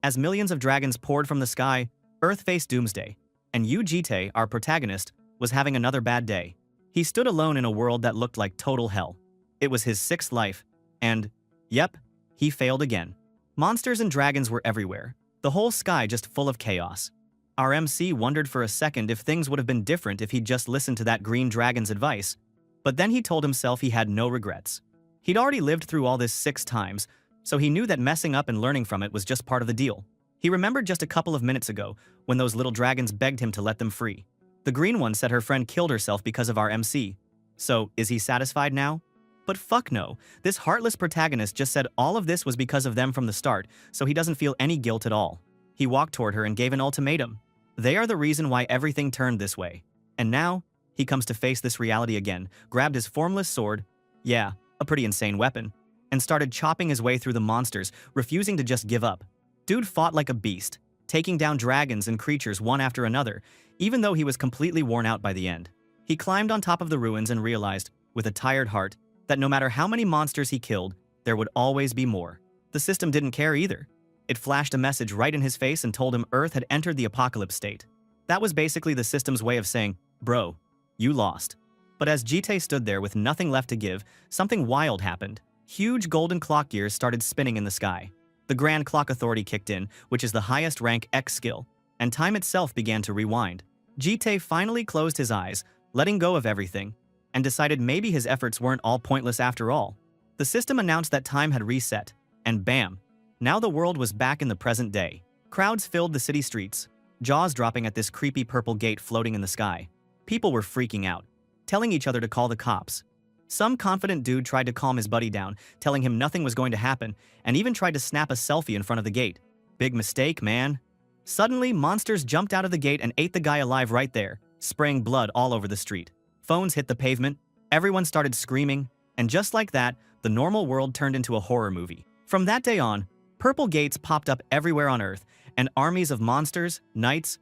As millions of dragons poured from the sky, Earth faced doomsday, and Yu-Jite, our protagonist, was having another bad day. He stood alone in a world that looked like total hell. It was his sixth life, and, yep, he failed again. Monsters and dragons were everywhere, the whole sky just full of chaos. Our MC wondered for a second if things would have been different if he'd just listened to that green dragon's advice, but then he told himself he had no regrets. He'd already lived through all this 6 times, so he knew that messing up and learning from it was just part of the deal. He remembered just a couple of minutes ago when those little dragons begged him to let them free. The green one said her friend killed herself because of our MC. So, is he satisfied now? But fuck no, this heartless protagonist just said all of this was because of them from the start, so he doesn't feel any guilt at all. He walked toward her and gave an ultimatum. They are the reason why everything turned this way. And now, he comes to face this reality again, grabbed his formless sword, yeah, a pretty insane weapon, and started chopping his way through the monsters, refusing to just give up. Dude fought like a beast, taking down dragons and creatures one after another, even though he was completely worn out by the end. He climbed on top of the ruins and realized, with a tired heart, that no matter how many monsters he killed, there would always be more. The system didn't care either. It flashed a message right in his face and told him Earth had entered the apocalypse state. That was basically the system's way of saying, bro, you lost. But as Jite stood there with nothing left to give, something wild happened. Huge golden clock gears started spinning in the sky. The Grand Clock Authority kicked in, which is the highest rank X skill, and time itself began to rewind. Jite finally closed his eyes, letting go of everything, and decided maybe his efforts weren't all pointless after all. The system announced that time had reset, and bam, now the world was back in the present day. Crowds filled the city streets, jaws dropping at this creepy purple gate floating in the sky. People were freaking out, telling each other to call the cops. Some confident dude tried to calm his buddy down, telling him nothing was going to happen, and even tried to snap a selfie in front of the gate. Big mistake, man. Suddenly, monsters jumped out of the gate and ate the guy alive right there, spraying blood all over the street. Phones hit the pavement, everyone started screaming, and just like that, the normal world turned into a horror movie. From that day on, purple gates popped up everywhere on Earth, and armies of monsters, knights,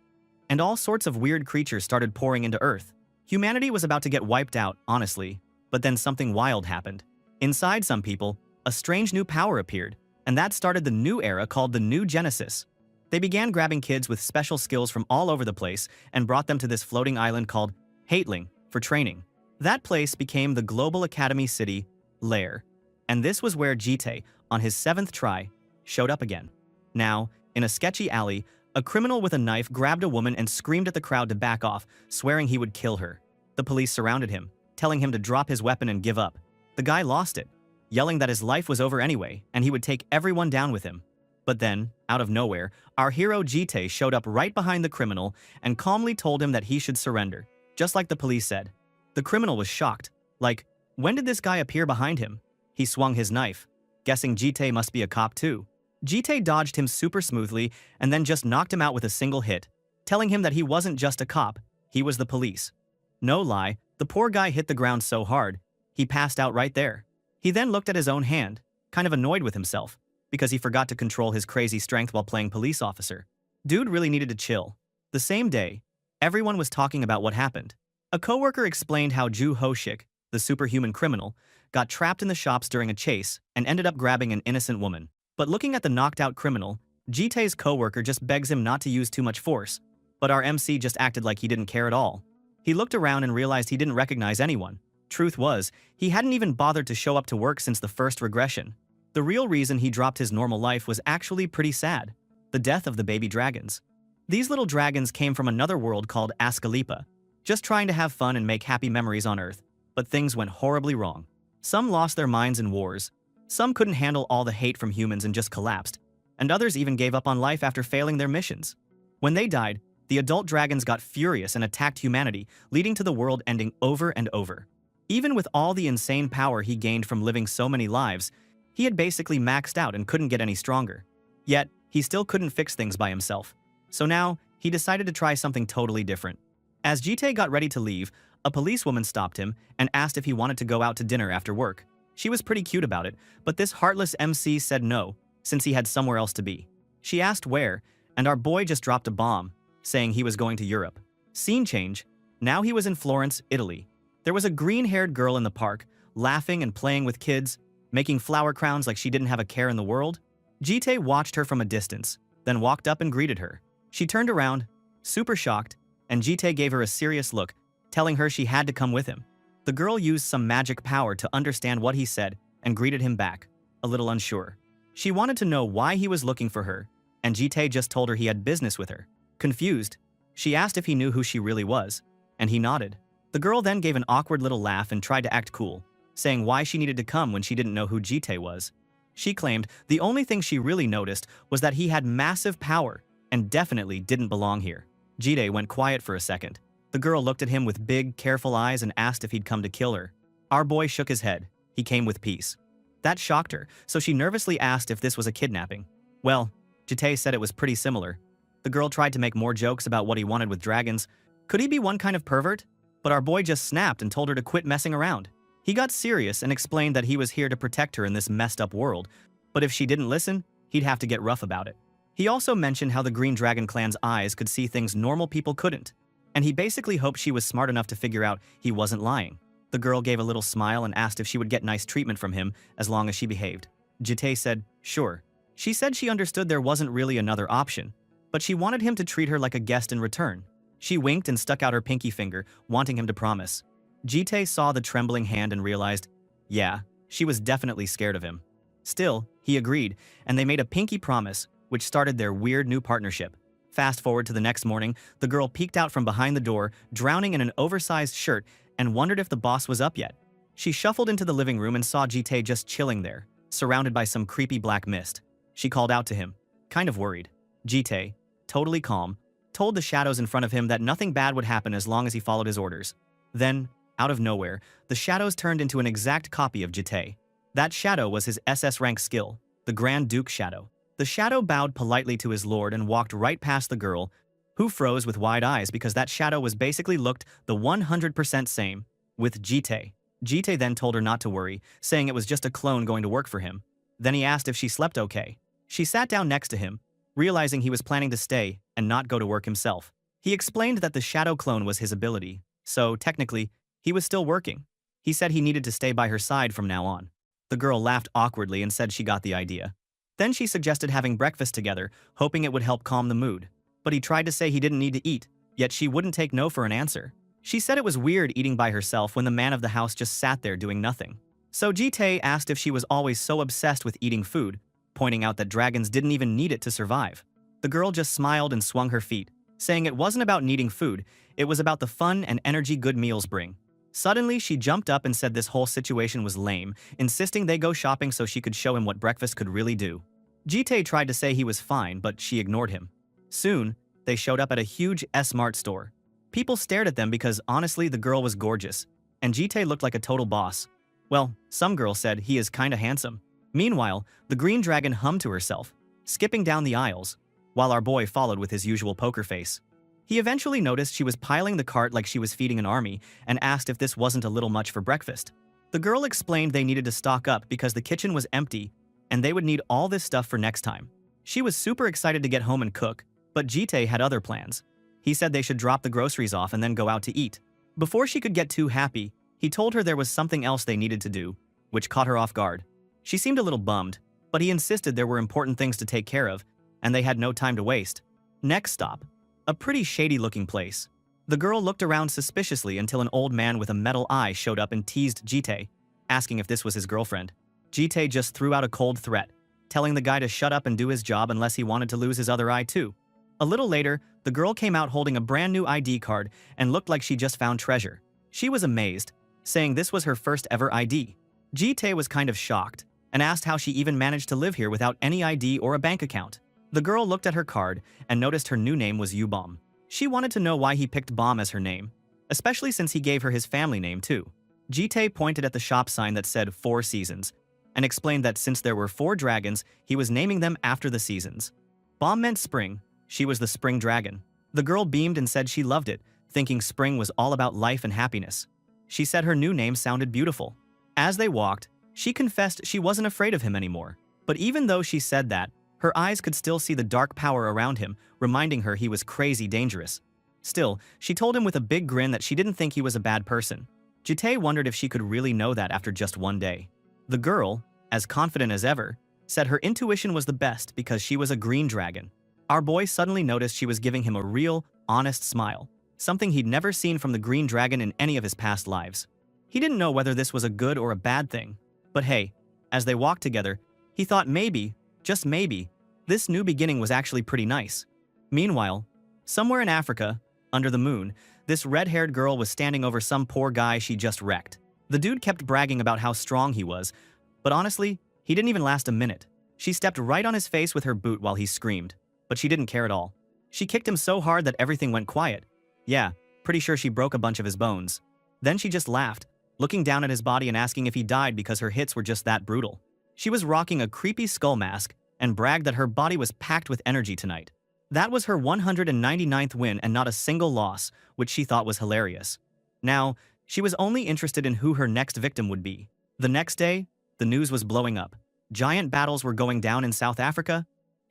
and all sorts of weird creatures started pouring into Earth. Humanity was about to get wiped out, honestly, but then something wild happened. Inside some people, a strange new power appeared, and that started the new era called the New Genesis. They began grabbing kids with special skills from all over the place and brought them to this floating island called Hateling for training. That place became the Global Academy City, Lair, and this was where Jite, on his 7th try, showed up again. Now, in a sketchy alley, a criminal with a knife grabbed a woman and screamed at the crowd to back off, swearing he would kill her. The police surrounded him, telling him to drop his weapon and give up. The guy lost it, yelling that his life was over anyway and he would take everyone down with him. But then, out of nowhere, our hero Jite showed up right behind the criminal and calmly told him that he should surrender, just like the police said. The criminal was shocked. Like, when did this guy appear behind him? He swung his knife, guessing Jite must be a cop too. Jite dodged him super smoothly and then just knocked him out with a single hit, telling him that he wasn't just a cop, he was the police. No lie, the poor guy hit the ground so hard, he passed out right there. He then looked at his own hand, kind of annoyed with himself, because he forgot to control his crazy strength while playing police officer. Dude really needed to chill. The same day, everyone was talking about what happened. A coworker explained how Ju Hoshik, the superhuman criminal, got trapped in the shops during a chase and ended up grabbing an innocent woman. But looking at the knocked-out criminal, Jite's coworker just begs him not to use too much force, but our MC just acted like he didn't care at all. He looked around and realized he didn't recognize anyone. Truth was, he hadn't even bothered to show up to work since the first regression. The real reason he dropped his normal life was actually pretty sad: the death of the baby dragons. These little dragons came from another world called Ascalepa, just trying to have fun and make happy memories on Earth, but things went horribly wrong. Some lost their minds in wars, some couldn't handle all the hate from humans and just collapsed, and others even gave up on life after failing their missions. When they died, the adult dragons got furious and attacked humanity, leading to the world ending over and over. Even with all the insane power he gained from living so many lives, he had basically maxed out and couldn't get any stronger. Yet, he still couldn't fix things by himself. So now, he decided to try something totally different. As Jite got ready to leave, a policewoman stopped him and asked if he wanted to go out to dinner after work. She was pretty cute about it, but this heartless MC said no, since he had somewhere else to be. She asked where, and our boy just dropped a bomb, saying he was going to Europe. Scene change. Now he was in Florence, Italy. There was a green-haired girl in the park, laughing and playing with kids, making flower crowns like she didn't have a care in the world. Jite watched her from a distance, then walked up and greeted her. She turned around, super shocked, and Jite gave her a serious look, telling her she had to come with him. The girl used some magic power to understand what he said and greeted him back, a little unsure. She wanted to know why he was looking for her, and Jite just told her he had business with her. Confused, she asked if he knew who she really was, and he nodded. The girl then gave an awkward little laugh and tried to act cool, saying why she needed to come when she didn't know who Jite was. She claimed the only thing she really noticed was that he had massive power and definitely didn't belong here. Jite went quiet for a second. The girl looked at him with big, careful eyes and asked if he'd come to kill her. Our boy shook his head. He came with peace. That shocked her, so she nervously asked if this was a kidnapping. Well, Jite said it was pretty similar. The girl tried to make more jokes about what he wanted with dragons. Could he be one kind of pervert? But our boy just snapped and told her to quit messing around. He got serious and explained that he was here to protect her in this messed up world, but if she didn't listen, he'd have to get rough about it. He also mentioned how the Green Dragon clan's eyes could see things normal people couldn't, and he basically hoped she was smart enough to figure out he wasn't lying. The girl gave a little smile and asked if she would get nice treatment from him as long as she behaved. Jite said, sure. She said she understood there wasn't really another option, but she wanted him to treat her like a guest in return. She winked and stuck out her pinky finger, wanting him to promise. Jite saw the trembling hand and realized, yeah, she was definitely scared of him. Still, he agreed, and they made a pinky promise, which started their weird new partnership. Fast forward to the next morning, the girl peeked out from behind the door, drowning in an oversized shirt, and wondered if the boss was up yet. She shuffled into the living room and saw Jite just chilling there, surrounded by some creepy black mist. She called out to him, kind of worried. Jite, totally calm, told the shadows in front of him that nothing bad would happen as long as he followed his orders. Then, out of nowhere, the shadows turned into an exact copy of Jite. That shadow was his SS rank skill, the Grand Duke Shadow. The shadow bowed politely to his lord and walked right past the girl, who froze with wide eyes because that shadow was basically looked the 100% same with Jite. Jite then told her not to worry, saying it was just a clone going to work for him. Then he asked if she slept okay. She sat down next to him, realizing he was planning to stay and not go to work himself. He explained that the shadow clone was his ability, so technically, he was still working. He said he needed to stay by her side from now on. The girl laughed awkwardly and said she got the idea. Then she suggested having breakfast together, hoping it would help calm the mood. But he tried to say he didn't need to eat, yet she wouldn't take no for an answer. She said it was weird eating by herself when the man of the house just sat there doing nothing. So Jite asked if she was always so obsessed with eating food, pointing out that dragons didn't even need it to survive. The girl just smiled and swung her feet, saying it wasn't about needing food, it was about the fun and energy good meals bring. Suddenly, she jumped up and said this whole situation was lame, insisting they go shopping so she could show him what breakfast could really do. Jite tried to say he was fine, but she ignored him. Soon, they showed up at a huge S-Mart store. People stared at them because, honestly, the girl was gorgeous, and Jite looked like a total boss. Well, some girls said he is kinda handsome. Meanwhile, the green dragon hummed to herself, skipping down the aisles, while our boy followed with his usual poker face. He eventually noticed she was piling the cart like she was feeding an army and asked if this wasn't a little much for breakfast. The girl explained they needed to stock up because the kitchen was empty and they would need all this stuff for next time. She was super excited to get home and cook, but Jite had other plans. He said they should drop the groceries off and then go out to eat. Before she could get too happy, he told her there was something else they needed to do, which caught her off guard. She seemed a little bummed, but he insisted there were important things to take care of, and they had no time to waste. Next stop, a pretty shady-looking place. The girl looked around suspiciously until an old man with a metal eye showed up and teased Jite, asking if this was his girlfriend. Jite just threw out a cold threat, telling the guy to shut up and do his job unless he wanted to lose his other eye too. A little later, the girl came out holding a brand new ID card and looked like she just found treasure. She was amazed, saying this was her first ever ID. Jite was kind of shocked and asked how she even managed to live here without any ID or a bank account. The girl looked at her card and noticed her new name was U-Bomb. She wanted to know why he picked Bomb as her name, especially since he gave her his family name too. Jite pointed at the shop sign that said 4 Seasons and explained that since there were 4 dragons, he was naming them after the seasons. Bomb meant spring. She was the spring dragon. The girl beamed and said she loved it, thinking spring was all about life and happiness. She said her new name sounded beautiful. As they walked, she confessed she wasn't afraid of him anymore. But even though she said that, her eyes could still see the dark power around him, reminding her he was crazy dangerous. Still, she told him with a big grin that she didn't think he was a bad person. Jite wondered if she could really know that after just one day. The girl, as confident as ever, said her intuition was the best because she was a green dragon. Our boy suddenly noticed she was giving him a real, honest smile, something he'd never seen from the green dragon in any of his past lives. He didn't know whether this was a good or a bad thing, but hey, as they walked together, he thought maybe, just maybe, this new beginning was actually pretty nice. Meanwhile, somewhere in Africa, under the moon, this red-haired girl was standing over some poor guy she just wrecked. The dude kept bragging about how strong he was, but honestly, he didn't even last a minute. She stepped right on his face with her boot while he screamed, but she didn't care at all. She kicked him so hard that everything went quiet. Yeah, pretty sure she broke a bunch of his bones. Then she just laughed, looking down at his body and asking if he died because her hits were just that brutal. She was rocking a creepy skull mask and bragged that her body was packed with energy tonight. That was her 199th win and not a single loss, which she thought was hilarious. Now, she was only interested in who her next victim would be. The next day, the news was blowing up. Giant battles were going down in South Africa.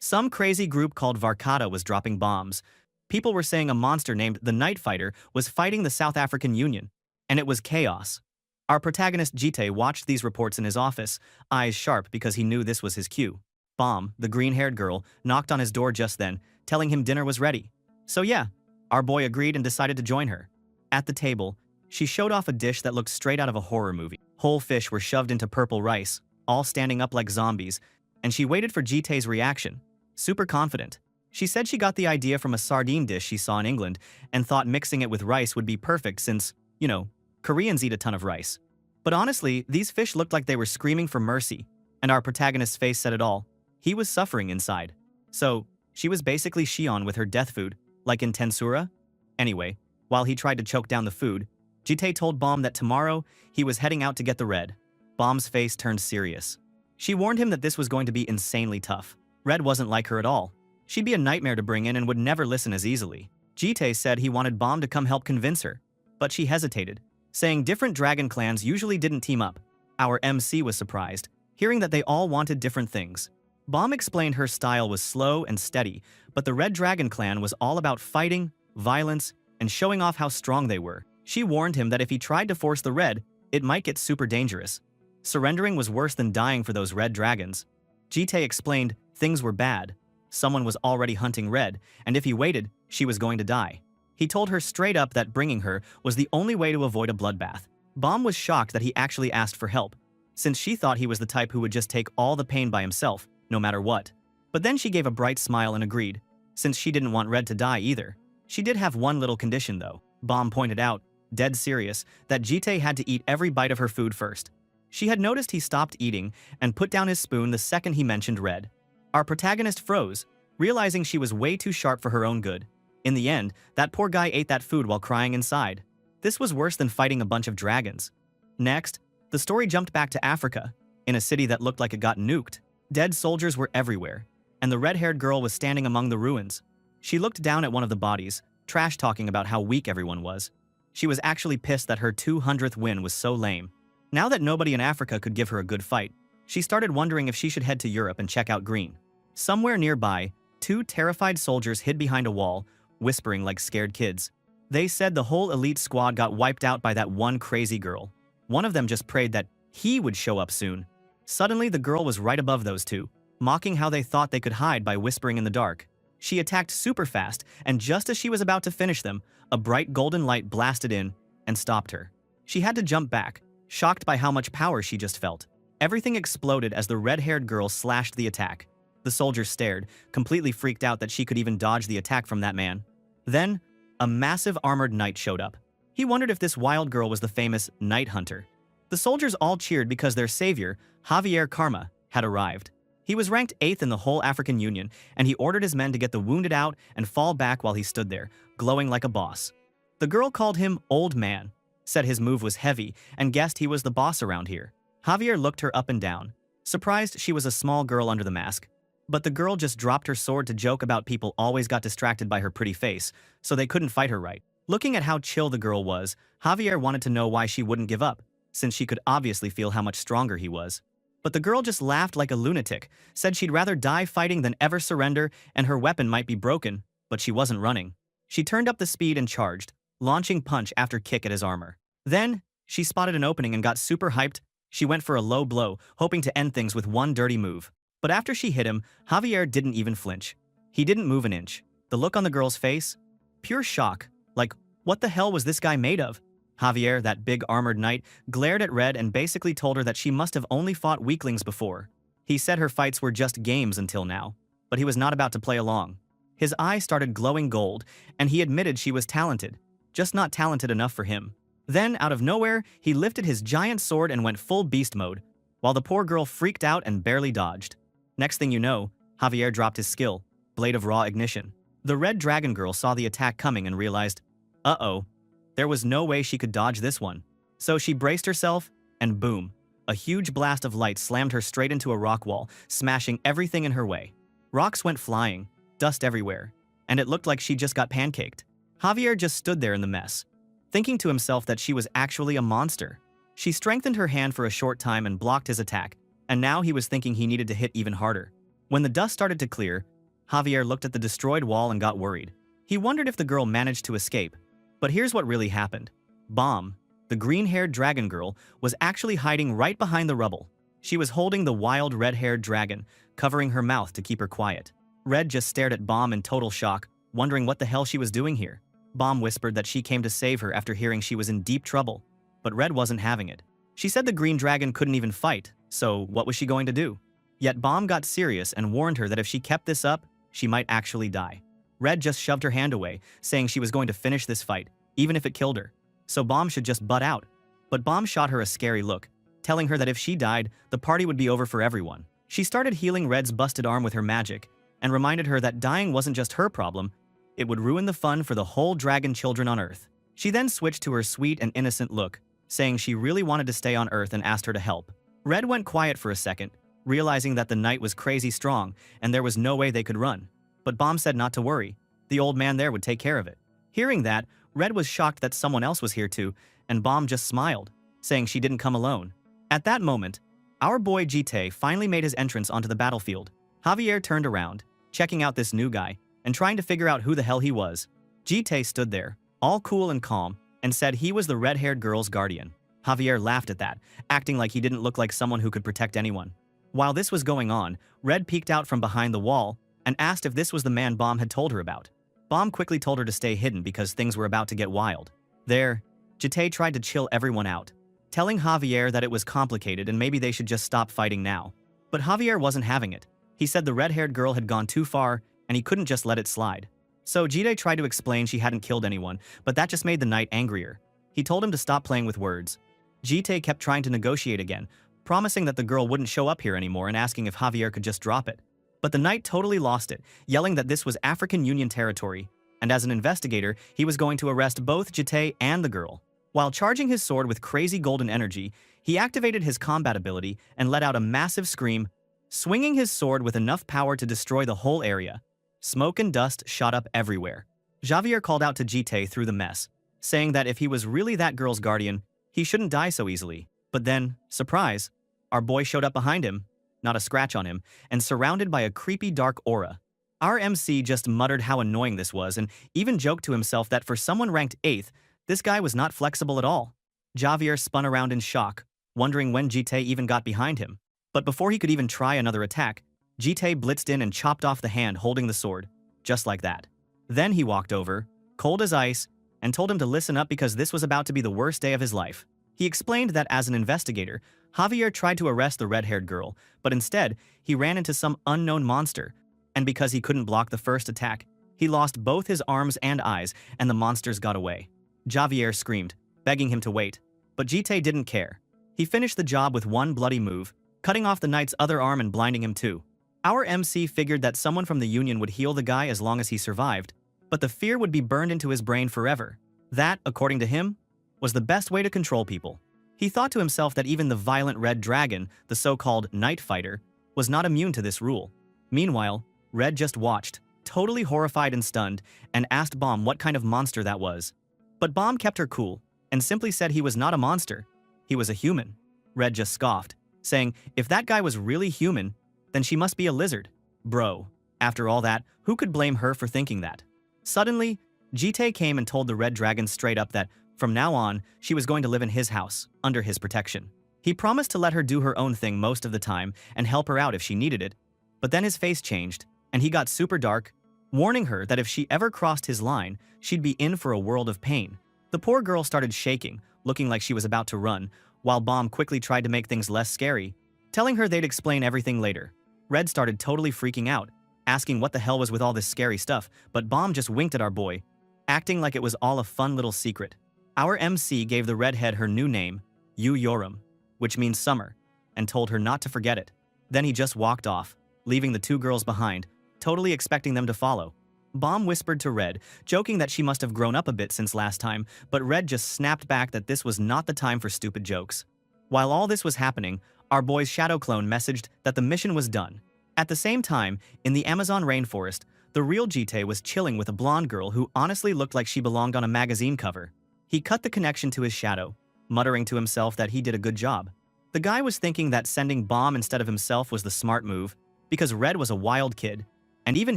Some crazy group called Varkata was dropping bombs. People were saying a monster named the Night Fighter was fighting the South African Union, and it was chaos. Our protagonist Jite watched these reports in his office, eyes sharp because he knew this was his cue. Bomb, the green-haired girl, knocked on his door just then, telling him dinner was ready. So yeah, our boy agreed and decided to join her. At the table, she showed off a dish that looked straight out of a horror movie. Whole fish were shoved into purple rice, all standing up like zombies, and she waited for Jite's reaction. Super confident. She said she got the idea from a sardine dish she saw in England and thought mixing it with rice would be perfect since, you know, Koreans eat a ton of rice. But honestly, these fish looked like they were screaming for mercy, and our protagonist's face said it all. He was suffering inside. So, she was basically Shion with her death food, like in Tensura. Anyway, while he tried to choke down the food, Jite told Bomb that tomorrow he was heading out to get the red. Bomb's face turned serious. She warned him that this was going to be insanely tough. Red wasn't like her at all. She'd be a nightmare to bring in and would never listen as easily. Jite said he wanted Bomb to come help convince her, but she hesitated, saying different dragon clans usually didn't team up. Our MC was surprised, hearing that they all wanted different things. Bomb explained her style was slow and steady, but the Red Dragon clan was all about fighting, violence, and showing off how strong they were. She warned him that if he tried to force the red, it might get super dangerous. Surrendering was worse than dying for those red dragons. Jite explained things were bad. Someone was already hunting red, and if he waited, she was going to die. He told her straight up that bringing her was the only way to avoid a bloodbath. Bomb was shocked that he actually asked for help, since she thought he was the type who would just take all the pain by himself, no matter what. But then she gave a bright smile and agreed, since she didn't want Red to die either. She did have one little condition though. Bomb pointed out, dead serious, that Jite had to eat every bite of her food first. She had noticed he stopped eating and put down his spoon the second he mentioned Red. Our protagonist froze, realizing she was way too sharp for her own good. In the end, that poor guy ate that food while crying inside. This was worse than fighting a bunch of dragons. Next, the story jumped back to Africa, in a city that looked like it got nuked. Dead soldiers were everywhere, and the red-haired girl was standing among the ruins. She looked down at one of the bodies, trash-talking about how weak everyone was. She was actually pissed that her 200th win was so lame. Now that nobody in Africa could give her a good fight, she started wondering if she should head to Europe and check out Green. Somewhere nearby, two terrified soldiers hid behind a wall, whispering like scared kids. They said the whole elite squad got wiped out by that one crazy girl. One of them just prayed that he would show up soon. Suddenly, the girl was right above those two, mocking how they thought they could hide by whispering in the dark. She attacked super fast, and just as she was about to finish them, a bright golden light blasted in and stopped her. She had to jump back, shocked by how much power she just felt. Everything exploded as the red-haired girl slashed the attack. The soldiers stared, completely freaked out that she could even dodge the attack from that man. Then, a massive armored knight showed up. He wondered if this wild girl was the famous Night Hunter. The soldiers all cheered because their savior, Javier Karma, had arrived. He was ranked 8th in the whole African Union, and he ordered his men to get the wounded out and fall back while he stood there, glowing like a boss. The girl called him Old Man, said his move was heavy, and guessed he was the boss around here. Javier looked her up and down, surprised she was a small girl under the mask. But the girl just dropped her sword to joke about people always got distracted by her pretty face, so they couldn't fight her right. Looking at how chill the girl was, Javier wanted to know why she wouldn't give up, since she could obviously feel how much stronger he was. But the girl just laughed like a lunatic, said she'd rather die fighting than ever surrender, and her weapon might be broken, but she wasn't running. She turned up the speed and charged, launching punch after kick at his armor. Then, she spotted an opening and got super hyped. She went for a low blow, hoping to end things with one dirty move. But after she hit him, Javier didn't even flinch. He didn't move an inch. The look on the girl's face? Pure shock. Like, what the hell was this guy made of? Javier, that big armored knight, glared at Red and basically told her that she must have only fought weaklings before. He said her fights were just games until now, but he was not about to play along. His eyes started glowing gold, and he admitted she was talented, just not talented enough for him. Then, out of nowhere, he lifted his giant sword and went full beast mode, while the poor girl freaked out and barely dodged. Next thing you know, Javier dropped his skill, Blade of Raw Ignition. The red dragon girl saw the attack coming and realized, uh-oh, there was no way she could dodge this one. So she braced herself, and boom, a huge blast of light slammed her straight into a rock wall, smashing everything in her way. Rocks went flying, dust everywhere, and it looked like she just got pancaked. Javier just stood there in the mess, thinking to himself that she was actually a monster. She strengthened her hand for a short time and blocked his attack, and now he was thinking he needed to hit even harder. When the dust started to clear, Javier looked at the destroyed wall and got worried. He wondered if the girl managed to escape. But here's what really happened. Bomb, the green-haired dragon girl, was actually hiding right behind the rubble. She was holding the wild red-haired dragon, covering her mouth to keep her quiet. Red just stared at Bomb in total shock, wondering what the hell she was doing here. Bomb whispered that she came to save her after hearing she was in deep trouble, but Red wasn't having it. She said the green dragon couldn't even fight, so what was she going to do? Yet Bomb got serious and warned her that if she kept this up, she might actually die. Red just shoved her hand away, saying she was going to finish this fight, even if it killed her. So Bomb should just butt out. But Bomb shot her a scary look, telling her that if she died, the party would be over for everyone. She started healing Red's busted arm with her magic, and reminded her that dying wasn't just her problem, it would ruin the fun for the whole dragon children on Earth. She then switched to her sweet and innocent look, saying she really wanted to stay on Earth and asked her to help. Red went quiet for a second, realizing that the knight was crazy strong and there was no way they could run. But Bomb said not to worry, the old man there would take care of it. Hearing that, Red was shocked that someone else was here too, and Bomb just smiled, saying she didn't come alone. At that moment, our boy Jite finally made his entrance onto the battlefield. Javier turned around, checking out this new guy, and trying to figure out who the hell he was. Jite stood there, all cool and calm, and said he was the red-haired girl's guardian. Javier laughed at that, acting like he didn't look like someone who could protect anyone. While this was going on, Red peeked out from behind the wall and asked if this was the man Bomb had told her about. Bomb quickly told her to stay hidden because things were about to get wild. There, Jite tried to chill everyone out, telling Javier that it was complicated and maybe they should just stop fighting now. But Javier wasn't having it. He said the red-haired girl had gone too far and he couldn't just let it slide. So Jite tried to explain she hadn't killed anyone, but that just made the knight angrier. He told him to stop playing with words. Jite kept trying to negotiate again, promising that the girl wouldn't show up here anymore and asking if Javier could just drop it. But the knight totally lost it, yelling that this was African Union territory, and as an investigator, he was going to arrest both Jite and the girl. While charging his sword with crazy golden energy, he activated his combat ability and let out a massive scream, swinging his sword with enough power to destroy the whole area. Smoke and dust shot up everywhere. Javier called out to Jite through the mess, saying that if he was really that girl's guardian, he shouldn't die so easily. But then, surprise, our boy showed up behind him, not a scratch on him, and surrounded by a creepy dark aura. Our MC just muttered how annoying this was and even joked to himself that for someone ranked 8th, this guy was not flexible at all. Javier spun around in shock, wondering when Jite even got behind him. But before he could even try another attack, Jite blitzed in and chopped off the hand holding the sword, just like that. Then he walked over, cold as ice, and told him to listen up because this was about to be the worst day of his life. He explained that as an investigator, Javier tried to arrest the red-haired girl, but instead, he ran into some unknown monster, and because he couldn't block the first attack, he lost both his arms and eyes, and the monsters got away. Javier screamed, begging him to wait, but Jite didn't care. He finished the job with one bloody move, cutting off the knight's other arm and blinding him too. Our MC figured that someone from the Union would heal the guy as long as he survived, but the fear would be burned into his brain forever. That, according to him, was the best way to control people. He thought to himself that even the violent red dragon, the so-called night fighter, was not immune to this rule. Meanwhile, Red just watched, totally horrified and stunned, and asked Bomb what kind of monster that was. But Bomb kept her cool, and simply said he was not a monster, he was a human. Red just scoffed, saying if that guy was really human, then she must be a lizard. Bro, after all that, who could blame her for thinking that? Suddenly, Jite came and told the red dragon straight up that, from now on, she was going to live in his house, under his protection. He promised to let her do her own thing most of the time and help her out if she needed it. But then his face changed, and he got super dark, warning her that if she ever crossed his line, she'd be in for a world of pain. The poor girl started shaking, looking like she was about to run, while Bomb quickly tried to make things less scary, telling her they'd explain everything later. Red started totally freaking out, asking what the hell was with all this scary stuff, but Bomb just winked at our boy, acting like it was all a fun little secret. Our MC gave the redhead her new name, Yu Yoram, which means summer, and told her not to forget it. Then he just walked off, leaving the two girls behind, totally expecting them to follow. Bomb whispered to Red, joking that she must have grown up a bit since last time, but Red just snapped back that this was not the time for stupid jokes. While all this was happening, our boy's shadow clone messaged that the mission was done. At the same time, in the Amazon rainforest, the real Jite was chilling with a blonde girl who honestly looked like she belonged on a magazine cover. He cut the connection to his shadow, muttering to himself that he did a good job. The guy was thinking that sending Bomb instead of himself was the smart move, because Red was a wild kid, and even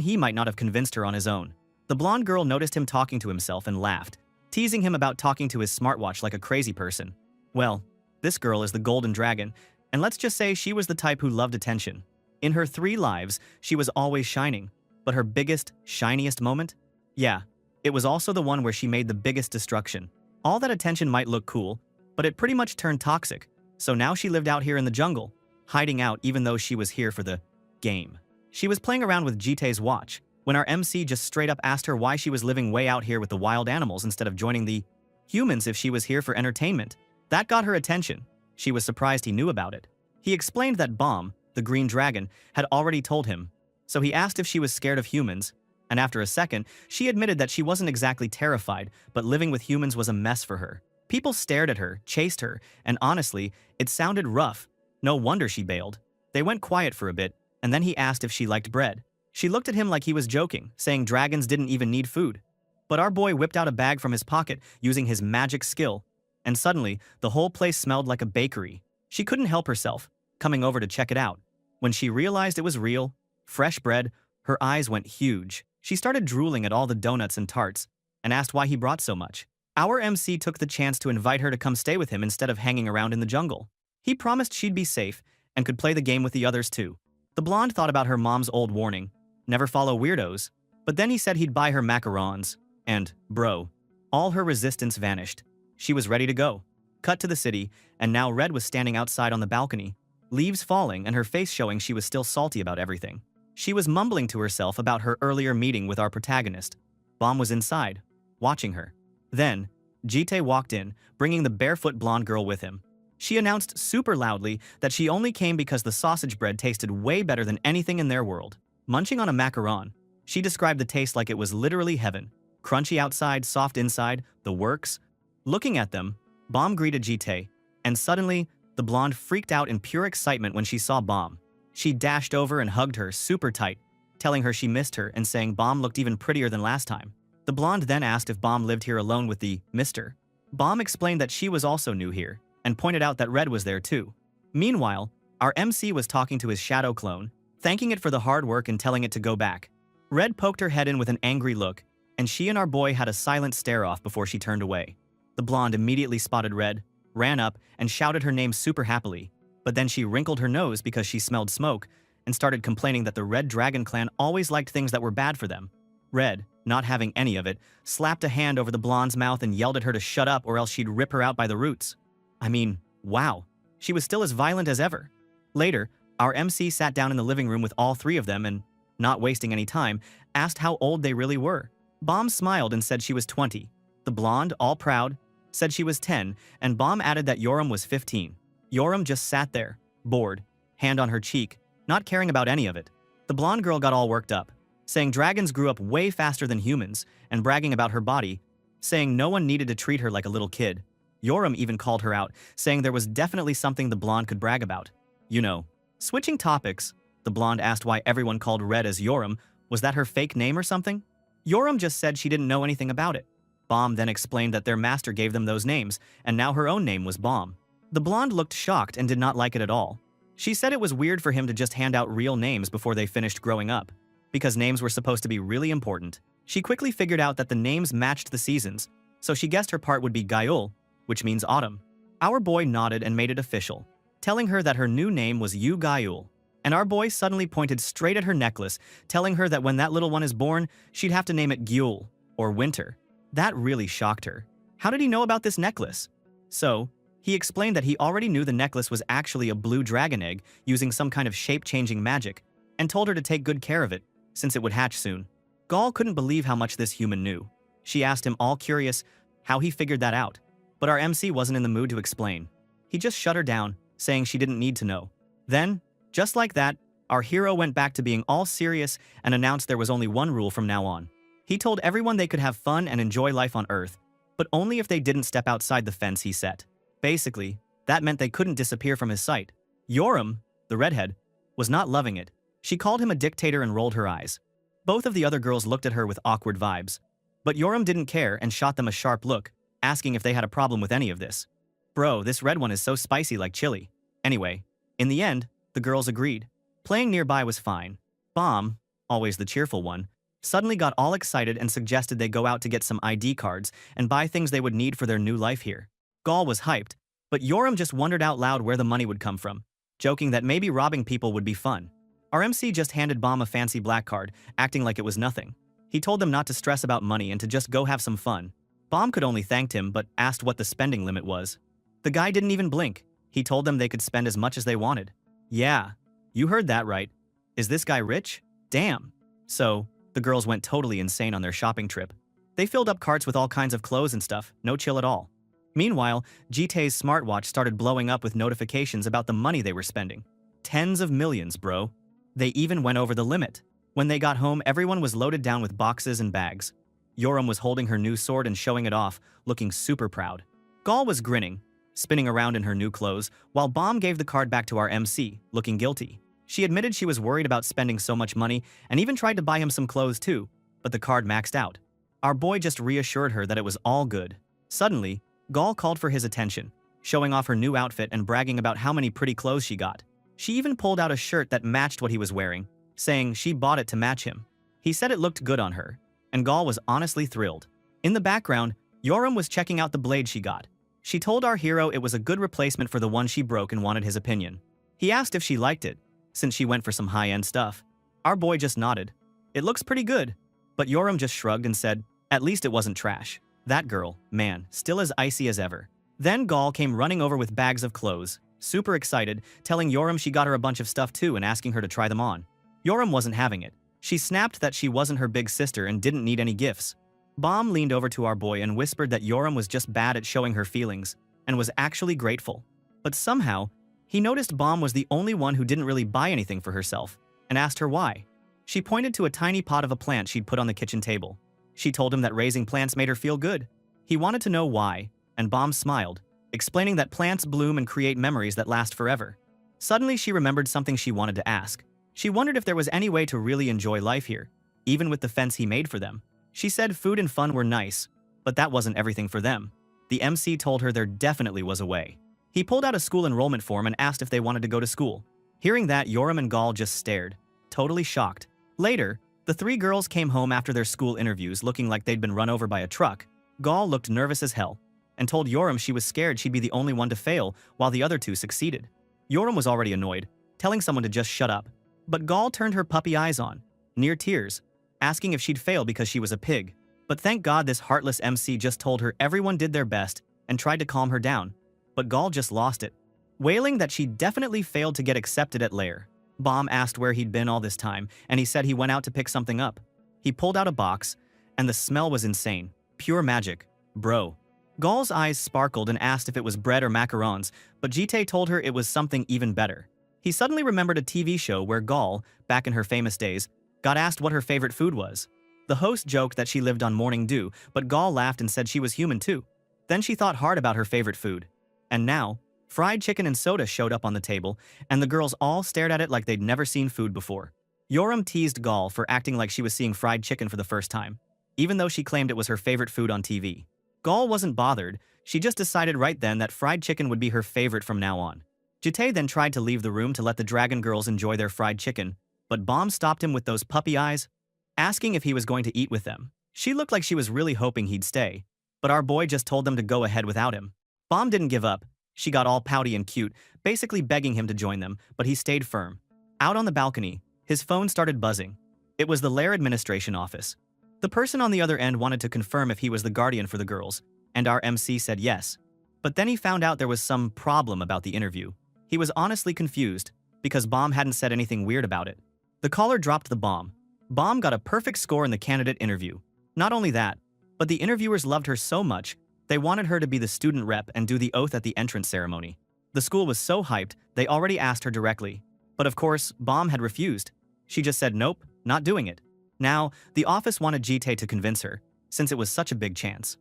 he might not have convinced her on his own. The blonde girl noticed him talking to himself and laughed, teasing him about talking to his smartwatch like a crazy person. Well, this girl is the Golden Dragon, and let's just say she was the type who loved attention. In her 3 lives, she was always shining, but her biggest, shiniest moment? Yeah, it was also the one where she made the biggest destruction. All that attention might look cool, but it pretty much turned toxic, so now she lived out here in the jungle, hiding out even though she was here for the game. She was playing around with Jite's watch, when our MC just straight up asked her why she was living way out here with the wild animals instead of joining the humans if she was here for entertainment. That got her attention. She was surprised he knew about it. He explained that Bomb, the green dragon, had already told him, so he asked if she was scared of humans, and after a second, she admitted that she wasn't exactly terrified, but living with humans was a mess for her. People stared at her, chased her, and honestly, it sounded rough. No wonder she bailed. They went quiet for a bit, and then he asked if she liked bread. She looked at him like he was joking, saying dragons didn't even need food. But our boy whipped out a bag from his pocket using his magic skill, and suddenly, the whole place smelled like a bakery. She couldn't help herself, coming over to check it out. When she realized it was real, fresh bread, her eyes went huge. She started drooling at all the donuts and tarts, and asked why he brought so much. Our MC took the chance to invite her to come stay with him instead of hanging around in the jungle. He promised she'd be safe, and could play the game with the others too. The blonde thought about her mom's old warning, never follow weirdos, but then he said he'd buy her macarons, and, bro, all her resistance vanished. She was ready to go. Cut to the city, and now Red was standing outside on the balcony, leaves falling and her face showing she was still salty about everything. She was mumbling to herself about her earlier meeting with our protagonist. Bomb was inside, watching her. Then, Jite walked in, bringing the barefoot blonde girl with him. She announced super loudly that she only came because the sausage bread tasted way better than anything in their world. Munching on a macaron, she described the taste like it was literally heaven. Crunchy outside, soft inside, the works. Looking at them, Bomb greeted Jite, and suddenly, the blonde freaked out in pure excitement when she saw Bomb. She dashed over and hugged her super tight, telling her she missed her and saying Bomb looked even prettier than last time. The blonde then asked if Bomb lived here alone with the Mr. Bomb explained that she was also new here, and pointed out that Red was there too. Meanwhile, our MC was talking to his shadow clone, thanking it for the hard work and telling it to go back. Red poked her head in with an angry look, and she and our boy had a silent stare-off before she turned away. The blonde immediately spotted Red, ran up, and shouted her name super happily, but then she wrinkled her nose because she smelled smoke and started complaining that the Red Dragon clan always liked things that were bad for them. Red, not having any of it, slapped a hand over the blonde's mouth and yelled at her to shut up or else she'd rip her out by the roots. I mean, wow, she was still as violent as ever. Later, our MC sat down in the living room with all 3 of them and, not wasting any time, asked how old they really were. Bomb smiled and said she was 20. The blonde, all proud, said she was 10, and Bomb added that Yoram was 15. Yoram just sat there, bored, hand on her cheek, not caring about any of it. The blonde girl got all worked up, saying dragons grew up way faster than humans, and bragging about her body, saying no one needed to treat her like a little kid. Yoram even called her out, saying there was definitely something the blonde could brag about. You know. Switching topics, the blonde asked why everyone called Red as Yoram. Was that her fake name or something? Yoram just said she didn't know anything about it. Bomb then explained that their master gave them those names, and now her own name was Bomb. The blonde looked shocked and did not like it at all. She said it was weird for him to just hand out real names before they finished growing up, because names were supposed to be really important. She quickly figured out that the names matched the seasons, so she guessed her part would be Gayul, which means autumn. Our boy nodded and made it official, telling her that her new name was Yu Gayul, And our boy suddenly pointed straight at her necklace, telling her that when that little one is born, she'd have to name it Gyul, or Winter. That really shocked her. How did he know about this necklace? So, he explained that he already knew the necklace was actually a blue dragon egg using some kind of shape-changing magic, and told her to take good care of it, since it would hatch soon. Gaul couldn't believe how much this human knew. She asked him, all curious, how he figured that out. But our MC wasn't in the mood to explain. He just shut her down, saying she didn't need to know. Then, just like that, our hero went back to being all serious and announced there was only one rule from now on. He told everyone they could have fun and enjoy life on Earth, but only if they didn't step outside the fence he set. Basically, that meant they couldn't disappear from his sight. Yoram, the redhead, was not loving it. She called him a dictator and rolled her eyes. Both of the other girls looked at her with awkward vibes. But Yoram didn't care and shot them a sharp look, asking if they had a problem with any of this. Bro, this red one is so spicy like chili. Anyway, in the end, the girls agreed. Playing nearby was fine. Bomb, always the cheerful one, suddenly got all excited and suggested they go out to get some ID cards and buy things they would need for their new life here. Gaul was hyped, but Yoram just wondered out loud where the money would come from, joking that maybe robbing people would be fun. Our MC just handed Bomb a fancy black card, acting like it was nothing. He told them not to stress about money and to just go have some fun. Bomb could only thank him but asked what the spending limit was. The guy didn't even blink. He told them they could spend as much as they wanted. Yeah, you heard that right. Is this guy rich? Damn. So, the girls went totally insane on their shopping trip. They filled up carts with all kinds of clothes and stuff, no chill at all. Meanwhile, Jitae's smartwatch started blowing up with notifications about the money they were spending. Tens of millions, bro. They even went over the limit. When they got home, everyone was loaded down with boxes and bags. Yoram was holding her new sword and showing it off, looking super proud. Gaul was grinning, spinning around in her new clothes, while Bomb gave the card back to our MC, looking guilty. She admitted she was worried about spending so much money and even tried to buy him some clothes too, but the card maxed out. Our boy just reassured her that it was all good. Suddenly, Gaul called for his attention, showing off her new outfit and bragging about how many pretty clothes she got. She even pulled out a shirt that matched what he was wearing, saying she bought it to match him. He said it looked good on her, and Gaul was honestly thrilled. In the background, Yoram was checking out the blade she got. She told our hero it was a good replacement for the one she broke and wanted his opinion. He asked if she liked it, since she went for some high-end stuff. Our boy just nodded. It looks pretty good, but Yoram just shrugged and said, at least it wasn't trash. That girl, man, still as icy as ever. Then Gaul came running over with bags of clothes, super excited, telling Yoram she got her a bunch of stuff too and asking her to try them on. Yoram wasn't having it. She snapped that she wasn't her big sister and didn't need any gifts. Bomb leaned over to our boy and whispered that Yoram was just bad at showing her feelings and was actually grateful. But somehow, he noticed Bomb was the only one who didn't really buy anything for herself and asked her why. She pointed to a tiny pot of a plant she'd put on the kitchen table. She told him that raising plants made her feel good. He wanted to know why, and Bomb smiled, explaining that plants bloom and create memories that last forever. Suddenly, she remembered something she wanted to ask. She wondered if there was any way to really enjoy life here, even with the fence he made for them. She said food and fun were nice, but that wasn't everything for them. The MC told her there definitely was a way. He pulled out a school enrollment form and asked if they wanted to go to school. Hearing that, Yoram and Gaul just stared, totally shocked. Later, the three girls came home after their school interviews looking like they'd been run over by a truck. Gaul looked nervous as hell and told Yoram she was scared she'd be the only one to fail while the other two succeeded. Yoram was already annoyed, telling someone to just shut up. But Gaul turned her puppy eyes on, near tears, asking if she'd fail because she was a pig. But thank God this heartless MC just told her everyone did their best and tried to calm her down. But Gaul just lost it, wailing that she definitely failed to get accepted at Lair. Bomb asked where he'd been all this time, and he said he went out to pick something up. He pulled out a box, and the smell was insane. Pure magic. Bro. Gaul's eyes sparkled and asked if it was bread or macarons, but Jitae told her it was something even better. He suddenly remembered a TV show where Gaul, back in her famous days, got asked what her favorite food was. The host joked that she lived on morning dew, but Gaul laughed and said she was human too. Then she thought hard about her favorite food. And now, fried chicken and soda showed up on the table, and the girls all stared at it like they'd never seen food before. Yoram teased Gaul for acting like she was seeing fried chicken for the first time, even though she claimed it was her favorite food on TV. Gaul wasn't bothered. She just decided right then that fried chicken would be her favorite from now on. Jitae then tried to leave the room to let the dragon girls enjoy their fried chicken, but Bomb stopped him with those puppy eyes, asking if he was going to eat with them. She looked like she was really hoping he'd stay, but our boy just told them to go ahead without him. Bomb didn't give up. She got all pouty and cute, basically begging him to join them, but he stayed firm. Out on the balcony, his phone started buzzing. It was the Lair administration office. The person on the other end wanted to confirm if he was the guardian for the girls, and our MC said yes. But then he found out there was some problem about the interview. He was honestly confused, because Bomb hadn't said anything weird about it. The caller dropped the bomb. Bomb got a perfect score in the candidate interview. Not only that, but the interviewers loved her so much, they wanted her to be the student rep and do the oath at the entrance ceremony. The school was so hyped, they already asked her directly. But of course, Bomb had refused. She just said nope, not doing it. Now, the office wanted Jite to convince her, since it was such a big chance.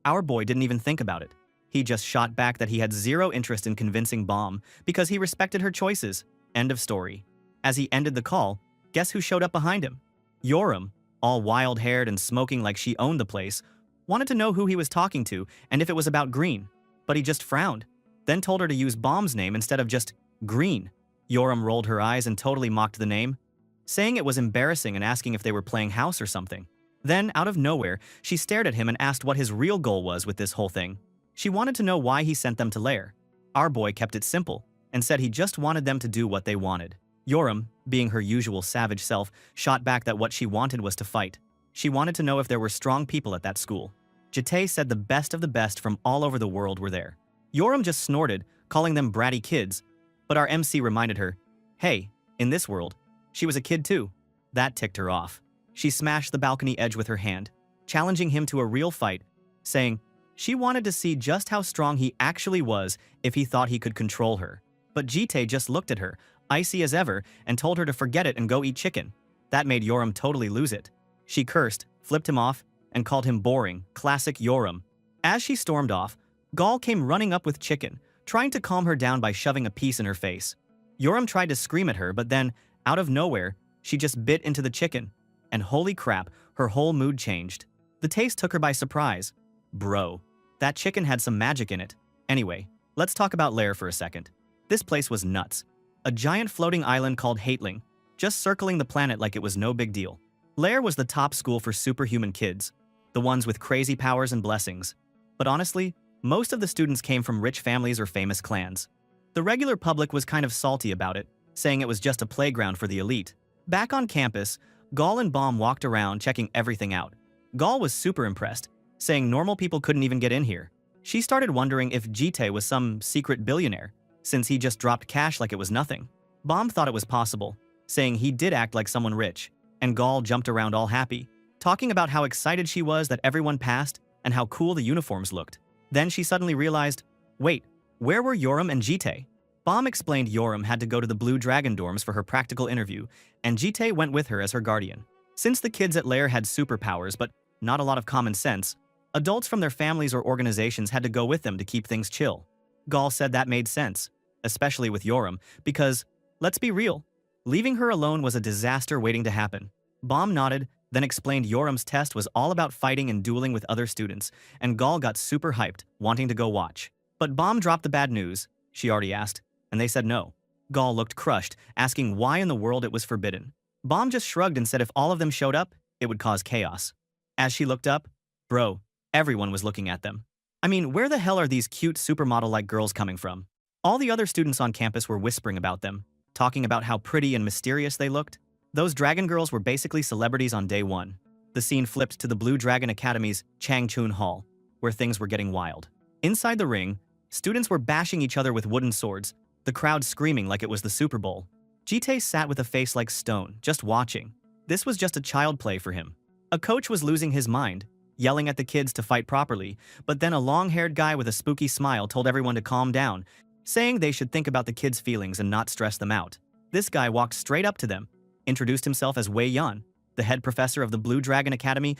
Our boy didn't even think about it. He just shot back that he had zero interest in convincing Bomb because he respected her choices. End of story. As he ended the call, guess who showed up behind him? Yoram, all wild-haired and smoking like she owned the place, wanted to know who he was talking to and if it was about Green, but he just frowned, then told her to use Bomb's name instead of just Green. Yoram rolled her eyes and totally mocked the name, saying it was embarrassing and asking if they were playing house or something. Then, out of nowhere, she stared at him and asked what his real goal was with this whole thing. She wanted to know why he sent them to Lair. Our boy kept it simple and said he just wanted them to do what they wanted. Yoram, being her usual savage self, shot back that what she wanted was to fight. She wanted to know if there were strong people at that school. Jite said the best of the best from all over the world were there. Yoram just snorted, calling them bratty kids, but our MC reminded her, hey, in this world, she was a kid too. That ticked her off. She smashed the balcony edge with her hand, challenging him to a real fight, saying she wanted to see just how strong he actually was if he thought he could control her. But Jite just looked at her, icy as ever, and told her to forget it and go eat chicken. That made Yoram totally lose it. She cursed, flipped him off, and called him boring, classic Yoram. As she stormed off, Gall came running up with chicken, trying to calm her down by shoving a piece in her face. Yoram tried to scream at her, but then, out of nowhere, she just bit into the chicken. And holy crap, her whole mood changed. The taste took her by surprise. Bro, that chicken had some magic in it. Anyway, let's talk about Lair for a second. This place was nuts. A giant floating island called Hateling, just circling the planet like it was no big deal. Lair was the top school for superhuman kids, the ones with crazy powers and blessings. But honestly, most of the students came from rich families or famous clans. The regular public was kind of salty about it, saying it was just a playground for the elite. Back on campus, Gall and Bomb walked around checking everything out. Gall was super impressed, saying normal people couldn't even get in here. She started wondering if Jite was some secret billionaire, since he just dropped cash like it was nothing. Bomb thought it was possible, saying he did act like someone rich, and Gall jumped around all happy, talking about how excited she was that everyone passed and how cool the uniforms looked. Then she suddenly realized, wait, where were Yoram and Jite? Bomb explained Yoram had to go to the Blue Dragon dorms for her practical interview, and Jite went with her as her guardian. Since the kids at Lair had superpowers but not a lot of common sense, adults from their families or organizations had to go with them to keep things chill. Gall said that made sense, especially with Yoram, because, let's be real, leaving her alone was a disaster waiting to happen. Bomb nodded, then explained Yoram's test was all about fighting and dueling with other students, and Gall got super hyped, wanting to go watch. But Bomb dropped the bad news, she already asked, and they said no. Gall looked crushed, asking why in the world it was forbidden. Bomb just shrugged and said if all of them showed up, it would cause chaos. As she looked up, bro, everyone was looking at them. I mean, where the hell are these cute supermodel-like girls coming from? All the other students on campus were whispering about them, talking about how pretty and mysterious they looked. Those dragon girls were basically celebrities on day one. The scene flipped to the Blue Dragon Academy's Changchun Hall, where things were getting wild. Inside the ring, students were bashing each other with wooden swords, the crowd screaming like it was the Super Bowl. Jite sat with a face like stone, just watching. This was just a child play for him. A coach was losing his mind, yelling at the kids to fight properly, but then a long-haired guy with a spooky smile told everyone to calm down, saying they should think about the kids' feelings and not stress them out. This guy walked straight up to them, introduced himself as Wei Yan, the head professor of the Blue Dragon Academy,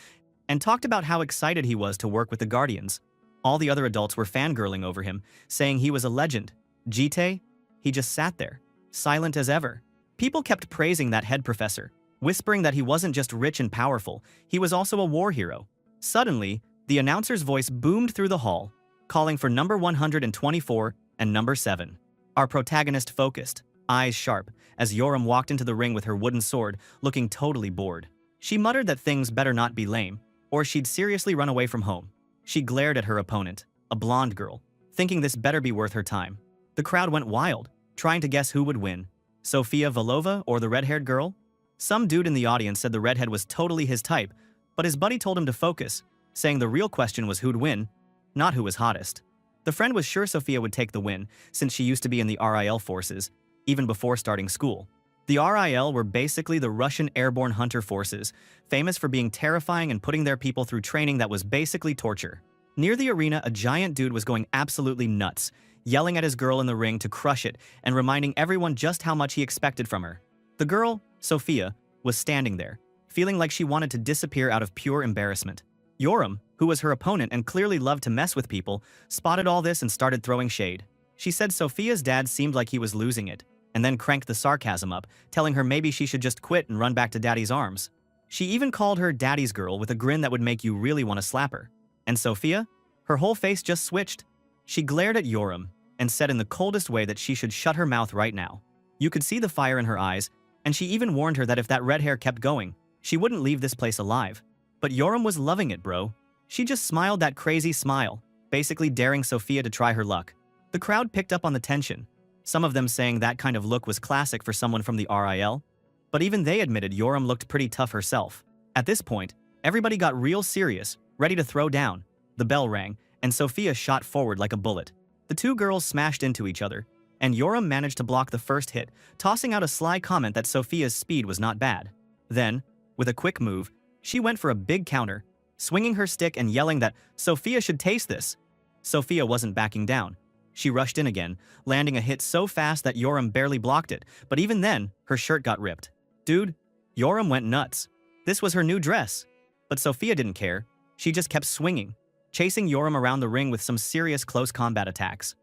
and talked about how excited he was to work with the Guardians. All the other adults were fangirling over him, saying he was a legend. Jite? He just sat there, silent as ever. People kept praising that head professor, whispering that he wasn't just rich and powerful, he was also a war hero. Suddenly, the announcer's voice boomed through the hall, calling for number 124 and number 7. Our protagonist focused, eyes sharp, as Yoram walked into the ring with her wooden sword, looking totally bored. She muttered that things better not be lame, or she'd seriously run away from home. She glared at her opponent, a blonde girl, thinking this better be worth her time. The crowd went wild, trying to guess who would win. Sofia Volova or the red-haired girl? Some dude in the audience said the redhead was totally his type, but his buddy told him to focus, saying the real question was who'd win, not who was hottest. The friend was sure Sofia would take the win, since she used to be in the RIL forces, even before starting school. The RIL were basically the Russian airborne hunter forces, famous for being terrifying and putting their people through training that was basically torture. Near the arena, a giant dude was going absolutely nuts, yelling at his girl in the ring to crush it and reminding everyone just how much he expected from her. The girl, Sofia, was standing there, feeling like she wanted to disappear out of pure embarrassment. Yoram, who was her opponent and clearly loved to mess with people, spotted all this and started throwing shade. She said Sofia's dad seemed like he was losing it, and then cranked the sarcasm up, telling her maybe she should just quit and run back to daddy's arms. She even called her daddy's girl with a grin that would make you really want to slap her. And Sofia? Her whole face just switched. She glared at Yoram and said in the coldest way that she should shut her mouth right now. You could see the fire in her eyes, and she even warned her that if that red hair kept going, she wouldn't leave this place alive. But Yoram was loving it, bro. She just smiled that crazy smile, basically daring Sofia to try her luck. The crowd picked up on the tension, some of them saying that kind of look was classic for someone from the RIL, but even they admitted Yoram looked pretty tough herself. At this point, everybody got real serious, ready to throw down. The bell rang, and Sofia shot forward like a bullet. The two girls smashed into each other, and Yoram managed to block the first hit, tossing out a sly comment that Sofia's speed was not bad. Then, with a quick move, she went for a big counter, swinging her stick and yelling that Sofia should taste this. Sofia wasn't backing down. She rushed in again, landing a hit so fast that Yoram barely blocked it, but even then, her shirt got ripped. Dude, Yoram went nuts. This was her new dress. But Sofia didn't care. She just kept swinging, chasing Yoram around the ring with some serious close combat attacks.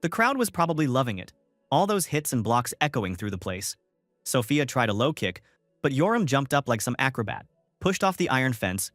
The crowd was probably loving it, all those hits and blocks echoing through the place. Sofia tried a low kick, but Yoram jumped up like some acrobat, pushed off the iron fence,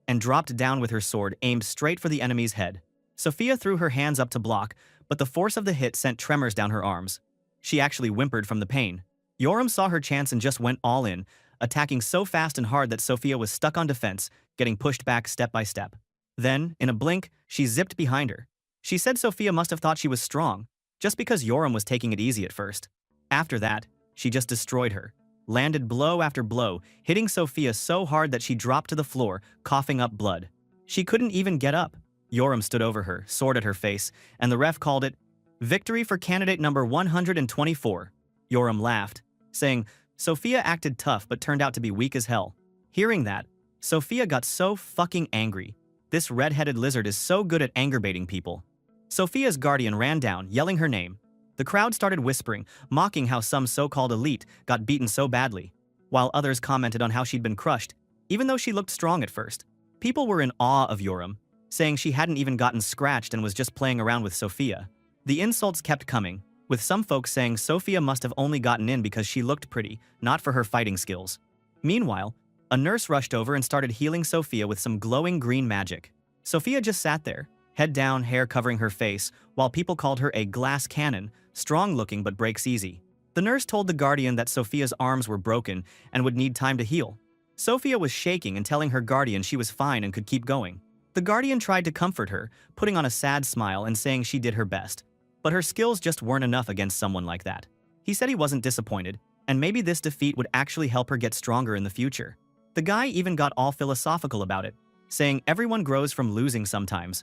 and dropped down with her sword aimed straight for the enemy's head. Sofia threw her hands up to block, but the force of the hit sent tremors down her arms. She actually whimpered from the pain. Yoram saw her chance and just went all in, attacking so fast and hard that Sofia was stuck on defense, getting pushed back step by step. Then, in a blink, she zipped behind her. She said Sofia must have thought she was strong, just because Yoram was taking it easy at first. After that, she just destroyed her, landed blow after blow, hitting Sofia so hard that she dropped to the floor, coughing up blood. She couldn't even get up. Yoram stood over her, sword at her face, and the ref called it victory for candidate number 124. Yoram laughed, saying, Sofia acted tough but turned out to be weak as hell. Hearing that, Sofia got so fucking angry. This red-headed lizard is so good at anger-baiting people. Sofia's guardian ran down, yelling her name. The crowd started whispering, mocking how some so-called elite got beaten so badly, while others commented on how she'd been crushed, even though she looked strong at first. People were in awe of Yoram, saying she hadn't even gotten scratched and was just playing around with Sofia. The insults kept coming, with some folks saying Sofia must have only gotten in because she looked pretty, not for her fighting skills. Meanwhile, a nurse rushed over and started healing Sofia with some glowing green magic. Sofia just sat there, head down, hair covering her face, while people called her a glass cannon, strong-looking but breaks easy. The nurse told the guardian that Sofia's arms were broken and would need time to heal. Sofia was shaking and telling her guardian she was fine and could keep going. The guardian tried to comfort her, putting on a sad smile and saying she did her best. But her skills just weren't enough against someone like that. He said he wasn't disappointed, and maybe this defeat would actually help her get stronger in the future. The guy even got all philosophical about it, saying everyone grows from losing sometimes.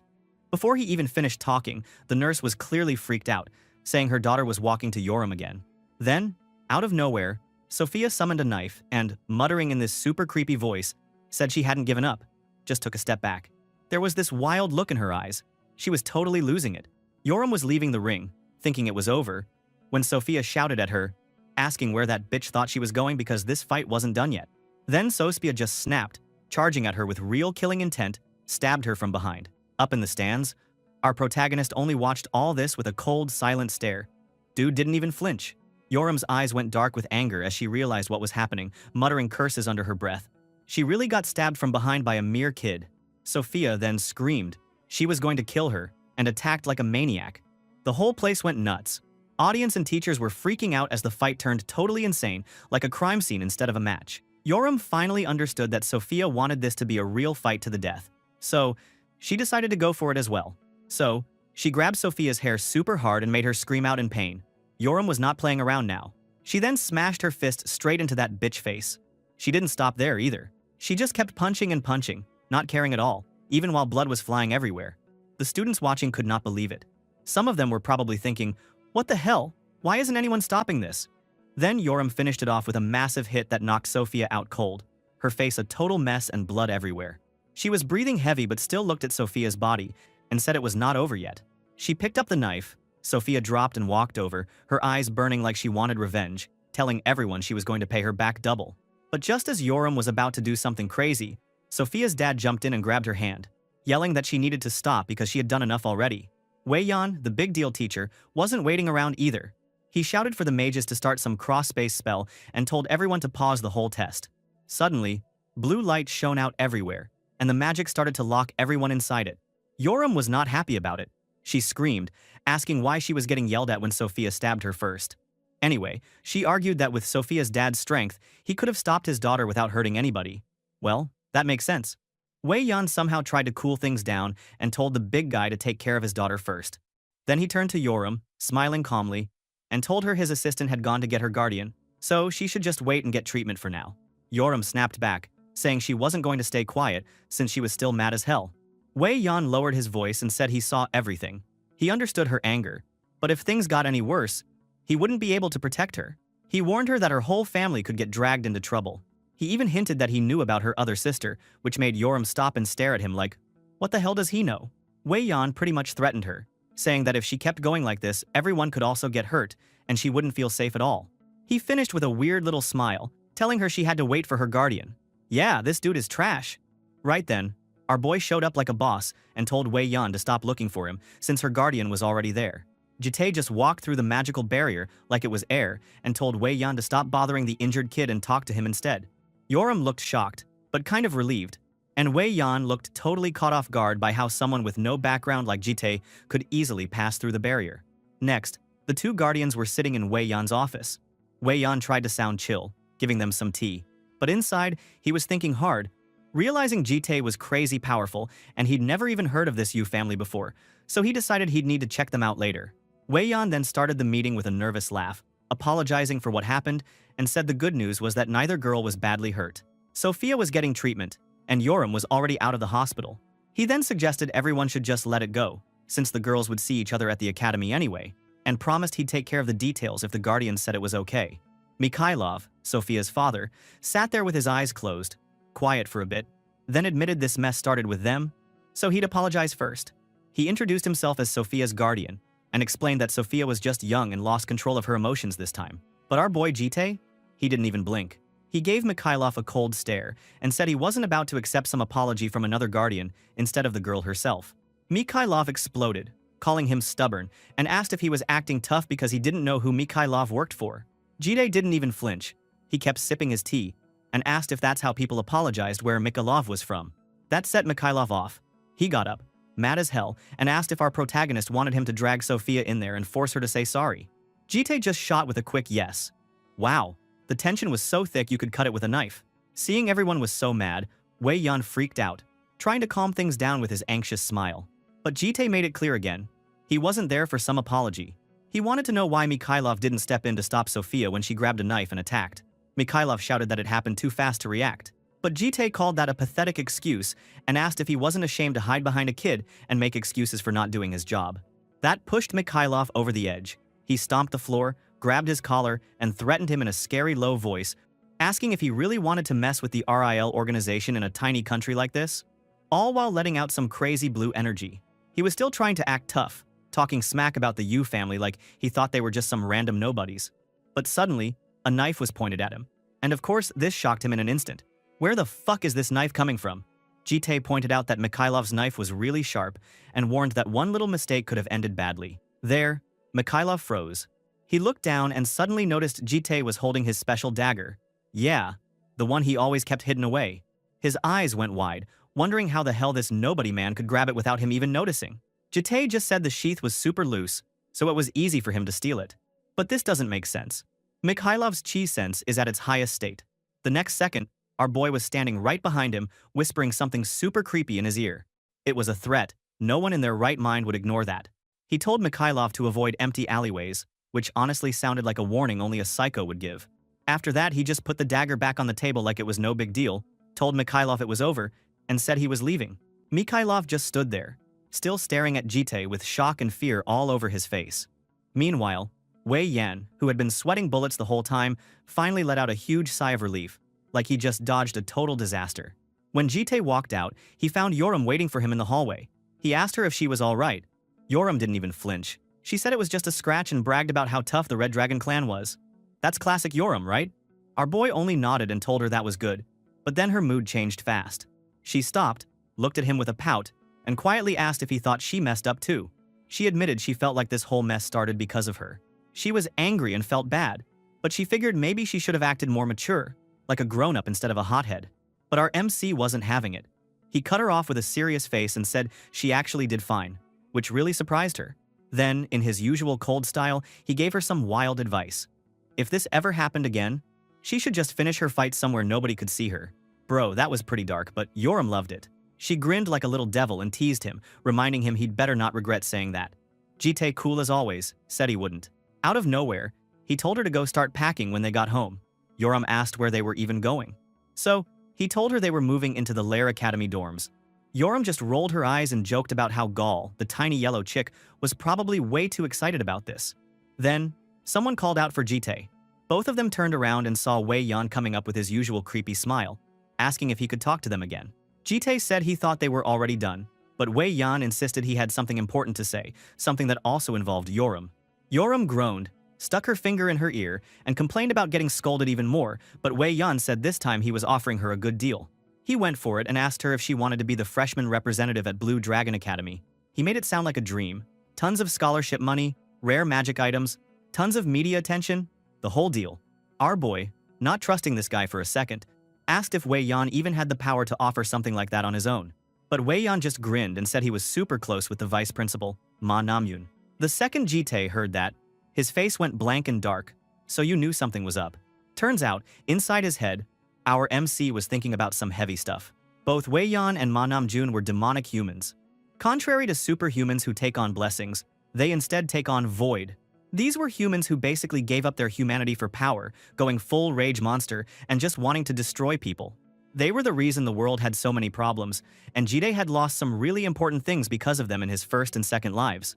Before he even finished talking, the nurse was clearly freaked out, saying her daughter was walking to Yoram again. Then, out of nowhere, Sofia summoned a knife and, muttering in this super creepy voice, said she hadn't given up, just took a step back. There was this wild look in her eyes. She was totally losing it. Yoram was leaving the ring, thinking it was over, when Sofia shouted at her, asking where that bitch thought she was going because this fight wasn't done yet. Then Sofia just snapped, charging at her with real killing intent, stabbed her from behind. Up in the stands, our protagonist only watched all this with a cold, silent stare. Dude didn't even flinch. Yoram's eyes went dark with anger as she realized what was happening, muttering curses under her breath. She really got stabbed from behind by a mere kid. Sofia then screamed. She was going to kill her, and attacked like a maniac. The whole place went nuts. Audience and teachers were freaking out as the fight turned totally insane, like a crime scene instead of a match. Yoram finally understood that Sofia wanted this to be a real fight to the death. So, she decided to go for it as well. So, she grabbed Sofia's hair super hard and made her scream out in pain. Yoram was not playing around now. She then smashed her fist straight into that bitch face. She didn't stop there either. She just kept punching and punching, not caring at all, even while blood was flying everywhere. The students watching could not believe it. Some of them were probably thinking, what the hell? Why isn't anyone stopping this? Then Yoram finished it off with a massive hit that knocked Sophia out cold, her face a total mess and blood everywhere. She was breathing heavy but still looked at Sophia's body and said it was not over yet. She picked up the knife. Sophia dropped and walked over, her eyes burning like she wanted revenge, telling everyone she was going to pay her back double. But just as Yoram was about to do something crazy, Sophia's dad jumped in and grabbed her hand, yelling that she needed to stop because she had done enough already. Wei Yan, the big deal teacher, wasn't waiting around either. He shouted for the mages to start some cross-space spell and told everyone to pause the whole test. Suddenly, blue light shone out everywhere, and the magic started to lock everyone inside it. Yoram was not happy about it. She screamed, asking why she was getting yelled at when Sophia stabbed her first. Anyway, she argued that with Sophia's dad's strength, he could have stopped his daughter without hurting anybody. Well, that makes sense. Wei Yan somehow tried to cool things down and told the big guy to take care of his daughter first. Then he turned to Yoram, smiling calmly, and told her his assistant had gone to get her guardian, so she should just wait and get treatment for now. Yoram snapped back, saying she wasn't going to stay quiet since she was still mad as hell. Wei Yan lowered his voice and said he saw everything. He understood her anger, but if things got any worse, he wouldn't be able to protect her. He warned her that her whole family could get dragged into trouble. He even hinted that he knew about her other sister, which made Yoram stop and stare at him like, what the hell does he know? Wei Yan pretty much threatened her, saying that if she kept going like this, everyone could also get hurt, and she wouldn't feel safe at all. He finished with a weird little smile, telling her she had to wait for her guardian. Yeah, this dude is trash. Right then, our boy showed up like a boss and told Wei Yan to stop looking for him since her guardian was already there. Jite just walked through the magical barrier like it was air and told Wei Yan to stop bothering the injured kid and talk to him instead. Yoram looked shocked, but kind of relieved, and Wei Yan looked totally caught off guard by how someone with no background like Jite could easily pass through the barrier. Next, the two guardians were sitting in Wei Yan's office. Wei Yan tried to sound chill, giving them some tea, but inside, he was thinking hard, realizing Jite was crazy powerful and he'd never even heard of this Yu family before, so he decided he'd need to check them out later. Wei Yan then started the meeting with a nervous laugh, apologizing for what happened, and said the good news was that neither girl was badly hurt. Sophia was getting treatment, and Yoram was already out of the hospital. He then suggested everyone should just let it go, since the girls would see each other at the academy anyway, and promised he'd take care of the details if the guardians said it was okay. Mikhailov, Sophia's father, sat there with his eyes closed, quiet for a bit, then admitted this mess started with them, so he'd apologize first. He introduced himself as Sophia's guardian, and explained that Sophia was just young and lost control of her emotions this time. But our boy Jite? He didn't even blink. He gave Mikhailov a cold stare and said he wasn't about to accept some apology from another guardian instead of the girl herself. Mikhailov exploded, calling him stubborn, and asked if he was acting tough because he didn't know who Mikhailov worked for. Jite didn't even flinch. He kept sipping his tea and asked if that's how people apologized where Mikhailov was from. That set Mikhailov off. He got up, mad as hell, and asked if our protagonist wanted him to drag Sophia in there and force her to say sorry. Jite just shot with a quick yes. Wow, the tension was so thick you could cut it with a knife. Seeing everyone was so mad, Wei Yan freaked out, trying to calm things down with his anxious smile. But Jite made it clear again. He wasn't there for some apology. He wanted to know why Mikhailov didn't step in to stop Sophia when she grabbed a knife and attacked. Mikhailov shouted that it happened too fast to react. But Jite called that a pathetic excuse and asked if he wasn't ashamed to hide behind a kid and make excuses for not doing his job. That pushed Mikhailov over the edge. He stomped the floor, grabbed his collar, and threatened him in a scary low voice, asking if he really wanted to mess with the RIL organization in a tiny country like this, all while letting out some crazy blue energy. He was still trying to act tough, talking smack about the Yu family like he thought they were just some random nobodies. But suddenly, a knife was pointed at him. And of course, this shocked him in an instant. Where the fuck is this knife coming from? Jite pointed out that Mikhailov's knife was really sharp and warned that one little mistake could have ended badly. There, Mikhailov froze. He looked down and suddenly noticed Jite was holding his special dagger. Yeah, the one he always kept hidden away. His eyes went wide, wondering how the hell this nobody man could grab it without him even noticing. Jite just said the sheath was super loose, so it was easy for him to steal it. But this doesn't make sense. Mikhailov's chi sense is at its highest state. The next second, our boy was standing right behind him, whispering something super creepy in his ear. It was a threat. No one in their right mind would ignore that. He told Mikhailov to avoid empty alleyways, which honestly sounded like a warning only a psycho would give. After that, he just put the dagger back on the table like it was no big deal, told Mikhailov it was over, and said he was leaving. Mikhailov just stood there, still staring at Jite with shock and fear all over his face. Meanwhile, Wei Yan, who had been sweating bullets the whole time, finally let out a huge sigh of relief, like he just dodged a total disaster. When Jite walked out, he found Yoram waiting for him in the hallway. He asked her if she was all right. Yoram didn't even flinch. She said it was just a scratch and bragged about how tough the Red Dragon clan was. That's classic Yoram, right? Our boy only nodded and told her that was good. But then her mood changed fast. She stopped, looked at him with a pout, and quietly asked if he thought she messed up too. She admitted she felt like this whole mess started because of her. She was angry and felt bad, but she figured maybe she should have acted more mature, like a grown-up instead of a hothead. But our MC wasn't having it. He cut her off with a serious face and said she actually did fine, which really surprised her. Then, in his usual cold style, he gave her some wild advice. If this ever happened again, she should just finish her fight somewhere nobody could see her. Bro, that was pretty dark, but Yoram loved it. She grinned like a little devil and teased him, reminding him he'd better not regret saying that. Jite, cool as always, said he wouldn't. Out of nowhere, he told her to go start packing when they got home. Yoram asked where they were even going. So, he told her they were moving into the Lair Academy dorms. Yoram just rolled her eyes and joked about how Gal, the tiny yellow chick, was probably way too excited about this. Then, someone called out for Jite. Both of them turned around and saw Wei Yan coming up with his usual creepy smile, asking if he could talk to them again. Jite said he thought they were already done, but Wei Yan insisted he had something important to say, something that also involved Yoram. Yoram groaned, stuck her finger in her ear, and complained about getting scolded even more, but Wei Yan said this time he was offering her a good deal. He went for it and asked her if she wanted to be the freshman representative at Blue Dragon Academy. He made it sound like a dream. Tons of scholarship money, rare magic items, tons of media attention, the whole deal. Our boy, not trusting this guy for a second, asked if Wei Yan even had the power to offer something like that on his own. But Wei Yan just grinned and said he was super close with the vice principal, Ma Namyun. The second Jite heard that, his face went blank and dark, so you knew something was up. Turns out, inside his head, our MC was thinking about some heavy stuff. Both Wei Yan and Ma Namjun were demonic humans. Contrary to superhumans who take on blessings, they instead take on void. These were humans who basically gave up their humanity for power, going full rage monster and just wanting to destroy people. They were the reason the world had so many problems, and Jide had lost some really important things because of them in his first and second lives.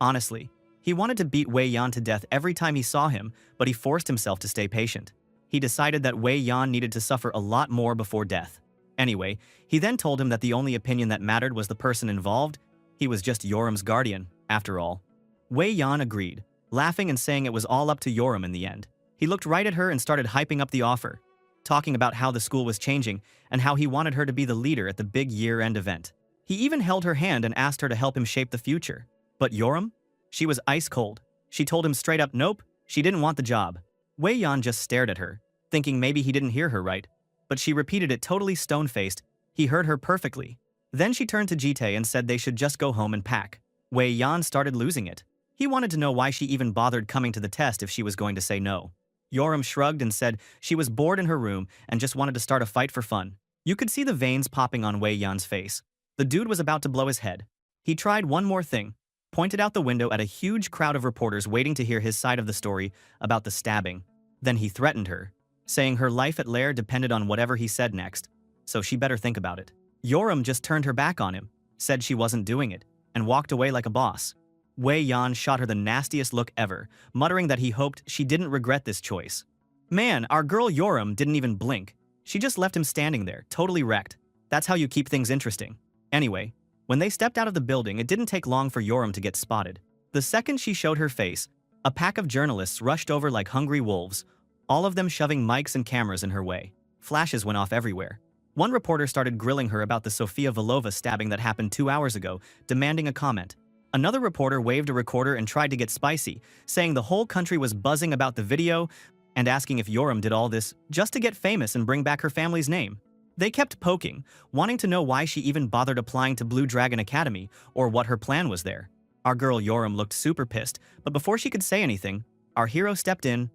Honestly, he wanted to beat Wei Yan to death every time he saw him, but he forced himself to stay patient. He decided that Wei Yan needed to suffer a lot more before death. Anyway, he then told him that the only opinion that mattered was the person involved. He was just Yoram's guardian, after all. Wei Yan agreed, laughing and saying it was all up to Yoram in the end. He looked right at her and started hyping up the offer, talking about how the school was changing and how he wanted her to be the leader at the big year-end event. He even held her hand and asked her to help him shape the future. But Yoram? She was ice cold. She told him straight up nope, she didn't want the job. Wei Yan just stared at her, thinking maybe he didn't hear her right. But she repeated it totally stone-faced. He heard her perfectly. Then she turned to Jite and said they should just go home and pack. Wei Yan started losing it. He wanted to know why she even bothered coming to the test if she was going to say no. Yoram shrugged and said she was bored in her room and just wanted to start a fight for fun. You could see the veins popping on Wei Yan's face. The dude was about to blow his head. He tried one more thing, pointed out the window at a huge crowd of reporters waiting to hear his side of the story about the stabbing. Then he threatened her, saying her life at Lair depended on whatever he said next, so she better think about it. Yoram just turned her back on him, said she wasn't doing it, and walked away like a boss. Wei Yan shot her the nastiest look ever, muttering that he hoped she didn't regret this choice. Man, our girl Yoram didn't even blink. She just left him standing there, totally wrecked. That's how you keep things interesting. Anyway, when they stepped out of the building, it didn't take long for Yoram to get spotted. The second she showed her face, a pack of journalists rushed over like hungry wolves, all of them shoving mics and cameras in her way. Flashes went off everywhere. One reporter started grilling her about the Sofia Volova stabbing that happened 2 hours ago, demanding a comment. Another reporter waved a recorder and tried to get spicy, saying the whole country was buzzing about the video and asking if Yoram did all this just to get famous and bring back her family's name. They kept poking, wanting to know why she even bothered applying to Blue Dragon Academy or what her plan was there. Our girl Yoram looked super pissed, but before she could say anything, our hero stepped in,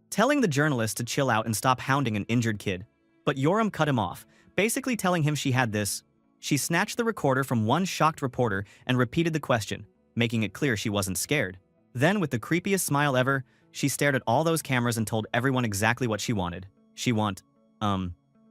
telling the journalist to chill out and stop hounding an injured kid. But Yoram cut him off, basically telling him she had this. She snatched the recorder from one shocked reporter and repeated the question, making it clear she wasn't scared. Then, with the creepiest smile ever, she stared at all those cameras and told everyone exactly what she wanted. She want,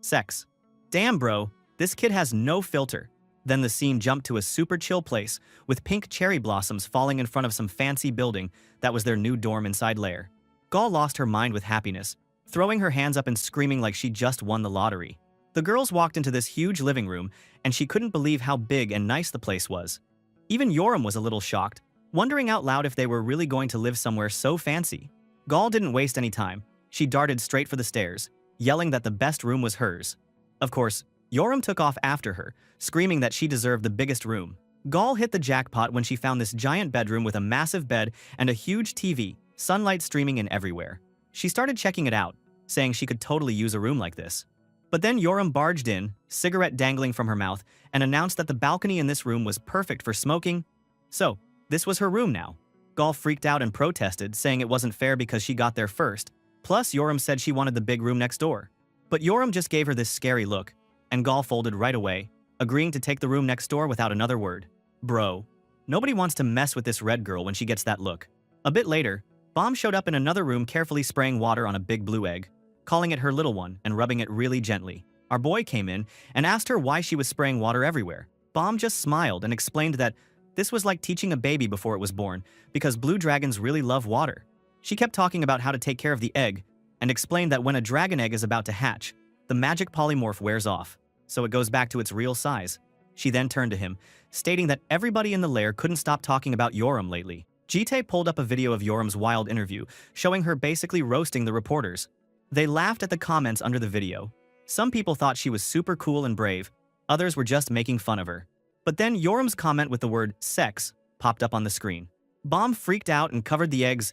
sex. Damn, bro, this kid has no filter. Then the scene jumped to a super chill place, with pink cherry blossoms falling in front of some fancy building that was their new dorm inside lair. Gaul lost her mind with happiness, throwing her hands up and screaming like she just won the lottery. The girls walked into this huge living room, and she couldn't believe how big and nice the place was. Even Yoram was a little shocked, wondering out loud if they were really going to live somewhere so fancy. Gaul didn't waste any time. She darted straight for the stairs, yelling that the best room was hers. Of course, Yoram took off after her, screaming that she deserved the biggest room. Gaul hit the jackpot when she found this giant bedroom with a massive bed and a huge TV, sunlight streaming in everywhere. She started checking it out, saying she could totally use a room like this. But then Yoram barged in, cigarette dangling from her mouth, and announced that the balcony in this room was perfect for smoking. So, this was her room now. Gaul freaked out and protested, saying it wasn't fair because she got there first. Plus, Yoram said she wanted the big room next door. But Yoram just gave her this scary look, and Gaul folded right away, agreeing to take the room next door without another word. Bro, nobody wants to mess with this red girl when she gets that look. A bit later, Bomb showed up in another room carefully spraying water on a big blue egg, calling it her little one and rubbing it really gently. Our boy came in and asked her why she was spraying water everywhere. Bomb just smiled and explained that this was like teaching a baby before it was born, because blue dragons really love water. She kept talking about how to take care of the egg, and explained that when a dragon egg is about to hatch, the magic polymorph wears off, so it goes back to its real size. She then turned to him, stating that everybody in the lair couldn't stop talking about Yoram lately. Jite pulled up a video of Yoram's wild interview, showing her basically roasting the reporters. They laughed at the comments under the video. Some people thought she was super cool and brave, others were just making fun of her. But then Yoram's comment with the word sex popped up on the screen. Bomb freaked out and covered the egg's,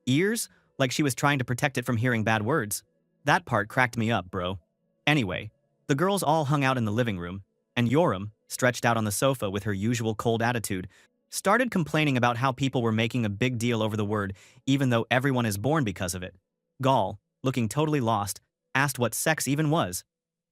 ears, like she was trying to protect it from hearing bad words. That part cracked me up, bro. Anyway, the girls all hung out in the living room, and Yoram, stretched out on the sofa with her usual cold attitude, started complaining about how people were making a big deal over the word, even though everyone is born because of it. Gaul, looking totally lost, asked what sex even was.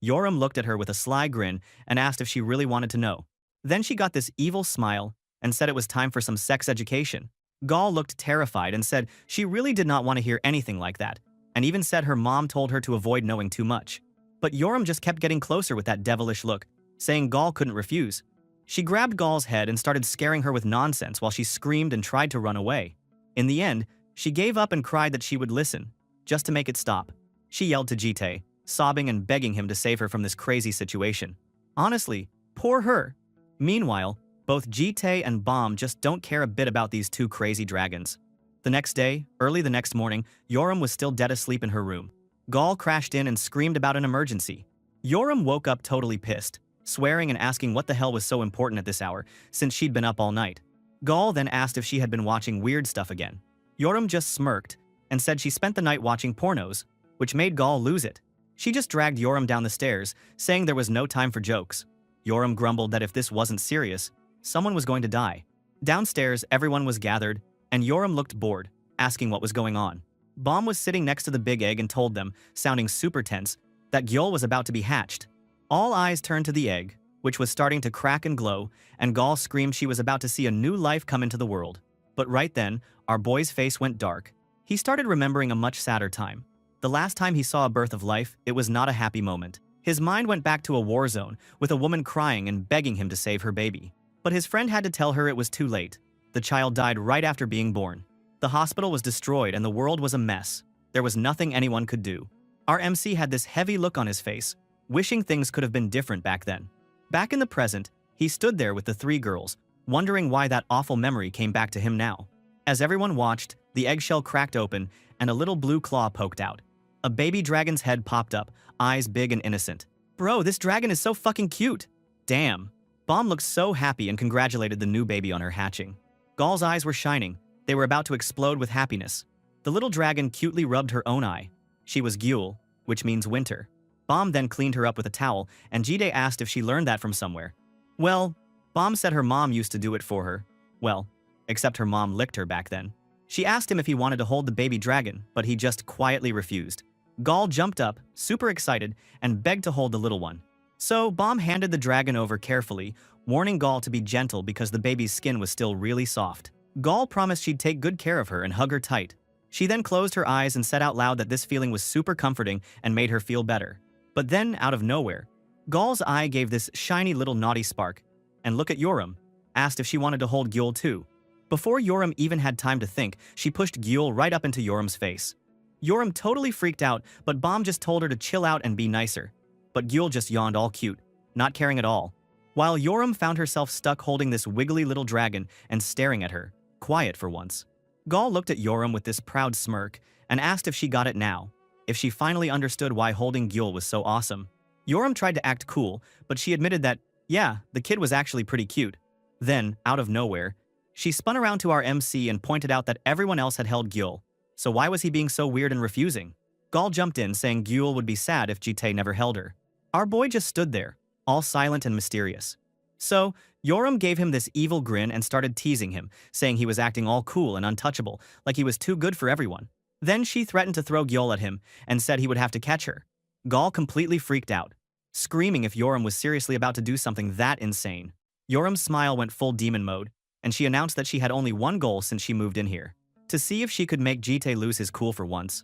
Yoram looked at her with a sly grin and asked if she really wanted to know. Then she got this evil smile and said it was time for some sex education. Gaul looked terrified and said she really did not want to hear anything like that, and even said her mom told her to avoid knowing too much. But Yoram just kept getting closer with that devilish look, saying Gaul couldn't refuse. She grabbed Gaul's head and started scaring her with nonsense while she screamed and tried to run away. In the end, she gave up and cried that she would listen, just to make it stop. She yelled to Jite, sobbing and begging him to save her from this crazy situation. Honestly, poor her. Meanwhile, both Jite and Bomb just don't care a bit about these two crazy dragons. The next day, early the next morning, Yoram was still dead asleep in her room. Gaul crashed in and screamed about an emergency. Yoram woke up totally pissed, swearing and asking what the hell was so important at this hour, since she'd been up all night. Gaul then asked if she had been watching weird stuff again. Yoram just smirked and said she spent the night watching pornos, which made Gaul lose it. She just dragged Yoram down the stairs, saying there was no time for jokes. Yoram grumbled that if this wasn't serious, someone was going to die. Downstairs, everyone was gathered, and Yoram looked bored, asking what was going on. Bomb was sitting next to the big egg and told them, sounding super tense, that Gyol was about to be hatched. All eyes turned to the egg, which was starting to crack and glow, and Gaul screamed she was about to see a new life come into the world. But right then, our boy's face went dark. He started remembering a much sadder time. The last time he saw a birth of life, it was not a happy moment. His mind went back to a war zone, with a woman crying and begging him to save her baby. But his friend had to tell her it was too late. The child died right after being born. The hospital was destroyed and the world was a mess. There was nothing anyone could do. Our MC had this heavy look on his face, wishing things could have been different back then. Back in the present, he stood there with the three girls, wondering why that awful memory came back to him now. As everyone watched, the eggshell cracked open and a little blue claw poked out. A baby dragon's head popped up, eyes big and innocent. Bro, this dragon is so fucking cute. Damn. Bomb looked so happy and congratulated the new baby on her hatching. Gaul's eyes were shining. They were about to explode with happiness. The little dragon cutely rubbed her own eye. She was Gyul, which means winter. Bomb then cleaned her up with a towel, and Jide asked if she learned that from somewhere. Well, Bomb said her mom used to do it for her. Well, except her mom licked her back then. She asked him if he wanted to hold the baby dragon, but he just quietly refused. Gaul jumped up, super excited, and begged to hold the little one. So, Bomb handed the dragon over carefully, warning Gaul to be gentle because the baby's skin was still really soft. Gall promised she'd take good care of her and hug her tight. She then closed her eyes and said out loud that this feeling was super comforting and made her feel better. But then, out of nowhere, Gall's eye gave this shiny little naughty spark, and look at Yoram, asked if she wanted to hold Gyul too. Before Yoram even had time to think, she pushed Gyul right up into Yoram's face. Yoram totally freaked out, but Bomb just told her to chill out and be nicer. But Gyul just yawned all cute, not caring at all. While Yoram found herself stuck holding this wiggly little dragon and staring at her, quiet for once. Gall looked at Yoram with this proud smirk and asked if she got it now, if she finally understood why holding Gyul was so awesome. Yoram tried to act cool, but she admitted that, yeah, the kid was actually pretty cute. Then, out of nowhere, she spun around to our MC and pointed out that everyone else had held Gyul, so why was he being so weird and refusing? Gall jumped in, saying Gyul would be sad if Jite never held her. Our boy just stood there, all silent and mysterious. So, Yoram gave him this evil grin and started teasing him, saying he was acting all cool and untouchable, like he was too good for everyone. Then she threatened to throw Gyul at him and said he would have to catch her. Gall completely freaked out, screaming if Yoram was seriously about to do something that insane. Yoram's smile went full demon mode, and she announced that she had only one goal since she moved in here: to see if she could make Jite lose his cool for once.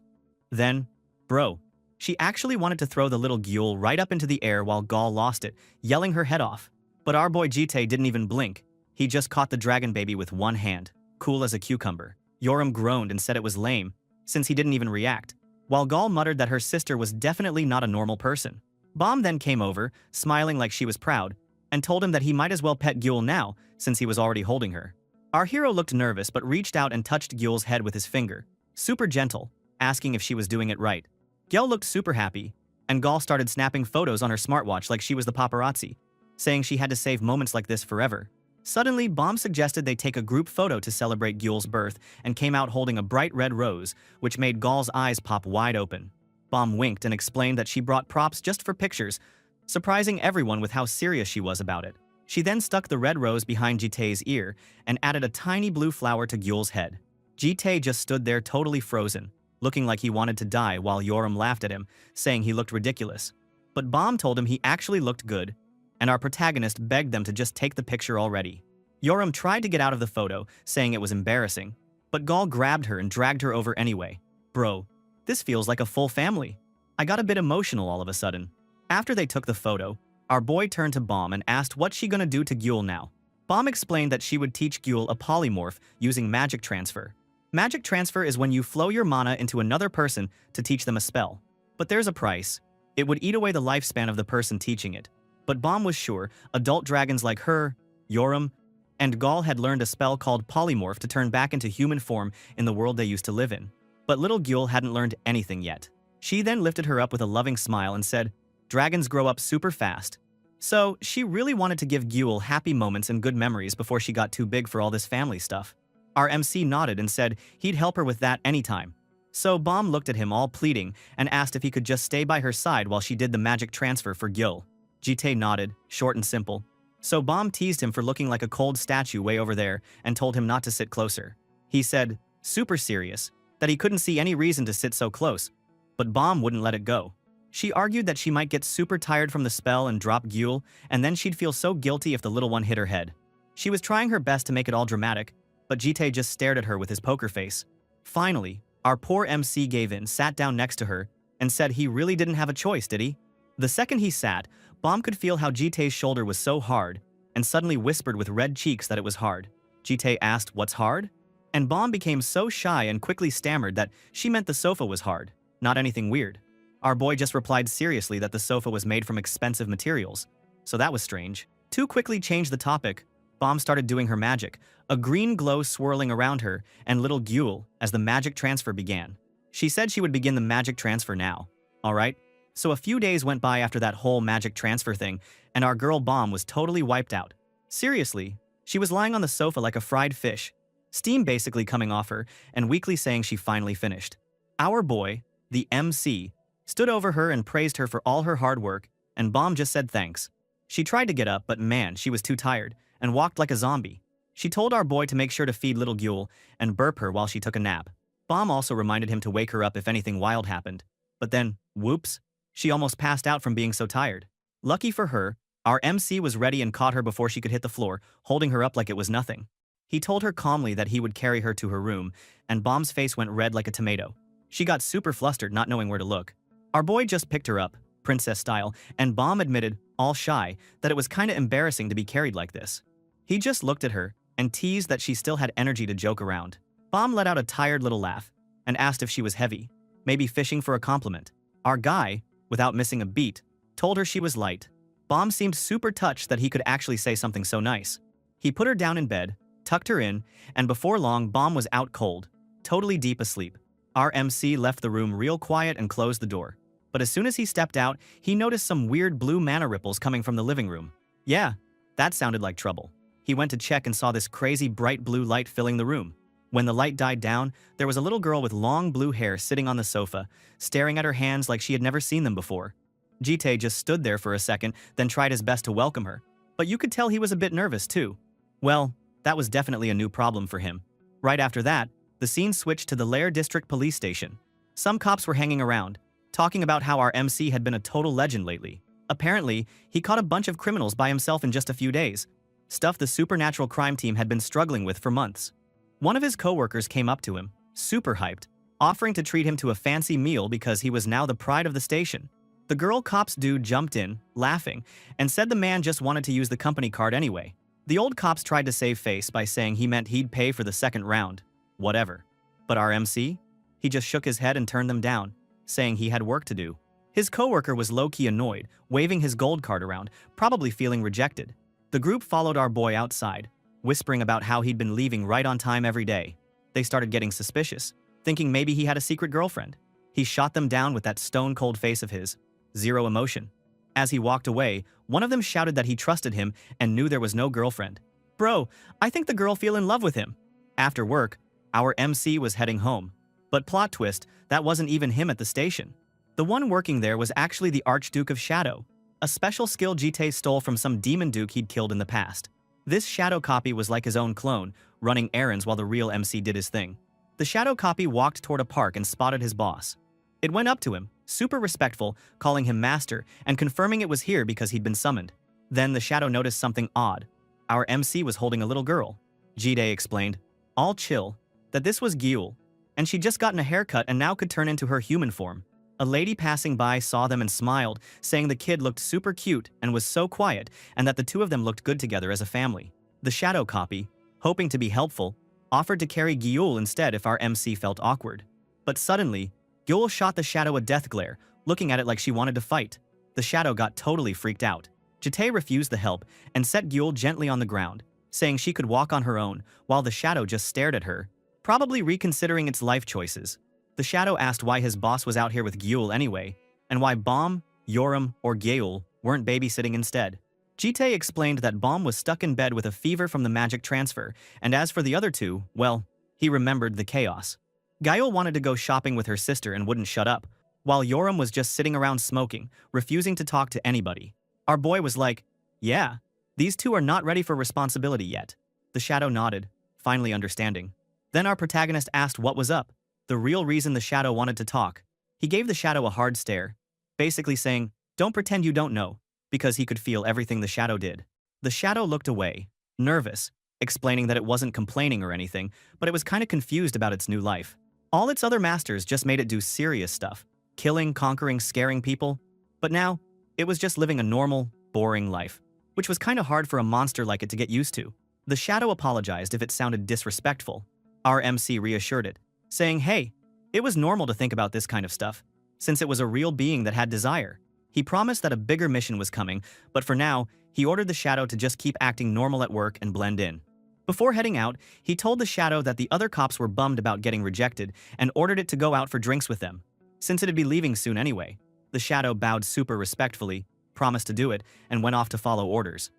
Then, bro, she actually wanted to throw the little Gyul right up into the air while Gall lost it, yelling her head off. But our boy Jite didn't even blink. He just caught the dragon baby with one hand, cool as a cucumber. Yoram groaned and said it was lame, since he didn't even react, while Gall muttered that her sister was definitely not a normal person. Bomb then came over, smiling like she was proud, and told him that he might as well pet Gyul now, since he was already holding her. Our hero looked nervous but reached out and touched Gyul's head with his finger, super gentle, asking if she was doing it right. Gyul looked super happy, and Gall started snapping photos on her smartwatch like she was the paparazzi, saying she had to save moments like this forever. Suddenly, Bomb suggested they take a group photo to celebrate Gyul's birth and came out holding a bright red rose, which made Gall's eyes pop wide open. Bomb winked and explained that she brought props just for pictures, surprising everyone with how serious she was about it. She then stuck the red rose behind Jite's ear and added a tiny blue flower to Gyul's head. Jite just stood there totally frozen, looking like he wanted to die while Yoram laughed at him, saying he looked ridiculous. But Bomb told him he actually looked good, and our protagonist begged them to just take the picture already. Yoram tried to get out of the photo, saying it was embarrassing, but Gall grabbed her and dragged her over anyway. Bro, this feels like a full family. I got a bit emotional all of a sudden. After they took the photo, our boy turned to Bomb and asked what's she gonna do to Gyul now. Bomb explained that she would teach Gyul a polymorph using magic transfer. Magic transfer is when you flow your mana into another person to teach them a spell. But there's a price. It would eat away the lifespan of the person teaching it. But Bomb was sure adult dragons like her, Yoram, and Gall had learned a spell called polymorph to turn back into human form in the world they used to live in. But little Gyul hadn't learned anything yet. She then lifted her up with a loving smile and said, "Dragons grow up super fast." So, she really wanted to give Gyul happy moments and good memories before she got too big for all this family stuff. Our MC nodded and said he'd help her with that anytime. So Bomb looked at him all pleading and asked if he could just stay by her side while she did the magic transfer for Gyul. Jite nodded, short and simple. So Bomb teased him for looking like a cold statue way over there and told him not to sit closer. He said, super serious, that he couldn't see any reason to sit so close, but Bomb wouldn't let it go. She argued that she might get super tired from the spell and drop Gyul, and then she'd feel so guilty if the little one hit her head. She was trying her best to make it all dramatic, but Jite just stared at her with his poker face. Finally, our poor MC gave in, sat down next to her, and said he really didn't have a choice, did he? The second he sat, Bomb could feel how Jite's shoulder was so hard, and suddenly whispered with red cheeks that it was hard. Jite asked, "What's hard?" And Bomb became so shy and quickly stammered that she meant the sofa was hard, not anything weird. Our boy just replied seriously that the sofa was made from expensive materials, so that was strange. To quickly change the topic, Bomb started doing her magic, a green glow swirling around her and little Gyul as the magic transfer began. She said she would begin the magic transfer now. Alright? So a few days went by after that whole magic transfer thing, and our girl Bomb was totally wiped out. Seriously, she was lying on the sofa like a fried fish, steam basically coming off her, and weakly saying she finally finished. Our boy, the MC, stood over her and praised her for all her hard work, and Bomb just said thanks. She tried to get up, but man, she was too tired, and walked like a zombie. She told our boy to make sure to feed little Gyul and burp her while she took a nap. Bomb also reminded him to wake her up if anything wild happened. But then, whoops, she almost passed out from being so tired. Lucky for her, our MC was ready and caught her before she could hit the floor, holding her up like it was nothing. He told her calmly that he would carry her to her room, and Bomb's face went red like a tomato. She got super flustered, not knowing where to look. Our boy just picked her up, princess style, and Bomb admitted, all shy, that it was kinda embarrassing to be carried like this. He just looked at her and teased that she still had energy to joke around. Bomb let out a tired little laugh and asked if she was heavy, maybe fishing for a compliment. Our guy, without missing a beat, told her she was light. Bomb seemed super touched that he could actually say something so nice. He put her down in bed, tucked her in, and before long Bomb was out cold, totally deep asleep. Our MC left the room real quiet and closed the door. But as soon as he stepped out, he noticed some weird blue mana ripples coming from the living room. Yeah, that sounded like trouble. He went to check and saw this crazy bright blue light filling the room. When the light died down, there was a little girl with long blue hair sitting on the sofa, staring at her hands like she had never seen them before. Jite just stood there for a second, then tried his best to welcome her. But you could tell he was a bit nervous too. Well, that was definitely a new problem for him. Right after that, the scene switched to the Lair District Police Station. Some cops were hanging around, talking about how our MC had been a total legend lately. Apparently, he caught a bunch of criminals by himself in just a few days. Stuff the supernatural crime team had been struggling with for months. One of his co-workers came up to him, super hyped, offering to treat him to a fancy meal because he was now the pride of the station. The girl cops dude jumped in, laughing, and said the man just wanted to use the company card anyway. The old cops tried to save face by saying he meant he'd pay for the second round. Whatever. But our MC? He just shook his head and turned them down, saying he had work to do. His coworker was low-key annoyed, waving his gold card around, probably feeling rejected. The group followed our boy outside, whispering about how he'd been leaving right on time every day. They started getting suspicious, thinking maybe he had a secret girlfriend. He shot them down with that stone-cold face of his. Zero emotion. As he walked away, one of them shouted that he trusted him and knew there was no girlfriend. Bro, I think the girl fell in love with him. After work, our MC was heading home. But plot twist, that wasn't even him at the station. The one working there was actually the Archduke of Shadow, a special skill Jite stole from some demon duke he'd killed in the past. This shadow copy was like his own clone, running errands while the real MC did his thing. The shadow copy walked toward a park and spotted his boss. It went up to him, super respectful, calling him master, and confirming it was here because he'd been summoned. Then the shadow noticed something odd. Our MC was holding a little girl. Jide explained, all chill, that this was Gyul, and she'd just gotten a haircut and now could turn into her human form. A lady passing by saw them and smiled, saying the kid looked super cute and was so quiet, and that the two of them looked good together as a family. The shadow copy, hoping to be helpful, offered to carry Gyul instead if our MC felt awkward. But suddenly, Gyul shot the shadow a death glare, looking at it like she wanted to fight. The shadow got totally freaked out. Jite refused the help and set Gyul gently on the ground, saying she could walk on her own, while the shadow just stared at her, probably reconsidering its life choices. The shadow asked why his boss was out here with Gyul anyway, and why Bomb, Yoram, or Gyul weren't babysitting instead. Jite explained that Bomb was stuck in bed with a fever from the magic transfer, and as for the other two, well, he remembered the chaos. Gyul wanted to go shopping with her sister and wouldn't shut up, while Yoram was just sitting around smoking, refusing to talk to anybody. Our boy was like, yeah, these two are not ready for responsibility yet. The shadow nodded, finally understanding. Then our protagonist asked what was up, the real reason the shadow wanted to talk. He gave the shadow a hard stare, basically saying, don't pretend you don't know, because he could feel everything the shadow did. The shadow looked away, nervous, explaining that it wasn't complaining or anything, but it was kinda confused about its new life. All its other masters just made it do serious stuff, killing, conquering, scaring people, but now, it was just living a normal, boring life, which was kinda hard for a monster like it to get used to. The shadow apologized if it sounded disrespectful. Our MC reassured it, saying, hey, it was normal to think about this kind of stuff, since it was a real being that had desire. He promised that a bigger mission was coming, but for now, he ordered the shadow to just keep acting normal at work and blend in. Before heading out, he told the shadow that the other cops were bummed about getting rejected and ordered it to go out for drinks with them, since it'd be leaving soon anyway. The shadow bowed super respectfully, promised to do it, and went off to follow orders.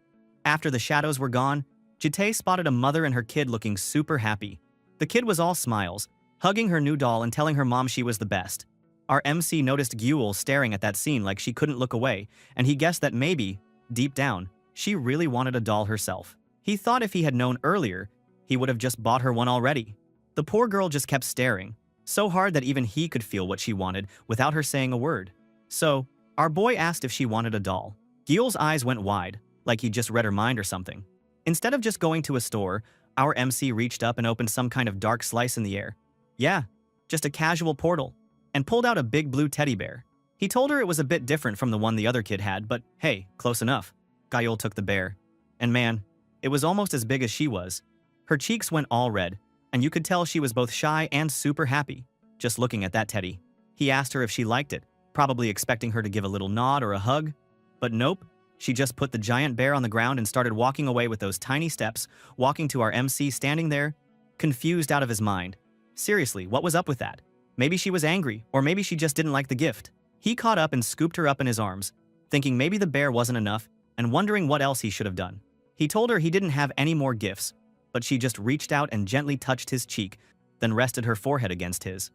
After the shadows were gone, Jite spotted a mother and her kid looking super happy. The kid was all smiles, hugging her new doll and telling her mom she was the best. Our MC noticed Gyul staring at that scene like she couldn't look away, and he guessed that maybe, deep down, she really wanted a doll herself. He thought if he had known earlier, he would have just bought her one already. The poor girl just kept staring, so hard that even he could feel what she wanted without her saying a word. So, our boy asked if she wanted a doll. Gyul's eyes went wide, like he'd just read her mind or something. Instead of just going to a store, Our MC reached up and opened some kind of dark slice in the air. Yeah, just a casual portal. And pulled out a big blue teddy bear. He told her it was a bit different from the one the other kid had, but hey, close enough. Gayul took the bear. And man, it was almost as big as she was. Her cheeks went all red, and you could tell she was both shy and super happy, just looking at that teddy. He asked her if she liked it, probably expecting her to give a little nod or a hug. But nope, she just put the giant bear on the ground and started walking away with those tiny steps, walking to our MC standing there, confused out of his mind. Seriously, what was up with that? Maybe she was angry, or maybe she just didn't like the gift. He caught up and scooped her up in his arms, thinking maybe the bear wasn't enough, and wondering what else he should have done. He told her he didn't have any more gifts, but she just reached out and gently touched his cheek, then rested her forehead against his.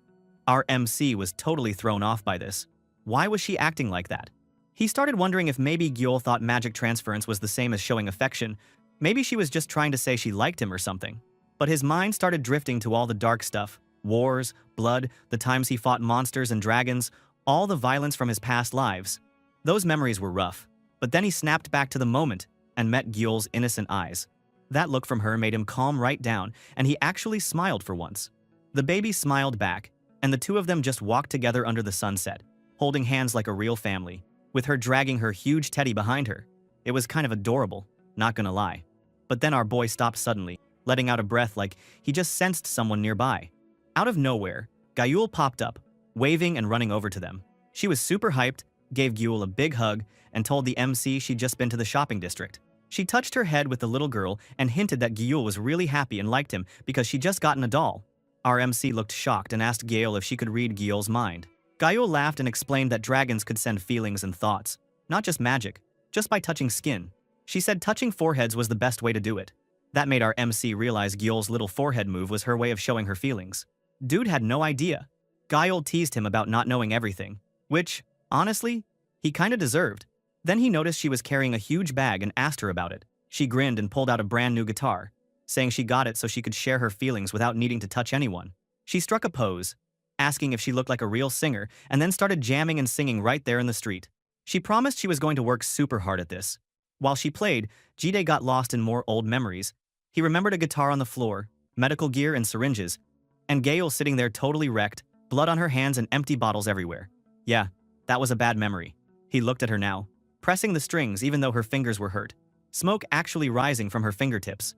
Our MC was totally thrown off by this. Why was she acting like that? He started wondering if maybe Gyeol thought magic transference was the same as showing affection. Maybe she was just trying to say she liked him or something. But his mind started drifting to all the dark stuff. Wars, blood, the times he fought monsters and dragons, all the violence from his past lives. Those memories were rough. But then he snapped back to the moment and met Gyeol's innocent eyes. That look from her made him calm right down, and he actually smiled for once. The baby smiled back, and the two of them just walked together under the sunset, holding hands like a real family, with her dragging her huge teddy behind her. It was kind of adorable, not gonna lie. But then our boy stopped suddenly, letting out a breath like he just sensed someone nearby. Out of nowhere, Gayul popped up, waving and running over to them. She was super hyped, gave Gayul a big hug, and told the MC she'd just been to the shopping district. She touched her head with the little girl and hinted that Gayul was really happy and liked him because she'd just gotten a doll. Our MC looked shocked and asked Gayul if she could read Gayul's mind. Gayul laughed and explained that dragons could send feelings and thoughts, not just magic, just by touching skin. She said touching foreheads was the best way to do it. That made our MC realize Gayul's little forehead move was her way of showing her feelings. Dude had no idea. Gayul teased him about not knowing everything, which, honestly, he kinda deserved. Then he noticed she was carrying a huge bag and asked her about it. She grinned and pulled out a brand new guitar, saying she got it so she could share her feelings without needing to touch anyone. She struck a pose, asking if she looked like a real singer, and then started jamming and singing right there in the street. She promised she was going to work super hard at this. While she played, Jide got lost in more old memories. He remembered a guitar on the floor, medical gear and syringes, and Gayul sitting there totally wrecked, blood on her hands and empty bottles everywhere. Yeah, that was a bad memory. He looked at her now, pressing the strings even though her fingers were hurt. Smoke actually rising from her fingertips.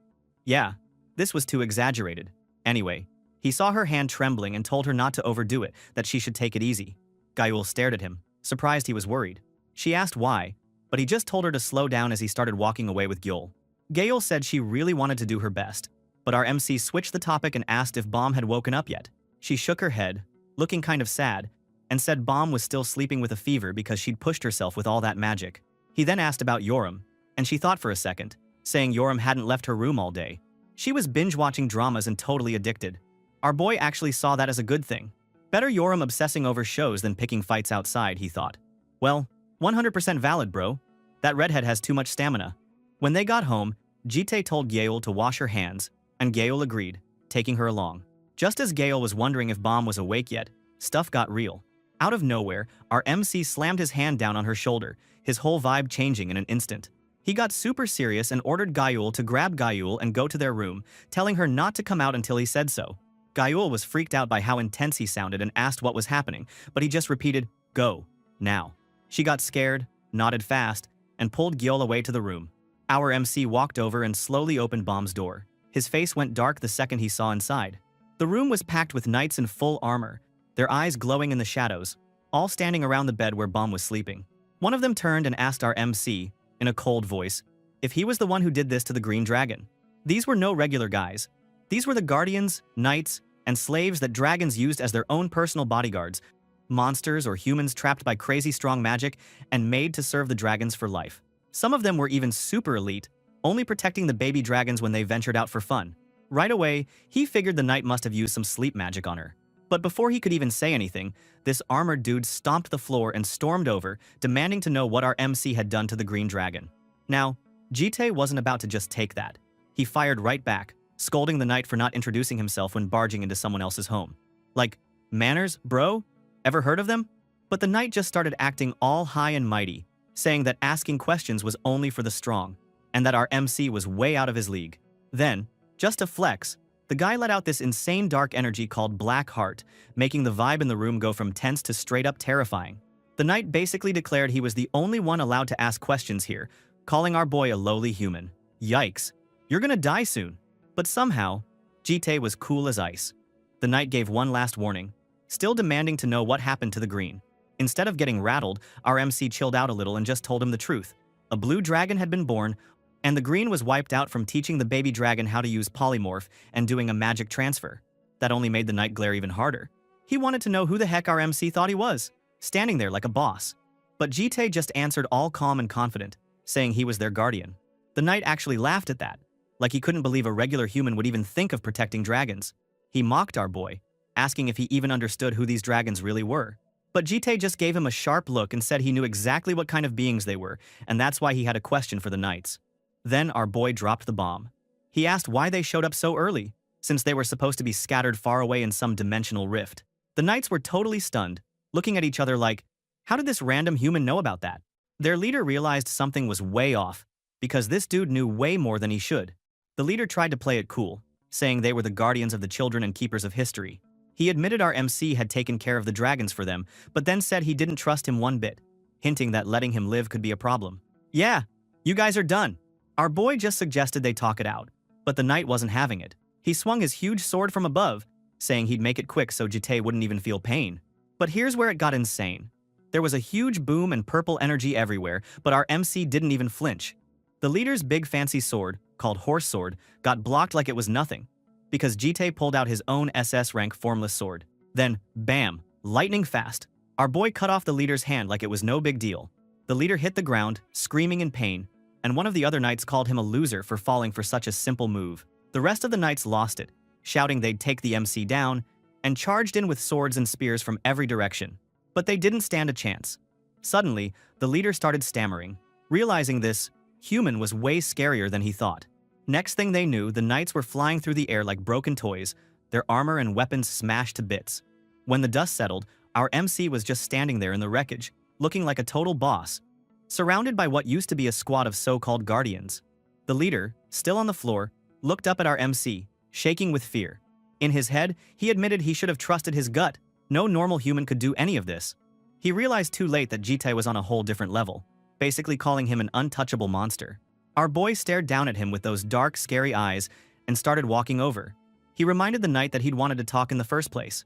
Yeah, this was too exaggerated. Anyway, he saw her hand trembling and told her not to overdo it, that she should take it easy. Gayul stared at him, surprised he was worried. She asked why, but he just told her to slow down as he started walking away with Gayul. Gayul said she really wanted to do her best, but our MC switched the topic and asked if Bomb had woken up yet. She shook her head, looking kind of sad, and said Bomb was still sleeping with a fever because she'd pushed herself with all that magic. He then asked about Yoram, and she thought for a second, saying Yoram hadn't left her room all day. She was binge-watching dramas and totally addicted. Our boy actually saw that as a good thing. Better Yoram obsessing over shows than picking fights outside, he thought. Well, 100% valid, bro. That redhead has too much stamina. When they got home, Jite told Gayul to wash her hands, and Gayul agreed, taking her along. Just as Gayul was wondering if Bomb was awake yet, stuff got real. Out of nowhere, our MC slammed his hand down on her shoulder, his whole vibe changing in an instant. He got super serious and ordered Gayul to grab Gayul and go to their room, telling her not to come out until he said so. Gayul was freaked out by how intense he sounded and asked what was happening, but he just repeated, "Go, now." She got scared, nodded fast, and pulled Gayul away to the room. Our MC walked over and slowly opened Bomb's door. His face went dark the second he saw inside. The room was packed with knights in full armor, their eyes glowing in the shadows, all standing around the bed where Bomb was sleeping. One of them turned and asked our MC, in a cold voice, if he was the one who did this to the Green Dragon. These were no regular guys. These were the guardians, knights, and slaves that dragons used as their own personal bodyguards, monsters or humans trapped by crazy strong magic and made to serve the dragons for life. Some of them were even super elite, only protecting the baby dragons when they ventured out for fun. Right away, he figured the knight must have used some sleep magic on her. But before he could even say anything, this armored dude stomped the floor and stormed over, demanding to know what our MC had done to the Green Dragon. Now, Jite wasn't about to just take that. He fired right back, scolding the knight for not introducing himself when barging into someone else's home. Like, manners, bro? Ever heard of them? But the knight just started acting all high and mighty, saying that asking questions was only for the strong, and that our MC was way out of his league. Then, Just to flex, the guy let out this insane dark energy called Black Heart, making the vibe in the room go from tense to straight up terrifying. The knight basically declared he was the only one allowed to ask questions here, calling our boy a lowly human. Yikes. You're gonna die soon. But somehow, Jite was cool as ice. The knight gave one last warning, still demanding to know what happened to the green. Instead of getting rattled, our MC chilled out a little and just told him the truth. A blue dragon had been born, and the green was wiped out from teaching the baby dragon how to use polymorph and doing a magic transfer. That only made the knight glare even harder. He wanted to know who the heck our MC thought he was, standing there like a boss. But Jite just answered all calm and confident, saying he was their guardian. The knight actually laughed at that, like he couldn't believe a regular human would even think of protecting dragons. He mocked our boy, asking if he even understood who these dragons really were. But Jite just gave him a sharp look and said he knew exactly what kind of beings they were, and that's why he had a question for the knights. Then our boy dropped the bomb. He asked why they showed up so early, since they were supposed to be scattered far away in some dimensional rift. The knights were totally stunned, looking at each other like, how did this random human know about that? Their leader realized something was way off, because this dude knew way more than he should. The leader tried to play it cool, saying they were the guardians of the children and keepers of history. He admitted our MC had taken care of the dragons for them, but then said he didn't trust him one bit, hinting that letting him live could be a problem. Yeah, you guys are done. Our boy just suggested they talk it out, but the knight wasn't having it. He swung his huge sword from above, saying he'd make it quick so Jite wouldn't even feel pain. But here's where it got insane. There was a huge boom and purple energy everywhere, but our MC didn't even flinch. The leader's big fancy sword, called Horse Sword, got blocked like it was nothing, because Jite pulled out his own SS rank formless sword. Then, bam, lightning fast, our boy cut off the leader's hand like it was no big deal. The leader hit the ground, screaming in pain, and one of the other knights called him a loser for falling for such a simple move. The rest of the knights lost it, shouting they'd take the MC down, and charged in with swords and spears from every direction. But they didn't stand a chance. Suddenly, the leader started stammering. Realizing this, human was way scarier than he thought. Next thing they knew, the knights were flying through the air like broken toys, their armor and weapons smashed to bits. When the dust settled, our MC was just standing there in the wreckage, looking like a total boss, surrounded by what used to be a squad of so-called guardians. The leader, still on the floor, looked up at our MC, shaking with fear. In his head, he admitted he should have trusted his gut. No normal human could do any of this. He realized too late that Jite was on a whole different level, basically calling him an untouchable monster. Our boy stared down at him with those dark, scary eyes and started walking over. He reminded the knight that he'd wanted to talk in the first place.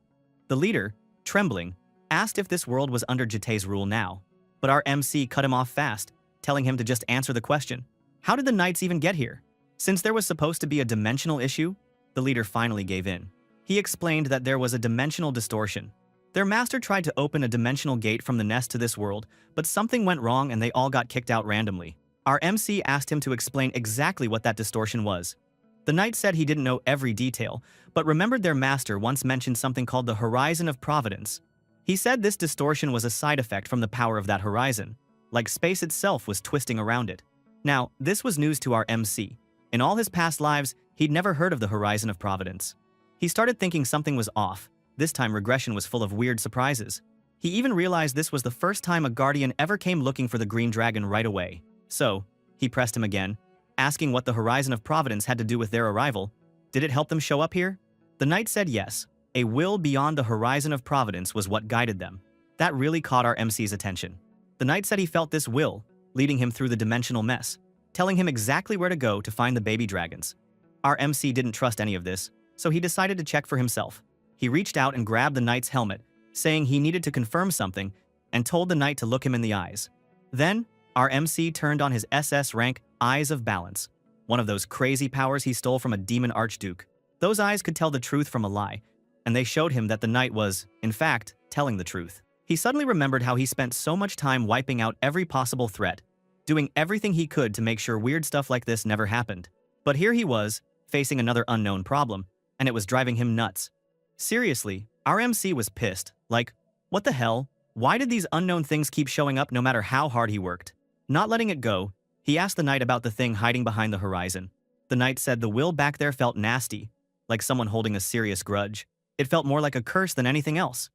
The leader, trembling, asked if this world was under Jite's rule now, but our MC cut him off fast, telling him to just answer the question. How did the knights even get here? Since there was supposed to be a dimensional issue, the leader finally gave in. He explained that there was a dimensional distortion. Their master tried to open a dimensional gate from the nest to this world, but something went wrong and they all got kicked out randomly. Our MC asked him to explain exactly what that distortion was. The knight said he didn't know every detail, but remembered their master once mentioned something called the Horizon of Providence. He said this distortion was a side effect from the power of that horizon, like space itself was twisting around it. Now, this was news to our MC. In all his past lives, he'd never heard of the Horizon of Providence. He started thinking something was off. This time regression was full of weird surprises. He even realized this was the first time a guardian ever came looking for the green dragon right away. So, he pressed him again, asking what the Horizon of Providence had to do with their arrival. Did it help them show up here? The knight said yes. A will beyond the Horizon of Providence was what guided them. That really caught our MC's attention. The knight said he felt this will, leading him through the dimensional mess, telling him exactly where to go to find the baby dragons. Our MC didn't trust any of this, so he decided to check for himself. He reached out and grabbed the knight's helmet, saying he needed to confirm something, and told the knight to look him in the eyes. Then, our MC turned on his SS rank Eyes of Balance, one of those crazy powers he stole from a demon archduke. Those eyes could tell the truth from a lie, and they showed him that the knight was, in fact, telling the truth. He suddenly remembered how he spent so much time wiping out every possible threat, doing everything he could to make sure weird stuff like this never happened. But here he was, facing another unknown problem, and it was driving him nuts. Seriously, our MC was pissed. Like, what the hell? Why did these unknown things keep showing up no matter how hard he worked? Not letting it go, he asked the knight about the thing hiding behind the horizon. The knight said the will back there felt nasty, like someone holding a serious grudge. It felt more like a curse than anything else.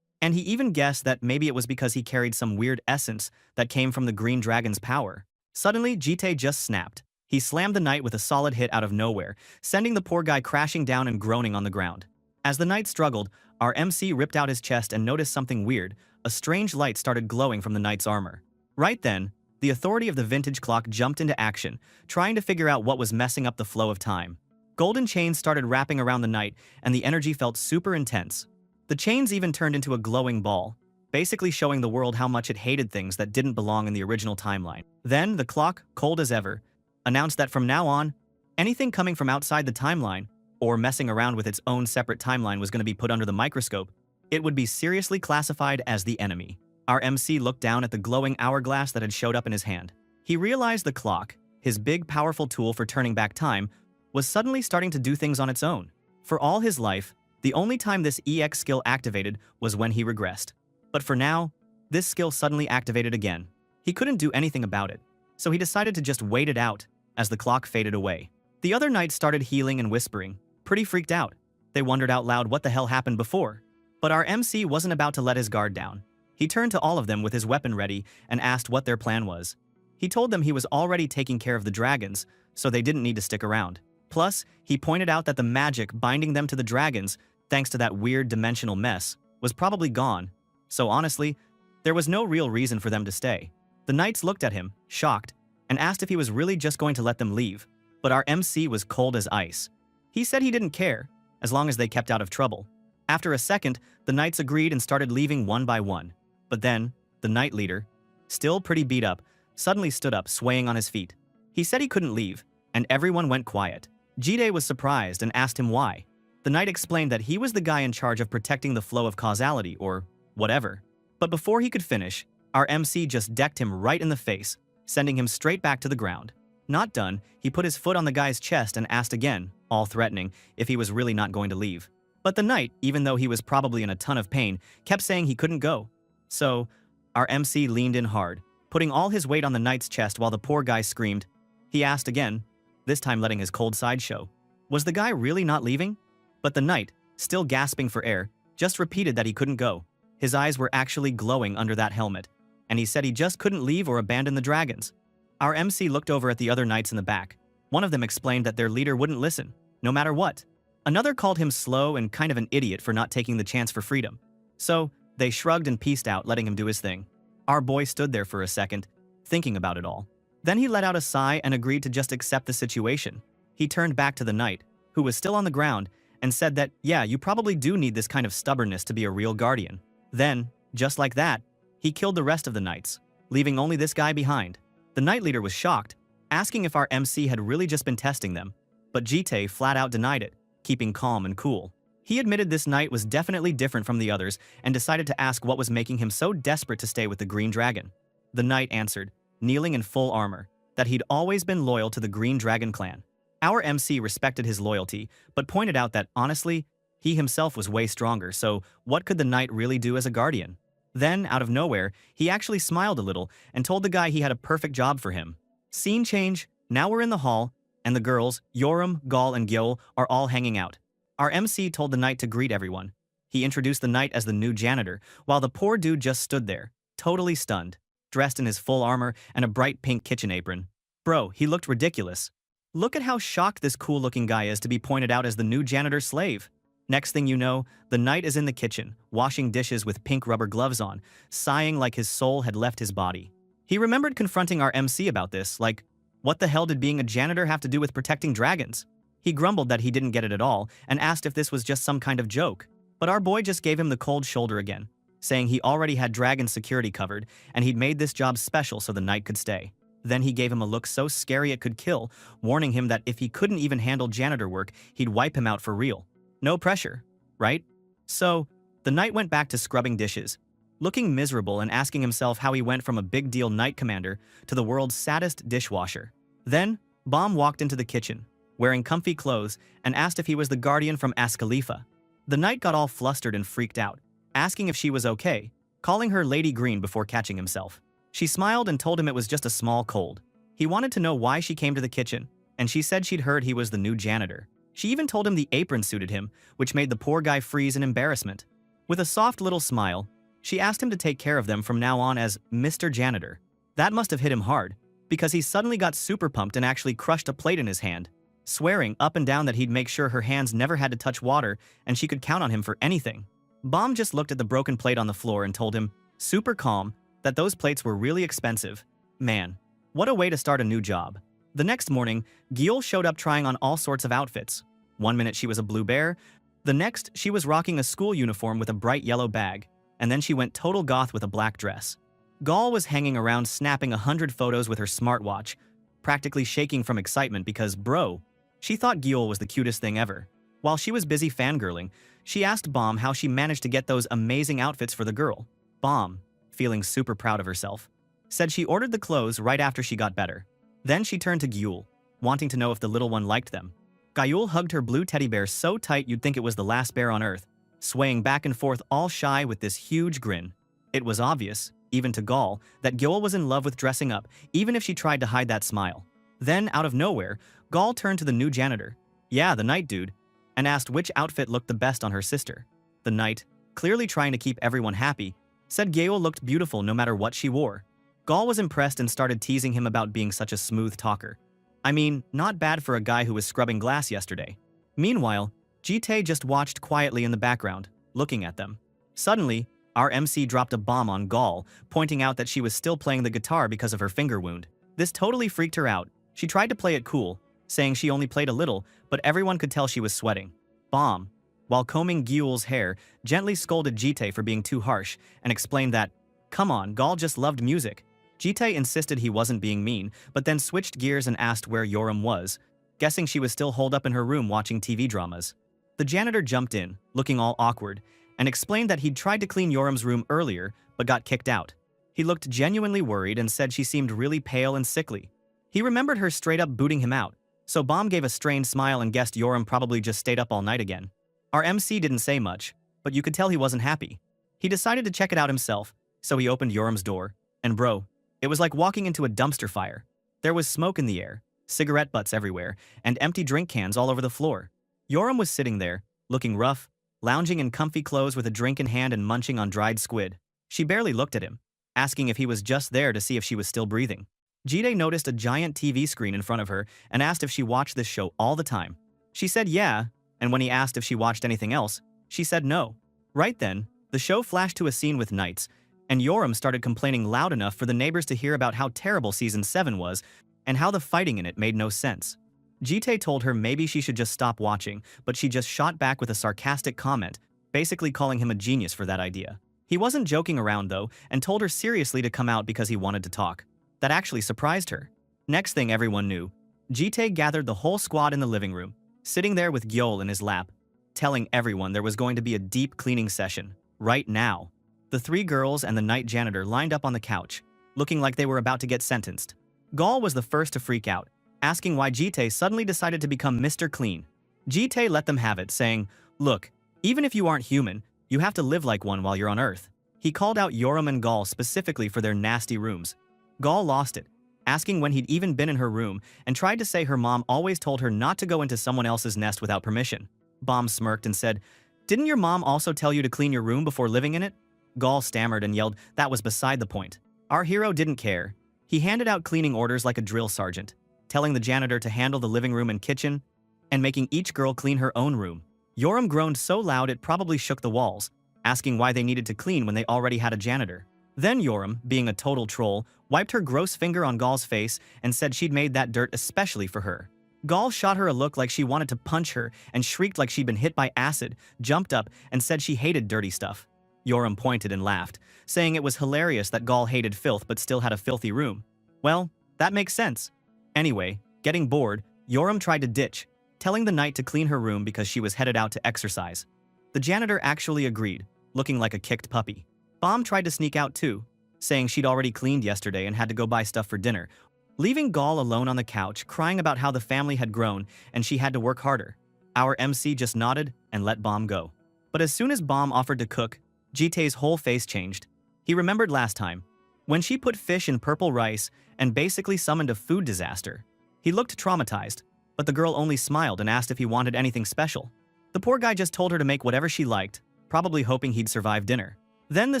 And he even guessed that maybe it was because he carried some weird essence that came from the green dragon's power. Suddenly, Jite just snapped. He slammed the knight with a solid hit out of nowhere, sending the poor guy crashing down and groaning on the ground. As the knight struggled, our MC ripped out his chest and noticed something weird. A strange light started glowing from the knight's armor. Right then, the authority of the vintage clock jumped into action, trying to figure out what was messing up the flow of time. Golden chains started wrapping around the knight, and the energy felt super intense. The chains even turned into a glowing ball, basically showing the world how much it hated things that didn't belong in the original timeline. Then, the clock, cold as ever, announced that from now on, anything coming from outside the timeline, or messing around with its own separate timeline, was going to be put under the microscope. It would be seriously classified as the enemy. Our MC looked down at the glowing hourglass that had showed up in his hand. He realized the clock, his big powerful tool for turning back time, was suddenly starting to do things on its own. For all his life, the only time this EX skill activated was when he regressed. But for now, this skill suddenly activated again. He couldn't do anything about it, so he decided to just wait it out as the clock faded away. The other knights started healing and whispering, pretty freaked out. They wondered out loud what the hell happened before. But our MC wasn't about to let his guard down. He turned to all of them with his weapon ready and asked what their plan was. He told them he was already taking care of the dragons, so they didn't need to stick around. Plus, he pointed out that the magic binding them to the dragons, thanks to that weird dimensional mess, was probably gone. So honestly, there was no real reason for them to stay. The knights looked at him, shocked, and asked if he was really just going to let them leave. But our MC was cold as ice. He said he didn't care, as long as they kept out of trouble. After a second, the knights agreed and started leaving one by one. But then, the knight leader, still pretty beat up, suddenly stood up, swaying on his feet. He said he couldn't leave, and everyone went quiet. Jide was surprised and asked him why. The knight explained that he was the guy in charge of protecting the flow of causality, or whatever. But before he could finish, our MC just decked him right in the face, sending him straight back to the ground. Not done, he put his foot on the guy's chest and asked again, all threatening, if he was really not going to leave. But the knight, even though he was probably in a ton of pain, kept saying he couldn't go. So, our MC leaned in hard, putting all his weight on the knight's chest while the poor guy screamed. He asked again, this time letting his cold side show. Was the guy really not leaving? But the knight, still gasping for air, just repeated that he couldn't go. His eyes were actually glowing under that helmet, and he said he just couldn't leave or abandon the dragons. Our MC looked over at the other knights in the back. One of them explained that their leader wouldn't listen, no matter what. Another called him slow and kind of an idiot for not taking the chance for freedom. So, they shrugged and peaced out, letting him do his thing. Our boy stood there for a second, thinking about it all. Then he let out a sigh and agreed to just accept the situation. He turned back to the knight, who was still on the ground, and said that, yeah, you probably do need this kind of stubbornness to be a real guardian. Then, just like that, he killed the rest of the knights, leaving only this guy behind. The knight leader was shocked, asking if our MC had really just been testing them, but Jite flat out denied it, keeping calm and cool. He admitted this knight was definitely different from the others and decided to ask what was making him so desperate to stay with the Green Dragon. The knight answered, kneeling in full armor, that he'd always been loyal to the Green Dragon clan. Our MC respected his loyalty, but pointed out that, honestly, he himself was way stronger, so what could the knight really do as a guardian? Then, out of nowhere, he actually smiled a little and told the guy he had a perfect job for him. Scene change, now we're in the hall, and the girls, Yoram, Gal, and Gyol, are all hanging out. Our MC told the knight to greet everyone. He introduced the knight as the new janitor, while the poor dude just stood there, totally stunned, dressed in his full armor and a bright pink kitchen apron. Bro, he looked ridiculous. Look at how shocked this cool-looking guy is to be pointed out as the new janitor slave. Next thing you know, the knight is in the kitchen, washing dishes with pink rubber gloves on, sighing like his soul had left his body. He remembered confronting our MC about this, like, what the hell did being a janitor have to do with protecting dragons? He grumbled that he didn't get it at all and asked if this was just some kind of joke. But our boy just gave him the cold shoulder again, saying he already had dragon security covered and he'd made this job special so the knight could stay. Then he gave him a look so scary it could kill, warning him that if he couldn't even handle janitor work, he'd wipe him out for real. No pressure, right? So, the knight went back to scrubbing dishes, looking miserable and asking himself how he went from a big deal knight commander to the world's saddest dishwasher. Then, Bomb walked into the kitchen, wearing comfy clothes, and asked if he was the guardian from Khalifa. The knight got all flustered and freaked out, asking if she was okay, calling her Lady Green before catching himself. She smiled and told him it was just a small cold. He wanted to know why she came to the kitchen, and she said she'd heard he was the new janitor. She even told him the apron suited him, which made the poor guy freeze in embarrassment. With a soft little smile, she asked him to take care of them from now on as Mr. Janitor. That must have hit him hard, because he suddenly got super pumped and actually crushed a plate in his hand, swearing up and down that he'd make sure her hands never had to touch water and she could count on him for anything. Bomb just looked at the broken plate on the floor and told him, super calm, that those plates were really expensive. Man, what a way to start a new job. The next morning, Gyeol showed up trying on all sorts of outfits. One minute she was a blue bear, the next she was rocking a school uniform with a bright yellow bag, and then she went total goth with a black dress. Gal was hanging around snapping 100 photos with her smartwatch, practically shaking from excitement because, bro, she thought Gyeol was the cutest thing ever. While she was busy fangirling, she asked Bomb how she managed to get those amazing outfits for the girl. Bomb, feeling super proud of herself, said she ordered the clothes right after she got better. Then she turned to Gyeol, wanting to know if the little one liked them. Gyeol hugged her blue teddy bear so tight you'd think it was the last bear on earth, swaying back and forth all shy with this huge grin. It was obvious, even to Gal, that Gyeol was in love with dressing up, even if she tried to hide that smile. Then, out of nowhere, Gal turned to the new janitor, yeah, the knight dude, and asked which outfit looked the best on her sister. The knight, clearly trying to keep everyone happy, said Gyeol looked beautiful no matter what she wore. Gal was impressed and started teasing him about being such a smooth talker. I mean, not bad for a guy who was scrubbing glass yesterday. Meanwhile, Jitae just watched quietly in the background, looking at them. Suddenly, our MC dropped a bomb on Gal, pointing out that she was still playing the guitar because of her finger wound. This totally freaked her out. She tried to play it cool, saying she only played a little, but everyone could tell she was sweating. Bomb, while combing Gyeol's hair, gently scolded Jitae for being too harsh and explained that, come on, Gal just loved music. Jitae insisted he wasn't being mean, but then switched gears and asked where Yoram was, guessing she was still holed up in her room watching TV dramas. The janitor jumped in, looking all awkward, and explained that he'd tried to clean Yoram's room earlier, but got kicked out. He looked genuinely worried and said she seemed really pale and sickly. He remembered her straight up booting him out, so Bomb gave a strained smile and guessed Yoram probably just stayed up all night again. Our MC didn't say much, but you could tell he wasn't happy. He decided to check it out himself, so he opened Yoram's door, and bro, it was like walking into a dumpster fire. There was smoke in the air, cigarette butts everywhere, and empty drink cans all over the floor. Yoram was sitting there, looking rough, lounging in comfy clothes with a drink in hand and munching on dried squid. She barely looked at him, asking if he was just there to see if she was still breathing. Jitae noticed a giant TV screen in front of her and asked if she watched this show all the time. She said yeah, and when he asked if she watched anything else, she said no. Right then, the show flashed to a scene with knights, and Yoram started complaining loud enough for the neighbors to hear about how terrible Season 7 was and how the fighting in it made no sense. Jitae told her maybe she should just stop watching, but she just shot back with a sarcastic comment, basically calling him a genius for that idea. He wasn't joking around though, and told her seriously to come out because he wanted to talk. That actually surprised her. Next thing everyone knew, Jitae gathered the whole squad in the living room, sitting there with Gyeol in his lap, telling everyone there was going to be a deep cleaning session, right now. The three girls and the night janitor lined up on the couch, looking like they were about to get sentenced. Gal was the first to freak out, asking why Jitae suddenly decided to become Mr. Clean. Jitae let them have it, saying, look, even if you aren't human, you have to live like one while you're on Earth. He called out Yoram and Gal specifically for their nasty rooms. Gal lost it, asking when he'd even been in her room, and tried to say her mom always told her not to go into someone else's nest without permission. Bomb smirked and said, didn't your mom also tell you to clean your room before living in it? Gal stammered and yelled that was beside the point. Our hero didn't care. He handed out cleaning orders like a drill sergeant, telling the janitor to handle the living room and kitchen, and making each girl clean her own room. Yoram groaned so loud it probably shook the walls, asking why they needed to clean when they already had a janitor. Then Yoram, being a total troll, wiped her gross finger on Gal's face and said she'd made that dirt especially for her. Gal shot her a look like she wanted to punch her and shrieked like she'd been hit by acid, jumped up, and said she hated dirty stuff. Yoram pointed and laughed, saying it was hilarious that Gal hated filth but still had a filthy room. Well, that makes sense. Anyway, getting bored, Yoram tried to ditch, telling the knight to clean her room because she was headed out to exercise. The janitor actually agreed, looking like a kicked puppy. Bomb tried to sneak out too, saying she'd already cleaned yesterday and had to go buy stuff for dinner, leaving Gal alone on the couch crying about how the family had grown and she had to work harder. Our MC just nodded and let Bomb go. But as soon as Bomb offered to cook, Jitae's whole face changed. He remembered last time, when she put fish in purple rice and basically summoned a food disaster. He looked traumatized, but the girl only smiled and asked if he wanted anything special. The poor guy just told her to make whatever she liked, probably hoping he'd survive dinner. Then the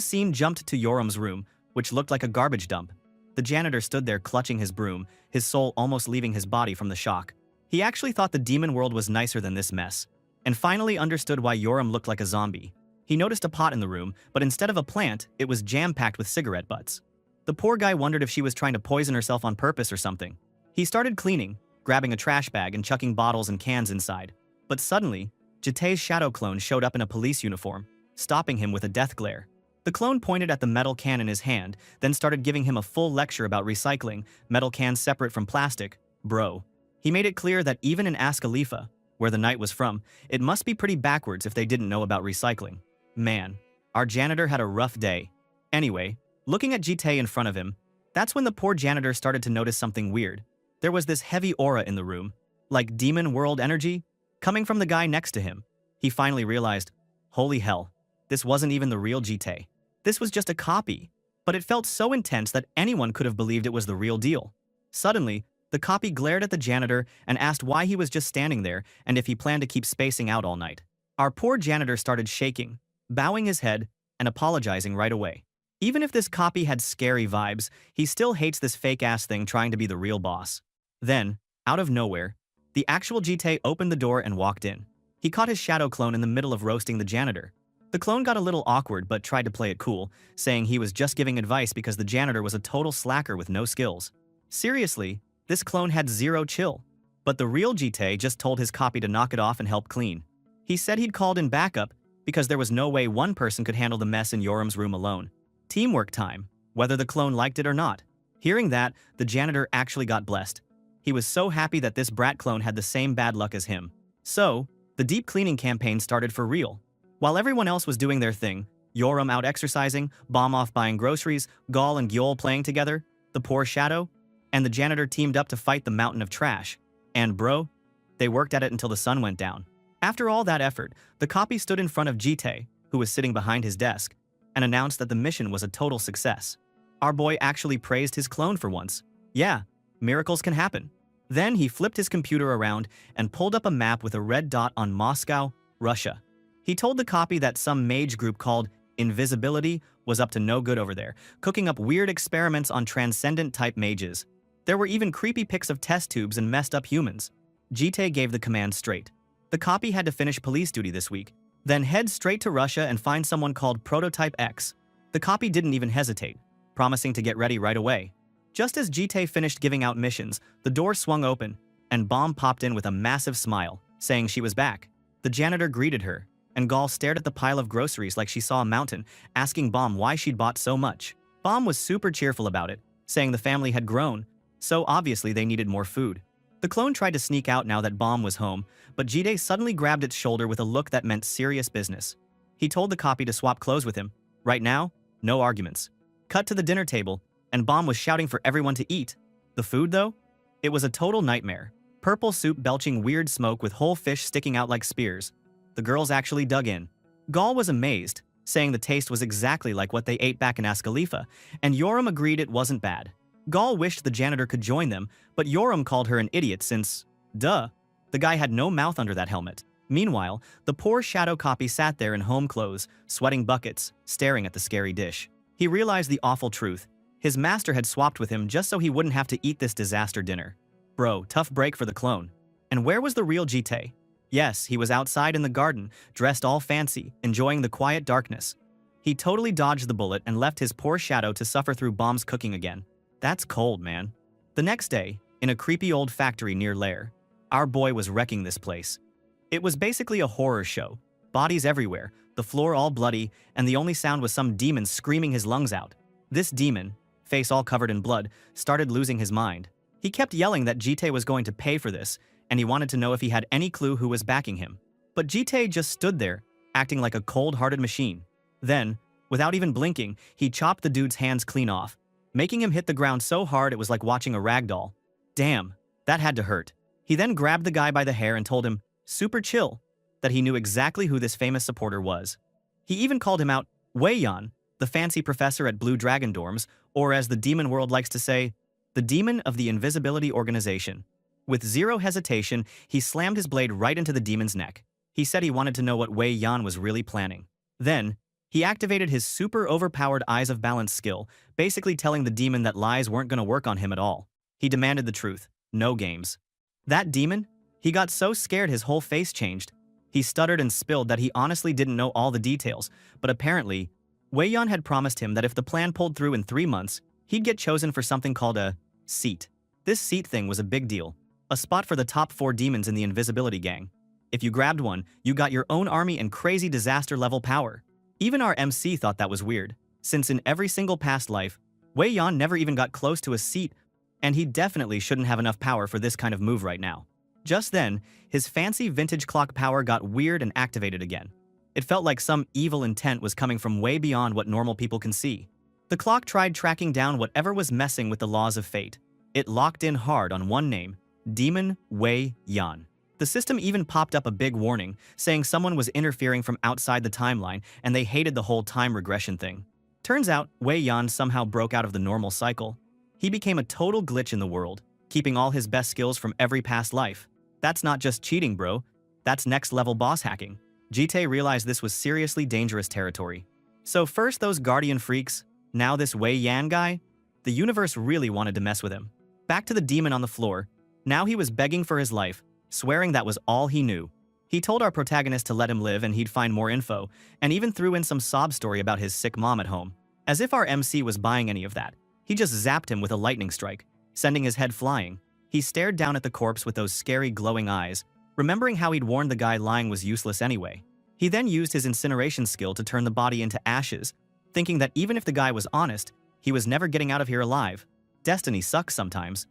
scene jumped to Yoram's room, which looked like a garbage dump. The janitor stood there clutching his broom, his soul almost leaving his body from the shock. He actually thought the demon world was nicer than this mess, and finally understood why Yoram looked like a zombie. He noticed a pot in the room, but instead of a plant, it was jam-packed with cigarette butts. The poor guy wondered if she was trying to poison herself on purpose or something. He started cleaning, grabbing a trash bag and chucking bottles and cans inside. But suddenly, Jitae's shadow clone showed up in a police uniform, stopping him with a death glare. The clone pointed at the metal can in his hand, then started giving him a full lecture about recycling, metal cans separate from plastic. Bro. He made it clear that even in Ascalifa, where the knight was from, it must be pretty backwards if they didn't know about recycling. Man, our janitor had a rough day. Anyway, looking at Jitae in front of him, that's when the poor janitor started to notice something weird. There was this heavy aura in the room, like demon world energy, coming from the guy next to him. He finally realized, holy hell, this wasn't even the real Jitae. This was just a copy, but it felt so intense that anyone could have believed it was the real deal. Suddenly, the copy glared at the janitor and asked why he was just standing there and if he planned to keep spacing out all night. Our poor janitor started shaking, bowing his head, and apologizing right away. Even if this copy had scary vibes, he still hates this fake-ass thing trying to be the real boss. Then, out of nowhere, the actual Jitae opened the door and walked in. He caught his shadow clone in the middle of roasting the janitor. The clone got a little awkward but tried to play it cool, saying he was just giving advice because the janitor was a total slacker with no skills. Seriously, this clone had zero chill. But the real Jitae just told his copy to knock it off and help clean. He said he'd called in backup because there was no way one person could handle the mess in Yoram's room alone. Teamwork time, whether the clone liked it or not. Hearing that, the janitor actually got blessed. He was so happy that this brat clone had the same bad luck as him. So, the deep cleaning campaign started for real. While everyone else was doing their thing, Yoram out exercising, Bomb off buying groceries, Gaul and Gyol playing together, the poor Shadow, and the janitor teamed up to fight the mountain of trash. And bro, they worked at it until the sun went down. After all that effort, the copy stood in front of Jitae, who was sitting behind his desk, and announced that the mission was a total success. Our boy actually praised his clone for once. Yeah, miracles can happen. Then he flipped his computer around and pulled up a map with a red dot on Moscow, Russia. He told the copy that some mage group called Invisibility was up to no good over there, cooking up weird experiments on transcendent-type mages. There were even creepy pics of test tubes and messed-up humans. Jitae gave the command straight. The copy had to finish police duty this week, then head straight to Russia and find someone called Prototype X. The copy didn't even hesitate, promising to get ready right away. Just as Jitae finished giving out missions, the door swung open, and Bomb popped in with a massive smile, saying she was back. The janitor greeted her, and Gaul stared at the pile of groceries like she saw a mountain, asking Bomb why she'd bought so much. Bomb was super cheerful about it, saying the family had grown, so obviously they needed more food. The clone tried to sneak out now that Bomb was home, but Jitae suddenly grabbed its shoulder with a look that meant serious business. He told the copy to swap clothes with him. Right now, no arguments. Cut to the dinner table, and Bomb was shouting for everyone to eat. The food, though? It was a total nightmare. Purple soup belching weird smoke with whole fish sticking out like spears. The girls actually dug in. Gaul was amazed, saying the taste was exactly like what they ate back in Ascalifa, and Yoram agreed it wasn't bad. Gaul wished the janitor could join them, but Yoram called her an idiot since, duh, the guy had no mouth under that helmet. Meanwhile, the poor shadow copy sat there in home clothes, sweating buckets, staring at the scary dish. He realized the awful truth. His master had swapped with him just so he wouldn't have to eat this disaster dinner. Bro, tough break for the clone. And where was the real Jitae? Yes, he was outside in the garden, dressed all fancy, enjoying the quiet darkness. He totally dodged the bullet and left his poor shadow to suffer through Bomb's cooking again. That's cold, man. The next day, in a creepy old factory near Lair, our boy was wrecking this place. It was basically a horror show. Bodies everywhere, the floor all bloody, and the only sound was some demon screaming his lungs out. This demon, face all covered in blood, started losing his mind. He kept yelling that Jitae was going to pay for this, and he wanted to know if he had any clue who was backing him. But Jitae just stood there, acting like a cold-hearted machine. Then, without even blinking, he chopped the dude's hands clean off, making him hit the ground so hard it was like watching a ragdoll. Damn, that had to hurt. He then grabbed the guy by the hair and told him, super chill, that he knew exactly who this famous supporter was. He even called him out, Wei Yan, the fancy professor at Blue Dragon Dorms, or as the demon world likes to say, the demon of the Invisibility Organization. With zero hesitation, he slammed his blade right into the demon's neck. He said he wanted to know what Wei Yan was really planning. Then, He activated his super overpowered Eyes of Balance skill, basically telling the demon that lies weren't gonna work on him at all. He demanded the truth. No games. That demon? He got so scared his whole face changed. He stuttered and spilled that he honestly didn't know all the details, but apparently, Wei Yan had promised him that if the plan pulled through in 3 months, he'd get chosen for something called a seat. This seat thing was a big deal. A spot for the top 4 demons in the invisibility gang. If you grabbed one, you got your own army and crazy disaster level power. Even our MC thought that was weird, since in every single past life, Wei Yan never even got close to a seat, and he definitely shouldn't have enough power for this kind of move right now. Just then, his fancy vintage clock power got weird and activated again. It felt like some evil intent was coming from way beyond what normal people can see. The clock tried tracking down whatever was messing with the laws of fate. It locked in hard on one name, Demon Wei Yan. The system even popped up a big warning, saying someone was interfering from outside the timeline and they hated the whole time regression thing. Turns out, Wei Yan somehow broke out of the normal cycle. He became a total glitch in the world, keeping all his best skills from every past life. That's not just cheating, bro. That's next-level boss hacking. Jite realized this was seriously dangerous territory. So first those Guardian freaks, now this Wei Yan guy? The universe really wanted to mess with him. Back to the demon on the floor. Now he was begging for his life, swearing that was all he knew. He told our protagonist to let him live and he'd find more info, and even threw in some sob story about his sick mom at home. As if our MC was buying any of that. He just zapped him with a lightning strike, sending his head flying. He stared down at the corpse with those scary glowing eyes, remembering how he'd warned the guy lying was useless anyway. He then used his incineration skill to turn the body into ashes, thinking that even if the guy was honest, he was never getting out of here alive. Destiny sucks sometimes.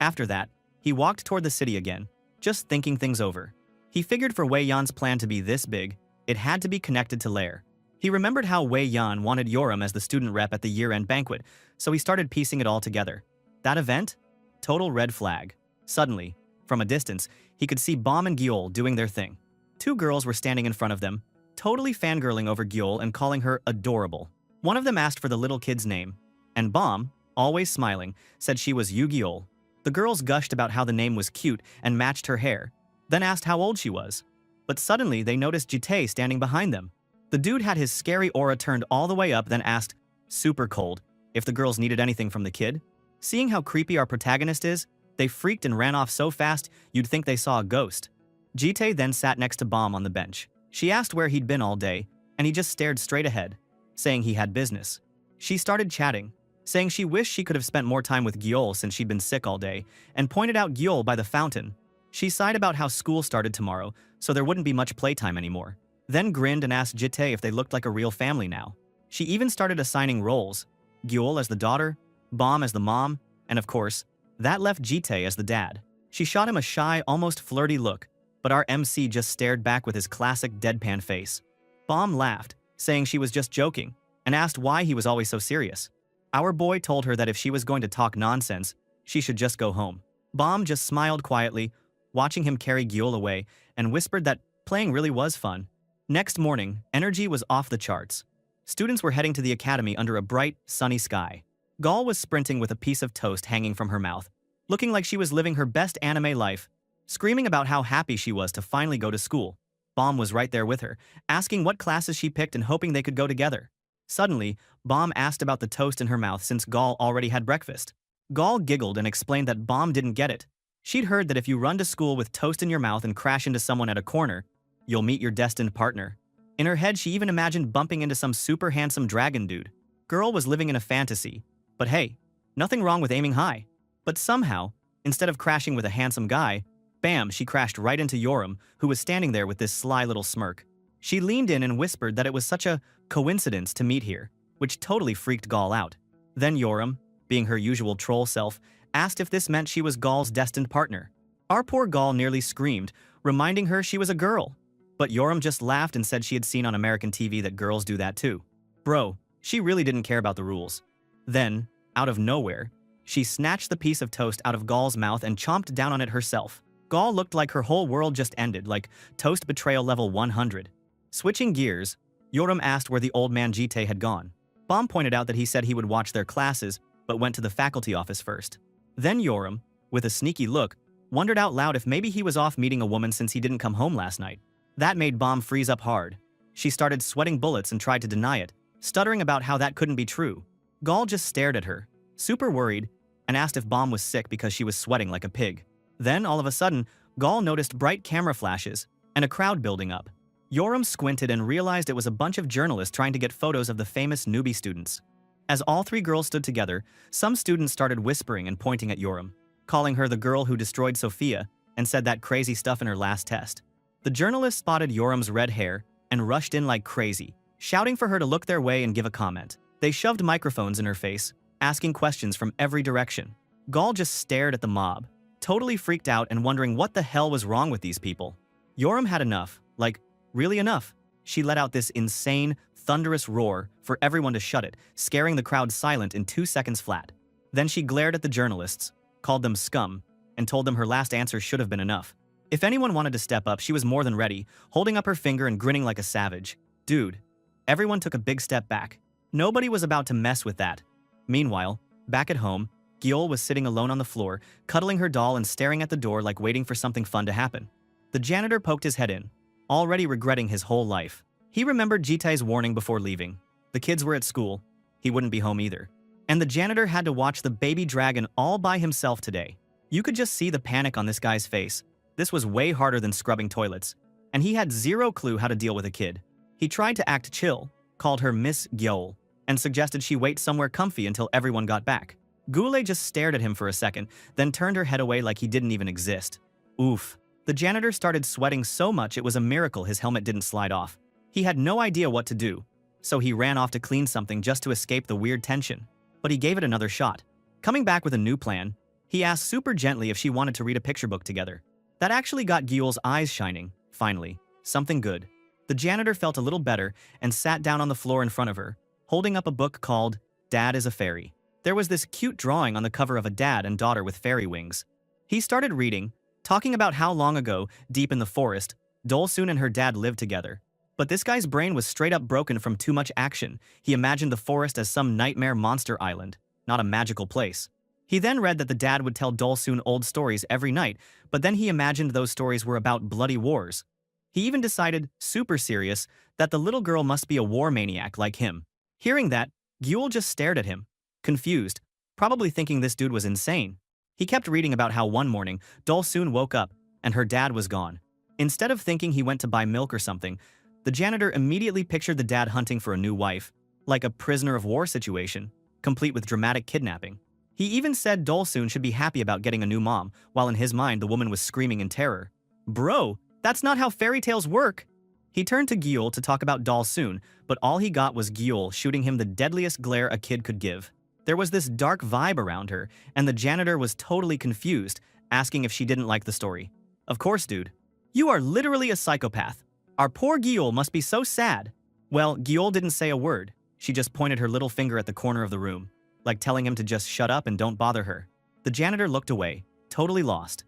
After that, he walked toward the city again, just thinking things over. He figured for Wei Yan's plan to be this big, it had to be connected to Lair. He remembered how Wei Yan wanted Yoram as the student rep at the year-end banquet, so he started piecing it all together. That event? Total red flag. Suddenly, from a distance, he could see Bom and Gyol doing their thing. 2 girls were standing in front of them, totally fangirling over Gyol and calling her adorable. One of them asked for the little kid's name, and Bom, always smiling, said she was Yu Gyol. The girls gushed about how the name was cute and matched her hair, then asked how old she was. But suddenly they noticed Jite standing behind them. The dude had his scary aura turned all the way up, then asked, super cold, if the girls needed anything from the kid. Seeing how creepy our protagonist is, they freaked and ran off so fast you'd think they saw a ghost. Jite then sat next to Bom on the bench. She asked where he'd been all day, and he just stared straight ahead, saying he had business. She started chatting, saying she wished she could have spent more time with Gyol since she'd been sick all day, and pointed out Gyol by the fountain. She sighed about how school started tomorrow, so there wouldn't be much playtime anymore. Then grinned and asked Jite if they looked like a real family now. She even started assigning roles, Gyol as the daughter, Bom as the mom, and of course, that left Jite as the dad. She shot him a shy, almost flirty look, but our MC just stared back with his classic deadpan face. Bom laughed, saying she was just joking, and asked why he was always so serious. Our boy told her that if she was going to talk nonsense, she should just go home. Bom just smiled quietly, watching him carry Gyol away, and whispered that playing really was fun. Next morning, energy was off the charts. Students were heading to the academy under a bright, sunny sky. Gal was sprinting with a piece of toast hanging from her mouth, looking like she was living her best anime life, screaming about how happy she was to finally go to school. Bom was right there with her, asking what classes she picked and hoping they could go together. Suddenly, Bom asked about the toast in her mouth since Gal already had breakfast. Gal giggled and explained that Bom didn't get it. She'd heard that if you run to school with toast in your mouth and crash into someone at a corner, you'll meet your destined partner. In her head, she even imagined bumping into some super handsome dragon dude. Girl was living in a fantasy. But hey, nothing wrong with aiming high. But somehow, instead of crashing with a handsome guy, bam, she crashed right into Yoram, who was standing there with this sly little smirk. She leaned in and whispered that it was such a coincidence to meet here, which totally freaked Gal out. Then Yoram, being her usual troll self, asked if this meant she was Gal's destined partner. Our poor Gal nearly screamed, reminding her she was a girl. But Yoram just laughed and said she had seen on American TV that girls do that too. Bro, she really didn't care about the rules. Then, out of nowhere, she snatched the piece of toast out of Gal's mouth and chomped down on it herself. Gal looked like her whole world just ended, like toast betrayal level 100. Switching gears, Yoram asked where the old man Jite had gone. Bom pointed out that he said he would watch their classes, but went to the faculty office first. Then Yoram, with a sneaky look, wondered out loud if maybe he was off meeting a woman since he didn't come home last night. That made Bom freeze up hard. She started sweating bullets and tried to deny it, stuttering about how that couldn't be true. Gall just stared at her, super worried, and asked if Bomb was sick because she was sweating like a pig. Then, all of a sudden, Gall noticed bright camera flashes and a crowd building up. Yoram squinted and realized it was a bunch of journalists trying to get photos of the famous newbie students. As all three girls stood together, some students started whispering and pointing at Yoram, calling her the girl who destroyed Sophia and said that crazy stuff in her last test. The journalists spotted Yoram's red hair and rushed in like crazy, shouting for her to look their way and give a comment. They shoved microphones in her face, asking questions from every direction. Gall just stared at the mob, totally freaked out and wondering what the hell was wrong with these people. Yoram had enough, like, really enough. She let out this insane, thunderous roar for everyone to shut it, scaring the crowd silent in 2 seconds flat. Then she glared at the journalists, called them scum, and told them her last answer should have been enough. If anyone wanted to step up, she was more than ready, holding up her finger and grinning like a savage. Dude. Everyone took a big step back. Nobody was about to mess with that. Meanwhile, back at home, Gyeol was sitting alone on the floor, cuddling her doll and staring at the door like waiting for something fun to happen. The janitor poked his head in, already regretting his whole life. He remembered Jitae's warning before leaving. The kids were at school. He wouldn't be home either. And the janitor had to watch the baby dragon all by himself today. You could just see the panic on this guy's face. This was way harder than scrubbing toilets. And he had zero clue how to deal with a kid. He tried to act chill, called her Miss Gyeol, and suggested she wait somewhere comfy until everyone got back. Gule just stared at him for a second, then turned her head away like he didn't even exist. Oof. The janitor started sweating so much it was a miracle his helmet didn't slide off. He had no idea what to do, so he ran off to clean something just to escape the weird tension. But he gave it another shot. Coming back with a new plan, he asked super gently if she wanted to read a picture book together. That actually got Gyeol's eyes shining, finally. Something good. The janitor felt a little better and sat down on the floor in front of her, holding up a book called Dad is a Fairy. There was this cute drawing on the cover of a dad and daughter with fairy wings. He started reading, talking about how long ago, deep in the forest, Dolsun and her dad lived together. But this guy's brain was straight up broken from too much action. He imagined the forest as some nightmare monster island, not a magical place. He then read that the dad would tell Dolsun old stories every night, but then he imagined those stories were about bloody wars. He even decided, super serious, that the little girl must be a war maniac like him. Hearing that, Gyeol just stared at him, confused, probably thinking this dude was insane. He kept reading about how one morning, Dolsun woke up and her dad was gone. Instead of thinking he went to buy milk or something, the janitor immediately pictured the dad hunting for a new wife, like a prisoner of war situation, complete with dramatic kidnapping. He even said Dolsun should be happy about getting a new mom, while in his mind the woman was screaming in terror. Bro, that's not how fairy tales work! He turned to Gyeol to talk about Dolsun, but all he got was Gyeol shooting him the deadliest glare a kid could give. There was this dark vibe around her, and the janitor was totally confused, asking if she didn't like the story. Of course, dude. You are literally a psychopath. Our poor Gyeol must be so sad. Well, Gyeol didn't say a word. She just pointed her little finger at the corner of the room, like telling him to just shut up and don't bother her. The janitor looked away, totally lost.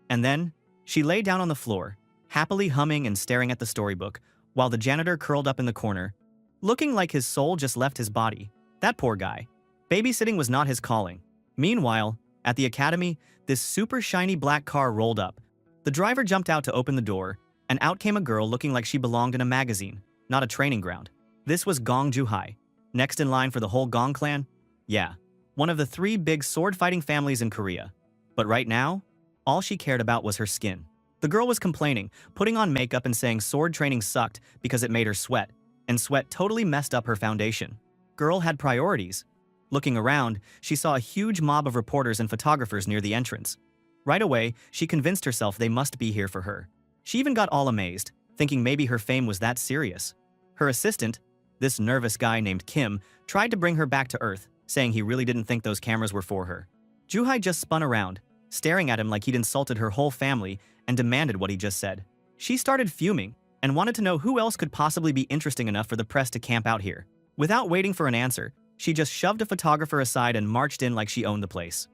And then, she lay down on the floor, happily humming and staring at the storybook, while the janitor curled up in the corner, looking like his soul just left his body. That poor guy. Babysitting was not his calling. Meanwhile, at the academy, this super shiny black car rolled up. The driver jumped out to open the door, and out came a girl looking like she belonged in a magazine, not a training ground. This was Gong Juhai. Next in line for the whole Gong clan? Yeah, one of the 3 big sword-fighting families in Korea. But right now, all she cared about was her skin. The girl was complaining, putting on makeup and saying sword training sucked because it made her sweat, and sweat totally messed up her foundation. Girl had priorities. Looking around, she saw a huge mob of reporters and photographers near the entrance. Right away, she convinced herself they must be here for her. She even got all amazed, thinking maybe her fame was that serious. Her assistant, this nervous guy named Kim, tried to bring her back to earth, saying he really didn't think those cameras were for her. Juhai just spun around, staring at him like he'd insulted her whole family and demanded what he just said. She started fuming and wanted to know who else could possibly be interesting enough for the press to camp out here. Without waiting for an answer, she just shoved a photographer aside and marched in like she owned the place.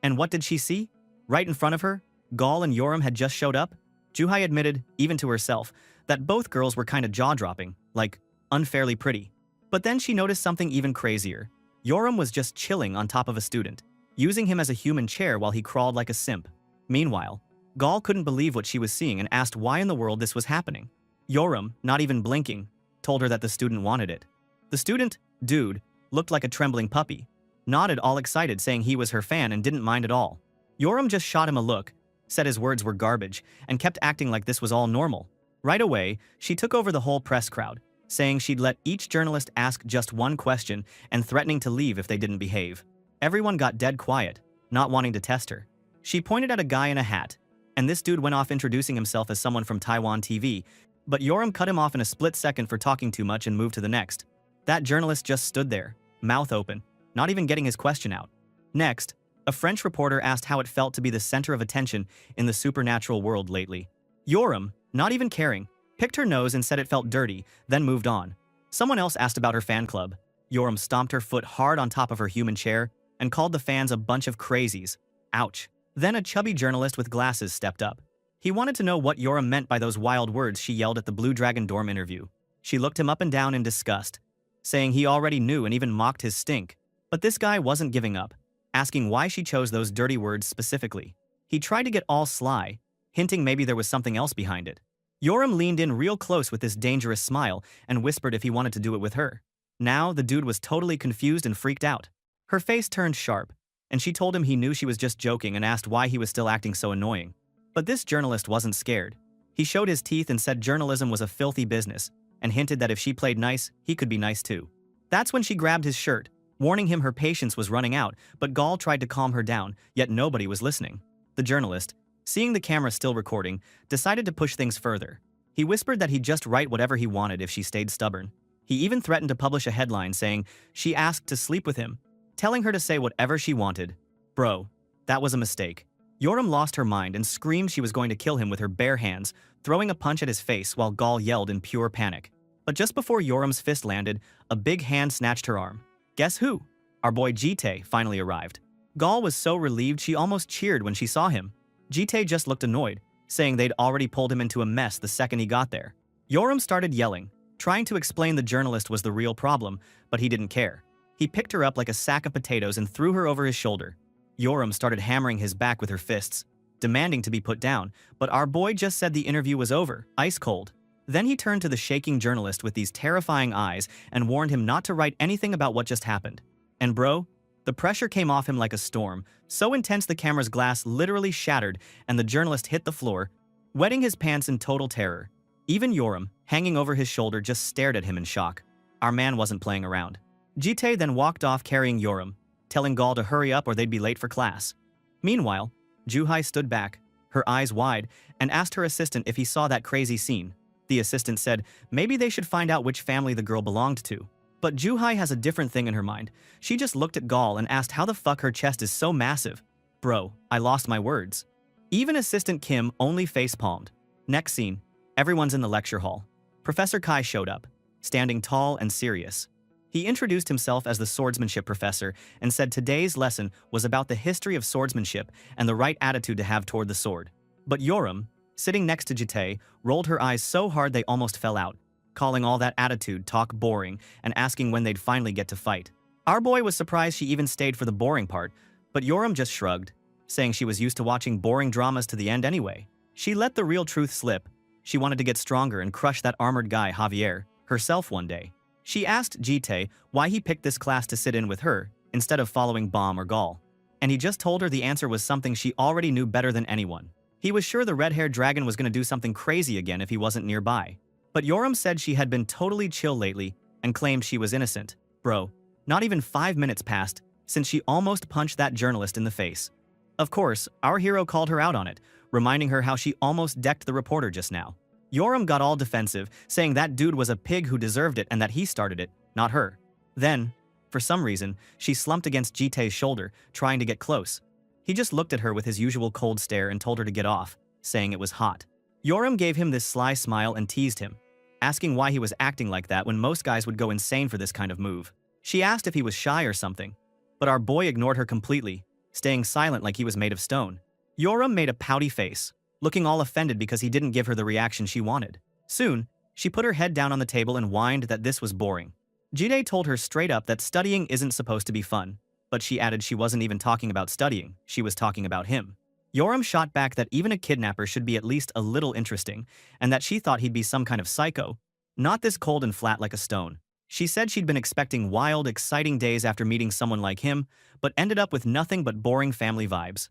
And what did she see? Right in front of her, Gall and Yoram had just showed up. Juhai admitted, even to herself, that both girls were kinda jaw-dropping, like, unfairly pretty. But then she noticed something even crazier. Yoram was just chilling on top of a student, using him as a human chair while he crawled like a simp. Meanwhile, Gall couldn't believe what she was seeing and asked why in the world this was happening. Yoram, not even blinking, told her that the student wanted it. The student, dude, looked like a trembling puppy, nodded all excited saying he was her fan and didn't mind at all. Yoram just shot him a look, said his words were garbage, and kept acting like this was all normal. Right away, she took over the whole press crowd, saying she'd let each journalist ask just one question and threatening to leave if they didn't behave. Everyone got dead quiet, not wanting to test her. She pointed at a guy in a hat, and this dude went off introducing himself as someone from Taiwan TV, but Yoram cut him off in a split second for talking too much and moved to the next. That journalist just stood there, mouth open, not even getting his question out. Next, a French reporter asked how it felt to be the center of attention in the supernatural world lately. Yoram, not even caring, picked her nose and said it felt dirty, then moved on. Someone else asked about her fan club. Yoram stomped her foot hard on top of her human chair and called the fans a bunch of crazies. Ouch. Then a chubby journalist with glasses stepped up. He wanted to know what Yoram meant by those wild words she yelled at the Blue Dragon dorm interview. She looked him up and down in disgust, saying he already knew and even mocked his stink. But this guy wasn't giving up, asking why she chose those dirty words specifically. He tried to get all sly, hinting maybe there was something else behind it. Yoram leaned in real close with this dangerous smile and whispered if he wanted to do it with her. Now, the dude was totally confused and freaked out. Her face turned sharp, and she told him he knew she was just joking and asked why he was still acting so annoying. But this journalist wasn't scared. He showed his teeth and said journalism was a filthy business, and hinted that if she played nice, he could be nice too. That's when she grabbed his shirt, warning him her patience was running out, but Gall tried to calm her down, yet nobody was listening. The journalist, seeing the camera still recording, decided to push things further. He whispered that he'd just write whatever he wanted if she stayed stubborn. He even threatened to publish a headline saying she asked to sleep with him, telling her to say whatever she wanted. Bro, that was a mistake. Yoram lost her mind and screamed she was going to kill him with her bare hands, throwing a punch at his face while Gall yelled in pure panic. But just before Yoram's fist landed, a big hand snatched her arm. Guess who? Our boy Jite finally arrived. Gall was so relieved she almost cheered when she saw him. Jite just looked annoyed, saying they'd already pulled him into a mess the second he got there. Yoram started yelling, trying to explain the journalist was the real problem, but he didn't care. He picked her up like a sack of potatoes and threw her over his shoulder. Yoram started hammering his back with her fists, demanding to be put down, but our boy just said the interview was over, ice cold. Then he turned to the shaking journalist with these terrifying eyes and warned him not to write anything about what just happened. And bro, the pressure came off him like a storm, so intense the camera's glass literally shattered and the journalist hit the floor, wetting his pants in total terror. Even Yoram, hanging over his shoulder, just stared at him in shock. Our man wasn't playing around. Jite then walked off carrying Yoram, telling Gall to hurry up or they'd be late for class. Meanwhile, Juhai stood back, her eyes wide, and asked her assistant if he saw that crazy scene. The assistant said maybe they should find out which family the girl belonged to. But Juhai has a different thing in her mind. She just looked at Gall and asked how the fuck her chest is so massive. Bro, I lost my words. Even Assistant Kim only face-palmed. Next scene, everyone's in the lecture hall. Professor Kai showed up, standing tall and serious. He introduced himself as the swordsmanship professor and said today's lesson was about the history of swordsmanship and the right attitude to have toward the sword. But Yoram, sitting next to Jite, rolled her eyes so hard they almost fell out, calling all that attitude talk boring and asking when they'd finally get to fight. Our boy was surprised she even stayed for the boring part, but Yoram just shrugged, saying she was used to watching boring dramas to the end anyway. She let the real truth slip. She wanted to get stronger and crush that armored guy Javier herself one day. She asked Jite why he picked this class to sit in with her instead of following Baum or Gall. And he just told her the answer was something she already knew better than anyone. He was sure the red-haired dragon was going to do something crazy again if he wasn't nearby. But Yoram said she had been totally chill lately and claimed she was innocent. Bro, not even 5 minutes passed since she almost punched that journalist in the face. Of course, our hero called her out on it, reminding her how she almost decked the reporter just now. Yoram got all defensive, saying that dude was a pig who deserved it and that he started it, not her. Then, for some reason, she slumped against Jite's shoulder, trying to get close. He just looked at her with his usual cold stare and told her to get off, saying it was hot. Yoram gave him this sly smile and teased him, asking why he was acting like that when most guys would go insane for this kind of move. She asked if he was shy or something, but our boy ignored her completely, staying silent like he was made of stone. Yoram made a pouty face, looking all offended because he didn't give her the reaction she wanted. Soon, she put her head down on the table and whined that this was boring. Jide told her straight up that studying isn't supposed to be fun, but she added she wasn't even talking about studying, she was talking about him. Yoram shot back that even a kidnapper should be at least a little interesting, and that she thought he'd be some kind of psycho, Not this cold and flat like a stone. She said she'd been expecting wild, exciting days after meeting someone like him, but ended up with nothing but boring family vibes.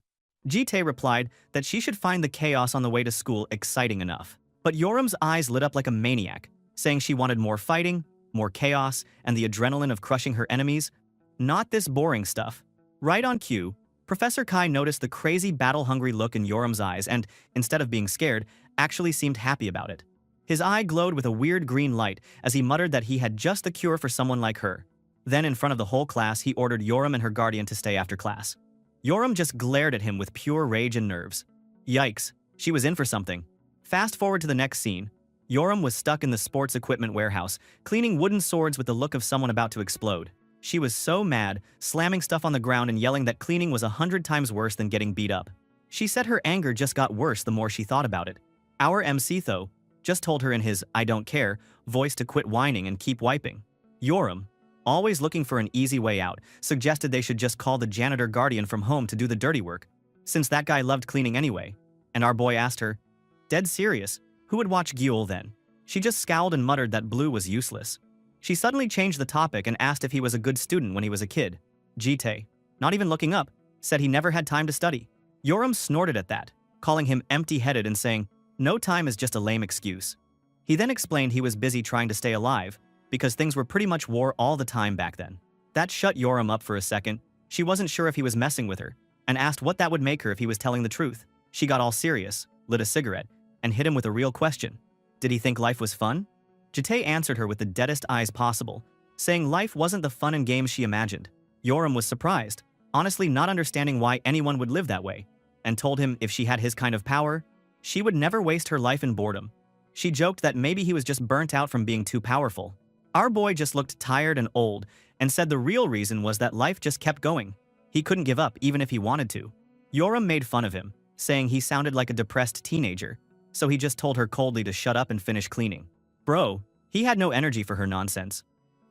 Jite replied that she should find the chaos on the way to school exciting enough. But Yoram's eyes lit up like a maniac, saying she wanted more fighting, more chaos, and the adrenaline of crushing her enemies. Not this boring stuff. Right on cue, Professor Kai noticed the crazy battle-hungry look in Yoram's eyes and, instead of being scared, actually seemed happy about it. His eye glowed with a weird green light as he muttered that he had just the cure for someone like her. Then, in front of the whole class, he ordered Yoram and her guardian to stay after class. Yoram just glared at him with pure rage and nerves. Yikes, she was in for something. Fast forward to the next scene. Yoram was stuck in the sports equipment warehouse, cleaning wooden swords with the look of someone about to explode. She was so mad, slamming stuff on the ground and yelling that cleaning was 100 times worse than getting beat up. She said her anger just got worse the more she thought about it. Our MC, though, just told her in his "I don't care" voice to quit whining and keep wiping. Yoram, always looking for an easy way out, suggested they should just call the janitor guardian from home to do the dirty work, since that guy loved cleaning anyway. And our boy asked her, dead serious, who would watch Gyul then? She just scowled and muttered that Blue was useless. She suddenly changed the topic and asked if he was a good student when he was a kid. Jite, not even looking up, said he never had time to study. Yoram snorted at that, calling him empty-headed and saying, no time is just a lame excuse. He then explained he was busy trying to stay alive, because things were pretty much war all the time back then. That shut Yoram up for a second. She wasn't sure if he was messing with her, and asked what that would make her if he was telling the truth. She got all serious, lit a cigarette, and hit him with a real question. Did he think life was fun? Jite answered her with the deadest eyes possible, saying life wasn't the fun and games she imagined. Yoram was surprised, honestly not understanding why anyone would live that way, and told him if she had his kind of power, she would never waste her life in boredom. She joked that maybe he was just burnt out from being too powerful. Our boy just looked tired and old, and said the real reason was that life just kept going. He couldn't give up even if he wanted to. Yoram made fun of him, saying he sounded like a depressed teenager, so he just told her coldly to shut up and finish cleaning. Bro, he had no energy for her nonsense.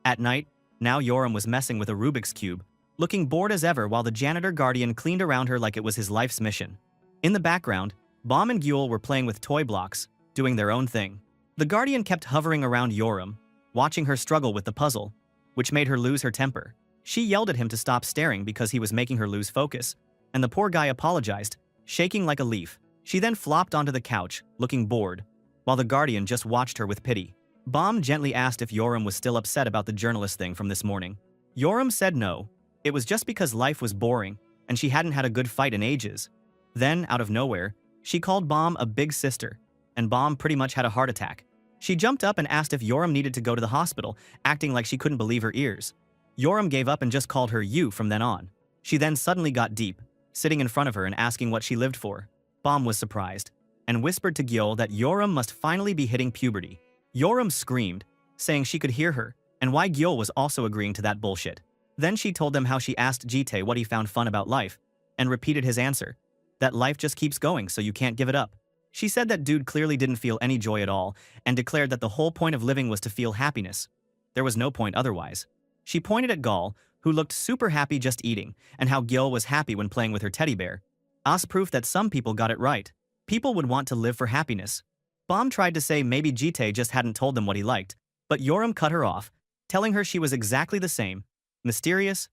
At night, now Yoram was messing with a Rubik's Cube, looking bored as ever while the janitor guardian cleaned around her like it was his life's mission. In the background, Bomb and Gyul were playing with toy blocks, doing their own thing. The guardian kept hovering around Yoram, watching her struggle with the puzzle, which made her lose her temper. She yelled at him to stop staring because he was making her lose focus, and the poor guy apologized, shaking like a leaf. She then flopped onto the couch, looking bored, while the guardian just watched her with pity. Bomb gently asked if Yoram was still upset about the journalist thing from this morning. Yoram said no, it was just because life was boring, and she hadn't had a good fight in ages. Then, out of nowhere, she called Bomb a big sister, and Bomb pretty much had a heart attack. She jumped up and asked if Yoram needed to go to the hospital, acting like she couldn't believe her ears. Yoram gave up and just called her you from then on. She then suddenly got deep, sitting in front of her and asking what she lived for. Bomb was surprised, and whispered to Gyul that Yoram must finally be hitting puberty. Yoram screamed, saying she could hear her, and why Gyul was also agreeing to that bullshit. Then she told them how she asked Jite what he found fun about life, and repeated his answer, that life just keeps going so you can't give it up. She said that dude clearly didn't feel any joy at all, and declared that the whole point of living was to feel happiness. There was no point otherwise. She pointed at Gal, who looked super happy just eating, and how Gyul was happy when playing with her teddy bear. As proof that some people got it right. People would want to live for happiness. Bomb tried to say maybe Jite just hadn't told them what he liked, but Yoram cut her off, telling her she was exactly the same, mysterious,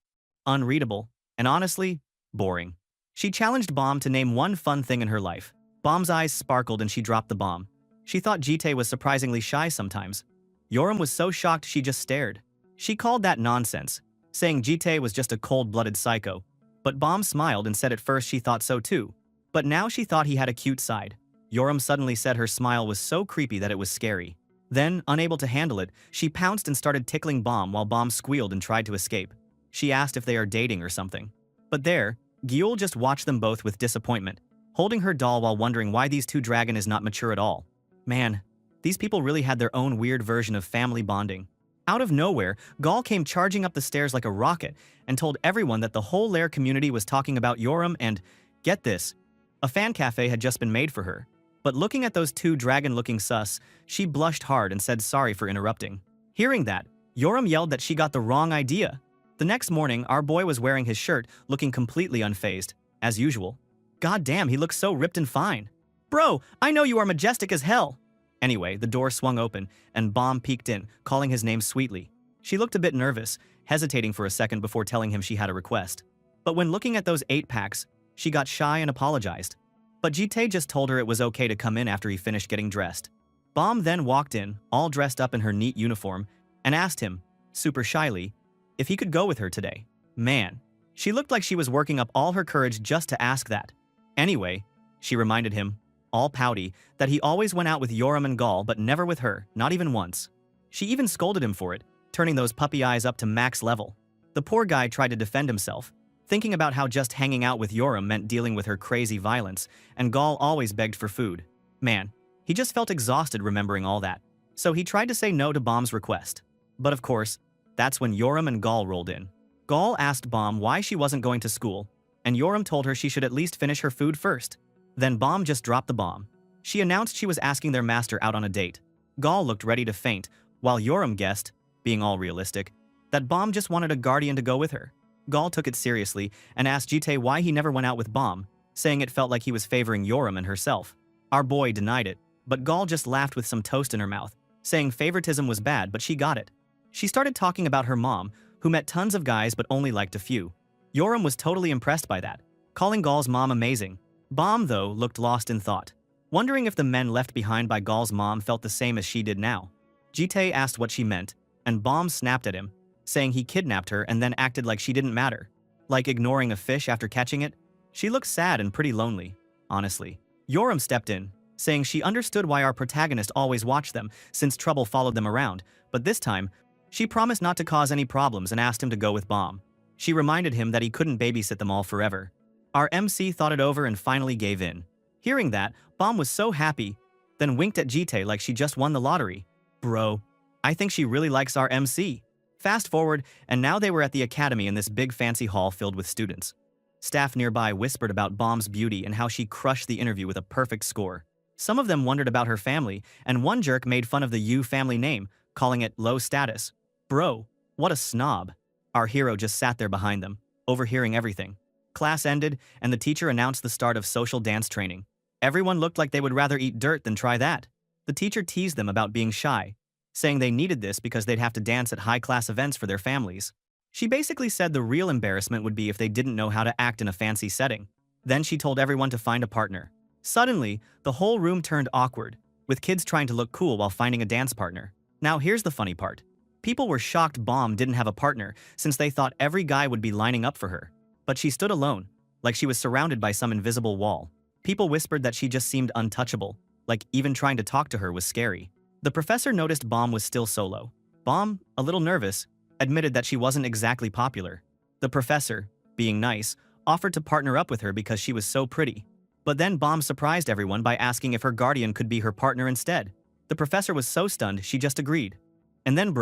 unreadable, and honestly, boring. She challenged Bomb to name one fun thing in her life. Bomb's eyes sparkled and she dropped the bomb. She thought Jite was surprisingly shy sometimes. Yoram was so shocked she just stared. She called that nonsense, saying Jite was just a cold-blooded psycho. But Bomb smiled and said at first she thought so too. But now she thought he had a cute side. Yoram suddenly said her smile was so creepy that it was scary. Then, unable to handle it, she pounced and started tickling Bomb while Bomb squealed and tried to escape. She asked if they are dating or something. But there, Gyul just watched them both with disappointment, holding her doll while wondering why these two dragon is not mature at all. Man, these people really had their own weird version of family bonding. Out of nowhere, Gal came charging up the stairs like a rocket and told everyone that the whole Lair community was talking about Yoram and, get this, a fan cafe had just been made for her. But looking at those two dragon-looking sus, she blushed hard and said sorry for interrupting. Hearing that, Yoram yelled that she got the wrong idea. The next morning, our boy was wearing his shirt, looking completely unfazed, as usual. God damn, he looks so ripped and fine. Bro, I know you are majestic as hell. Anyway, the door swung open, and Bomb peeked in, calling his name sweetly. She looked a bit nervous, hesitating for a second before telling him she had a request. But when looking at those 8-packs, she got shy and apologized. But Jitae just told her it was okay to come in after he finished getting dressed. Bomb then walked in, all dressed up in her neat uniform, and asked him, super shyly, if he could go with her today. Man, she looked like she was working up all her courage just to ask that. Anyway, she reminded him, all pouty, that he always went out with Yoram and Gal but never with her, not even once. She even scolded him for it, turning those puppy eyes up to max level. The poor guy tried to defend himself, thinking about how just hanging out with Yoram meant dealing with her crazy violence, and Gal always begged for food. Man, he just felt exhausted remembering all that. So he tried to say no to Bomb's request. But of course, that's when Yoram and Gal rolled in. Gal asked Bomb why she wasn't going to school, and Yoram told her she should at least finish her food first. Then Bomb just dropped the bomb. She announced she was asking their master out on a date. Gal looked ready to faint, while Yoram guessed, being all realistic, that Bomb just wanted a guardian to go with her. Gal took it seriously and asked Jitae why he never went out with Bomb, saying it felt like he was favoring Yoram and herself. Our boy denied it, but Gal just laughed with some toast in her mouth, saying favoritism was bad, but she got it. She started talking about her mom, who met tons of guys but only liked a few. Yoram was totally impressed by that, calling Gal's mom amazing. Bomb, though, looked lost in thought, wondering if the men left behind by Gal's mom felt the same as she did now. Jitae asked what she meant, and Bomb snapped at him, saying he kidnapped her and then acted like she didn't matter. Like ignoring a fish after catching it? She looked sad and pretty lonely, honestly. Yoram stepped in, saying she understood why our protagonist always watched them since trouble followed them around, but this time, she promised not to cause any problems and asked him to go with Bomb. She reminded him that he couldn't babysit them all forever. Our MC thought it over and finally gave in. Hearing that, Bomb was so happy, then winked at Jitae like she just won the lottery. Bro, I think she really likes our MC. Fast forward, and now they were at the academy in this big fancy hall filled with students. Staff nearby whispered about Bomb's beauty and how she crushed the interview with a perfect score. Some of them wondered about her family, and one jerk made fun of the U family name, calling it low status. Bro, what a snob. Our hero just sat there behind them, overhearing everything. Class ended, and the teacher announced the start of social dance training. Everyone looked like they would rather eat dirt than try that. The teacher teased them about being shy, saying they needed this because they'd have to dance at high-class events for their families. She basically said the real embarrassment would be if they didn't know how to act in a fancy setting. Then she told everyone to find a partner. Suddenly, the whole room turned awkward, with kids trying to look cool while finding a dance partner. Now here's the funny part. People were shocked Bomb didn't have a partner since they thought every guy would be lining up for her. But she stood alone, like she was surrounded by some invisible wall. People whispered that she just seemed untouchable, like even trying to talk to her was scary. The professor noticed Bomb was still solo. Bomb, a little nervous, admitted that she wasn't exactly popular. The professor, being nice, offered to partner up with her because she was so pretty. But then Bomb surprised everyone by asking if her guardian could be her partner instead. The professor was so stunned she just agreed. And then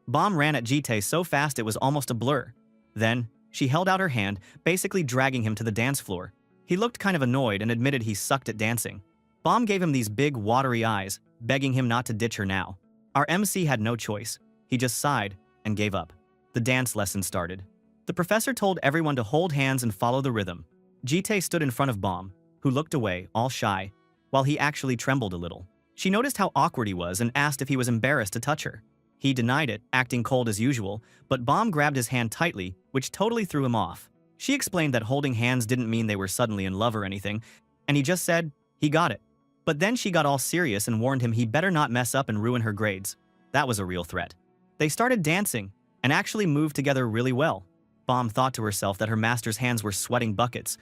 Bomb ran at Jitae so fast it was almost a blur. Then, she held out her hand, basically dragging him to the dance floor. He looked kind of annoyed and admitted he sucked at dancing. Bomb gave him these big, watery eyes, begging him not to ditch her now. Our MC had no choice. He just sighed and gave up. The dance lesson started. The professor told everyone to hold hands and follow the rhythm. Jitae stood in front of Bomb, who looked away, all shy, while he actually trembled a little. She noticed how awkward he was and asked if he was embarrassed to touch her. He denied it, acting cold as usual, but Bomb grabbed his hand tightly, which totally threw him off. She explained that holding hands didn't mean they were suddenly in love or anything, and he just said, he got it. But then she got all serious and warned him he better not mess up and ruin her grades. That was a real threat. They started dancing, and actually moved together really well. Bomb thought to herself that her master's hands were sweating buckets,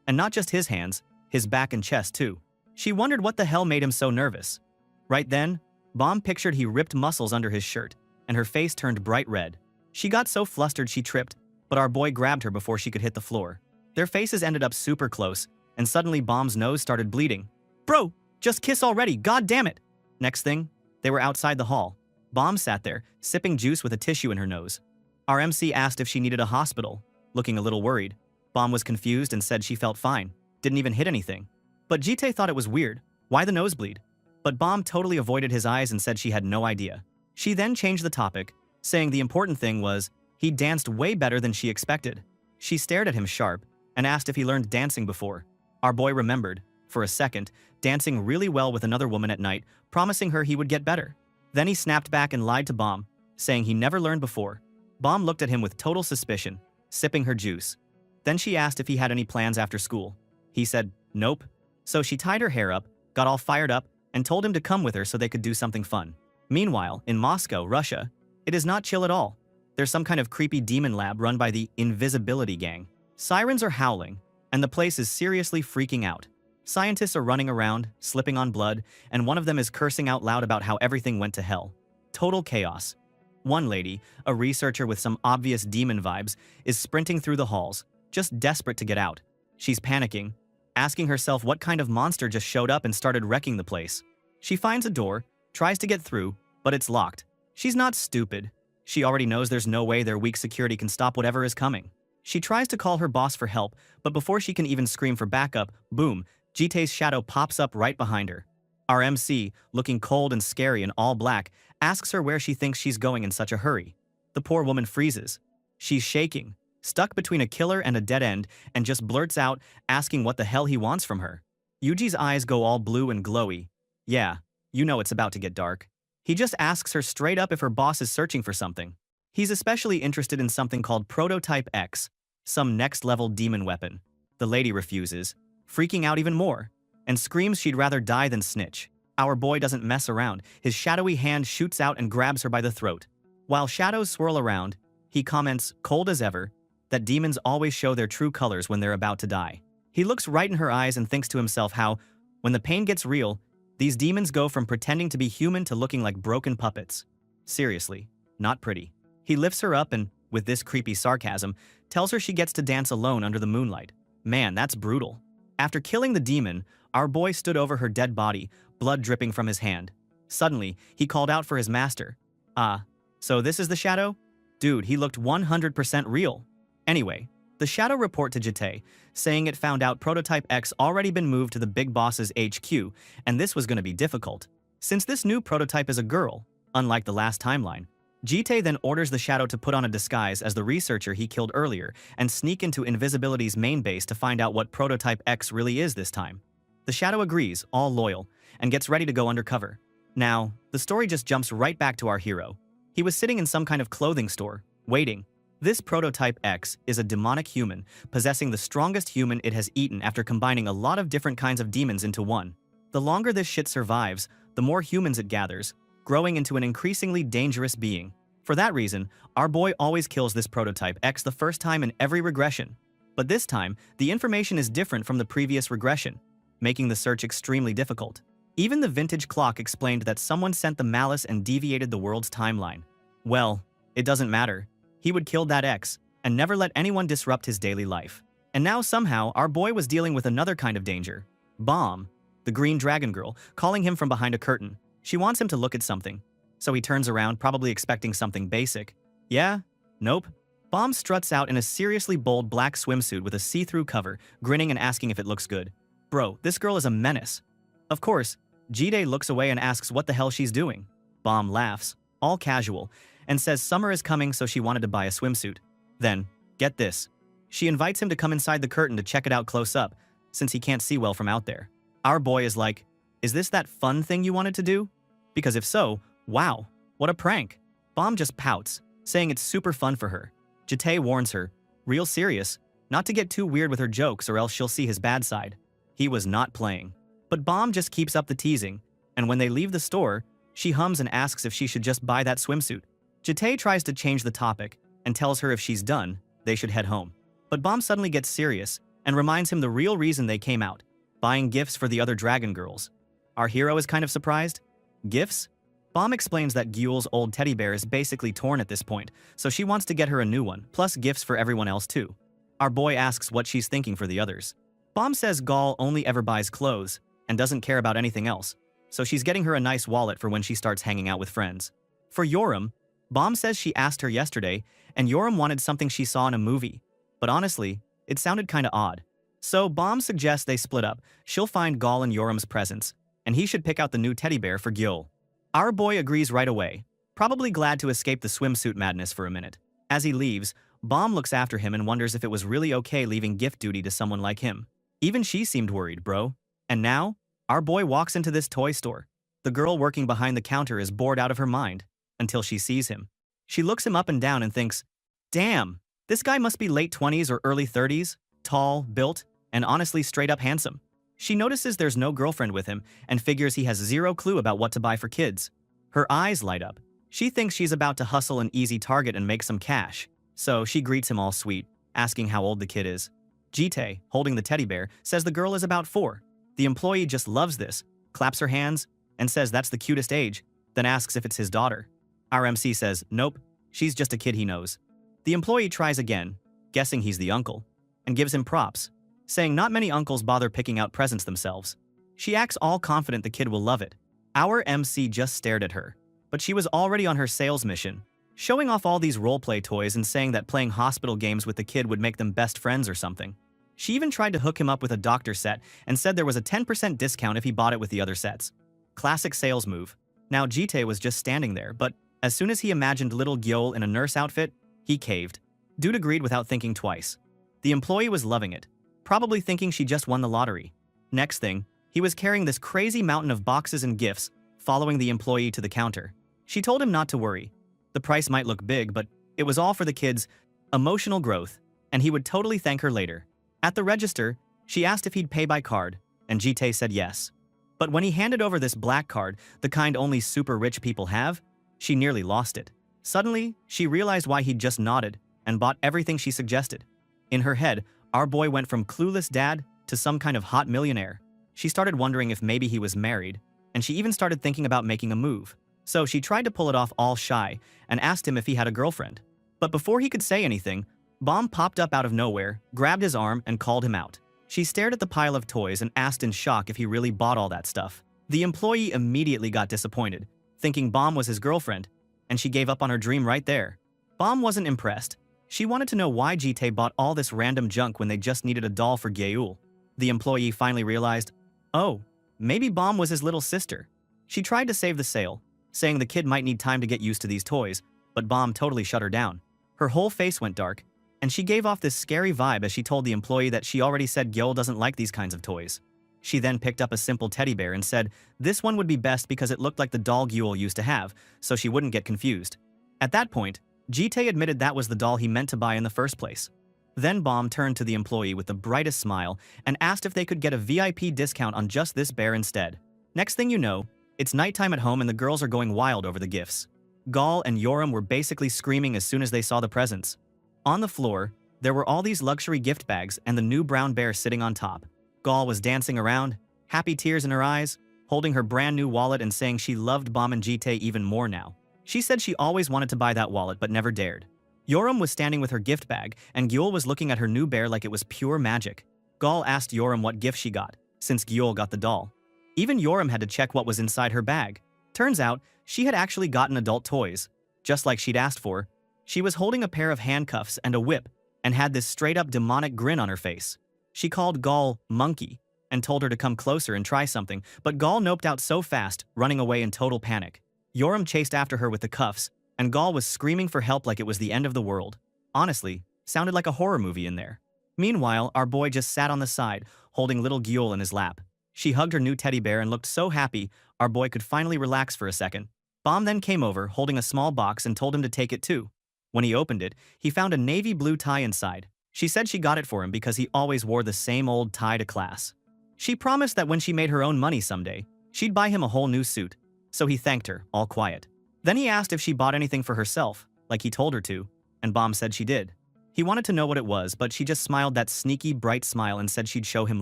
and not just his hands, his back and chest too. She wondered what the hell made him so nervous. Right then, Bomb pictured he ripped muscles under his shirt, and her face turned bright red. She got so flustered she tripped, but our boy grabbed her before she could hit the floor. Their faces ended up super close, and suddenly Bomb's nose started bleeding. Bro, just kiss already, god damn it! Next thing, they were outside the hall. Bomb sat there, sipping juice with a tissue in her nose. Our MC asked if she needed a hospital, looking a little worried. Bomb was confused and said she felt fine, didn't even hit anything. But Jitae thought it was weird. Why the nosebleed? But Bomb totally avoided his eyes and said she had no idea. She then changed the topic, saying the important thing was, he danced way better than she expected. She stared at him sharp and asked if he learned dancing before. Our boy remembered, for a second, dancing really well with another woman at night, promising her he would get better. Then he snapped back and lied to Bomb, saying he never learned before. Bomb looked at him with total suspicion, sipping her juice. Then she asked if he had any plans after school. He said, nope. So she tied her hair up, got all fired up, and told him to come with her so they could do something fun. Meanwhile, in Moscow, Russia, it is not chill at all. There's some kind of creepy demon lab run by the Invisibility Gang. Sirens are howling, and the place is seriously freaking out. Scientists are running around, slipping on blood, and one of them is cursing out loud about how everything went to hell. Total chaos. One lady, a researcher with some obvious demon vibes, is sprinting through the halls, just desperate to get out. She's panicking, asking herself what kind of monster just showed up and started wrecking the place. She finds a door, tries to get through, but it's locked. She's not stupid. She already knows there's no way their weak security can stop whatever is coming. She tries to call her boss for help, but before she can even scream for backup, boom, Jitae's shadow pops up right behind her. Our MC, looking cold and scary in all black, asks her where she thinks she's going in such a hurry. The poor woman freezes. She's shaking, stuck between a killer and a dead end, and just blurts out, asking what the hell he wants from her. Yuji's eyes go all blue and glowy. Yeah, you know it's about to get dark. He just asks her straight up if her boss is searching for something. He's especially interested in something called Prototype X, some next-level demon weapon. The lady refuses, freaking out even more, and screams she'd rather die than snitch. Our boy doesn't mess around. His shadowy hand shoots out and grabs her by the throat. While shadows swirl around, he comments, cold as ever, that demons always show their true colors when they're about to die. He looks right in her eyes and thinks to himself how, when the pain gets real, these demons go from pretending to be human to looking like broken puppets. Seriously, not pretty. He lifts her up and, with this creepy sarcasm, tells her she gets to dance alone under the moonlight. Man, that's brutal. After killing the demon, our boy stood over her dead body, blood dripping from his hand. Suddenly, he called out for his master. Ah, so this is the shadow? Dude, he looked 100% real. Anyway, the shadow report to Jitae, saying it found out Prototype X already been moved to the big boss's HQ, and this was going to be difficult. Since this new prototype is a girl, unlike the last timeline, Jitae then orders the shadow to put on a disguise as the researcher he killed earlier and sneak into Invisibility's main base to find out what Prototype X really is this time. The shadow agrees, all loyal, and gets ready to go undercover. Now, the story just jumps right back to our hero. He was sitting in some kind of clothing store, waiting. This Prototype X is a demonic human, possessing the strongest human it has eaten after combining a lot of different kinds of demons into one. The longer this shit survives, the more humans it gathers, growing into an increasingly dangerous being. For that reason, our boy always kills this Prototype X the first time in every regression. But this time, the information is different from the previous regression, making the search extremely difficult. Even the vintage clock explained that someone sent the malice and deviated the world's timeline. Well, it doesn't matter. He would kill that X, and never let anyone disrupt his daily life. And now somehow, our boy was dealing with another kind of danger. Bomb, the green dragon girl, calling him from behind a curtain. She wants him to look at something. So he turns around, probably expecting something basic. Yeah? Nope. Bomb struts out in a seriously bold black swimsuit with a see-through cover, grinning and asking if it looks good. Bro, this girl is a menace. Of course, Jitae looks away and asks what the hell she's doing. Bomb laughs, all casual, and says summer is coming so she wanted to buy a swimsuit. Then, get this. She invites him to come inside the curtain to check it out close up, since he can't see well from out there. Our boy is like, is this that fun thing you wanted to do? Because if so, wow, what a prank. Bomb just pouts, saying it's super fun for her. Jitae warns her, real serious, not to get too weird with her jokes or else she'll see his bad side. He was not playing. But Bomb just keeps up the teasing, and when they leave the store, she hums and asks if she should just buy that swimsuit. Jitae tries to change the topic and tells her if she's done, they should head home. But Bomb suddenly gets serious and reminds him the real reason they came out, buying gifts for the other dragon girls. Our hero is kind of surprised. Gifts? Bomb explains that Gyul's old teddy bear is basically torn at this point, so she wants to get her a new one, plus gifts for everyone else too. Our boy asks what she's thinking for the others. Bomb says Gaul only ever buys clothes and doesn't care about anything else, so she's getting her a nice wallet for when she starts hanging out with friends. For Yoram, Bomb says she asked her yesterday, and Yoram wanted something she saw in a movie, but honestly, it sounded kinda odd. So Bomb suggests they split up. She'll find Gaul in Yoram's presence, and he should pick out the new teddy bear for Gyul. Our boy agrees right away, probably glad to escape the swimsuit madness for a minute. As he leaves, Bomb looks after him and wonders if it was really okay leaving gift duty to someone like him. Even she seemed worried, bro. And now, our boy walks into this toy store. The girl working behind the counter is bored out of her mind until she sees him. She looks him up and down and thinks, damn, this guy must be late 20s or early 30s, tall, built, and honestly straight up handsome. She notices there's no girlfriend with him and figures he has zero clue about what to buy for kids. Her eyes light up. She thinks she's about to hustle an easy target and make some cash, so she greets him all sweet, asking how old the kid is. Jitae, holding the teddy bear, says the girl is about 4. The employee just loves this, claps her hands, and says that's the cutest age, then asks if it's his daughter. Our MC says, nope, she's just a kid he knows. The employee tries again, guessing he's the uncle, and gives him props, saying not many uncles bother picking out presents themselves. She acts all confident the kid will love it. Our MC just stared at her, but she was already on her sales mission, showing off all these roleplay toys and saying that playing hospital games with the kid would make them best friends or something. She even tried to hook him up with a doctor set and said there was a 10% discount if he bought it with the other sets. Classic sales move. Now Jitae was just standing there, but as soon as he imagined little Gyeol in a nurse outfit, he caved. Dude agreed without thinking twice. The employee was loving it, probably thinking she just won the lottery. Next thing, he was carrying this crazy mountain of boxes and gifts, following the employee to the counter. She told him not to worry. The price might look big, but it was all for the kid's emotional growth, and he would totally thank her later. At the register, she asked if he'd pay by card, and Jitae said yes. But when he handed over this black card, the kind only super rich people have, she nearly lost it. Suddenly, she realized why he'd just nodded and bought everything she suggested. In her head, our boy went from clueless dad to some kind of hot millionaire. She started wondering if maybe he was married, and she even started thinking about making a move. So she tried to pull it off all shy and asked him if he had a girlfriend. But before he could say anything, Bomb popped up out of nowhere, grabbed his arm, and called him out. She stared at the pile of toys and asked in shock if he really bought all that stuff. The employee immediately got disappointed, thinking Bomb was his girlfriend, and she gave up on her dream right there. Bomb wasn't impressed. She wanted to know why Jitae bought all this random junk when they just needed a doll for Gyeul. The employee finally realized, oh, maybe Bomb was his little sister. She tried to save the sale, saying the kid might need time to get used to these toys, but Bomb totally shut her down. Her whole face went dark, and she gave off this scary vibe as she told the employee that she already said Gyeol doesn't like these kinds of toys. She then picked up a simple teddy bear and said this one would be best because it looked like the doll Gyeol used to have, so she wouldn't get confused. At that point, Jitae admitted that was the doll he meant to buy in the first place. Then Bomb turned to the employee with the brightest smile and asked if they could get a VIP discount on just this bear instead. Next thing you know, it's nighttime at home and the girls are going wild over the gifts. Gal and Yoram were basically screaming as soon as they saw the presents. On the floor, there were all these luxury gift bags and the new brown bear sitting on top. Gal was dancing around, happy tears in her eyes, holding her brand new wallet and saying she loved Bomb and Jitae even more now. She said she always wanted to buy that wallet but never dared. Yoram was standing with her gift bag and Gyeol was looking at her new bear like it was pure magic. Gal asked Yoram what gift she got, since Gyeol got the doll. Even Yoram had to check what was inside her bag. Turns out, she had actually gotten adult toys, just like she'd asked for. She was holding a pair of handcuffs and a whip, and had this straight-up demonic grin on her face. She called Gal monkey, and told her to come closer and try something, but Gal noped out so fast, running away in total panic. Yoram chased after her with the cuffs, and Gal was screaming for help like it was the end of the world. Honestly, sounded like a horror movie in there. Meanwhile, our boy just sat on the side, holding little Gyeol in his lap. She hugged her new teddy bear and looked so happy, our boy could finally relax for a second. Bomb then came over, holding a small box and told him to take it too. When he opened it, he found a navy blue tie inside. She said she got it for him because he always wore the same old tie to class. She promised that when she made her own money someday, she'd buy him a whole new suit. So he thanked her, all quiet. Then he asked if she bought anything for herself, like he told her to, and Bomb said she did. He wanted to know what it was, but she just smiled that sneaky, bright smile and said she'd show him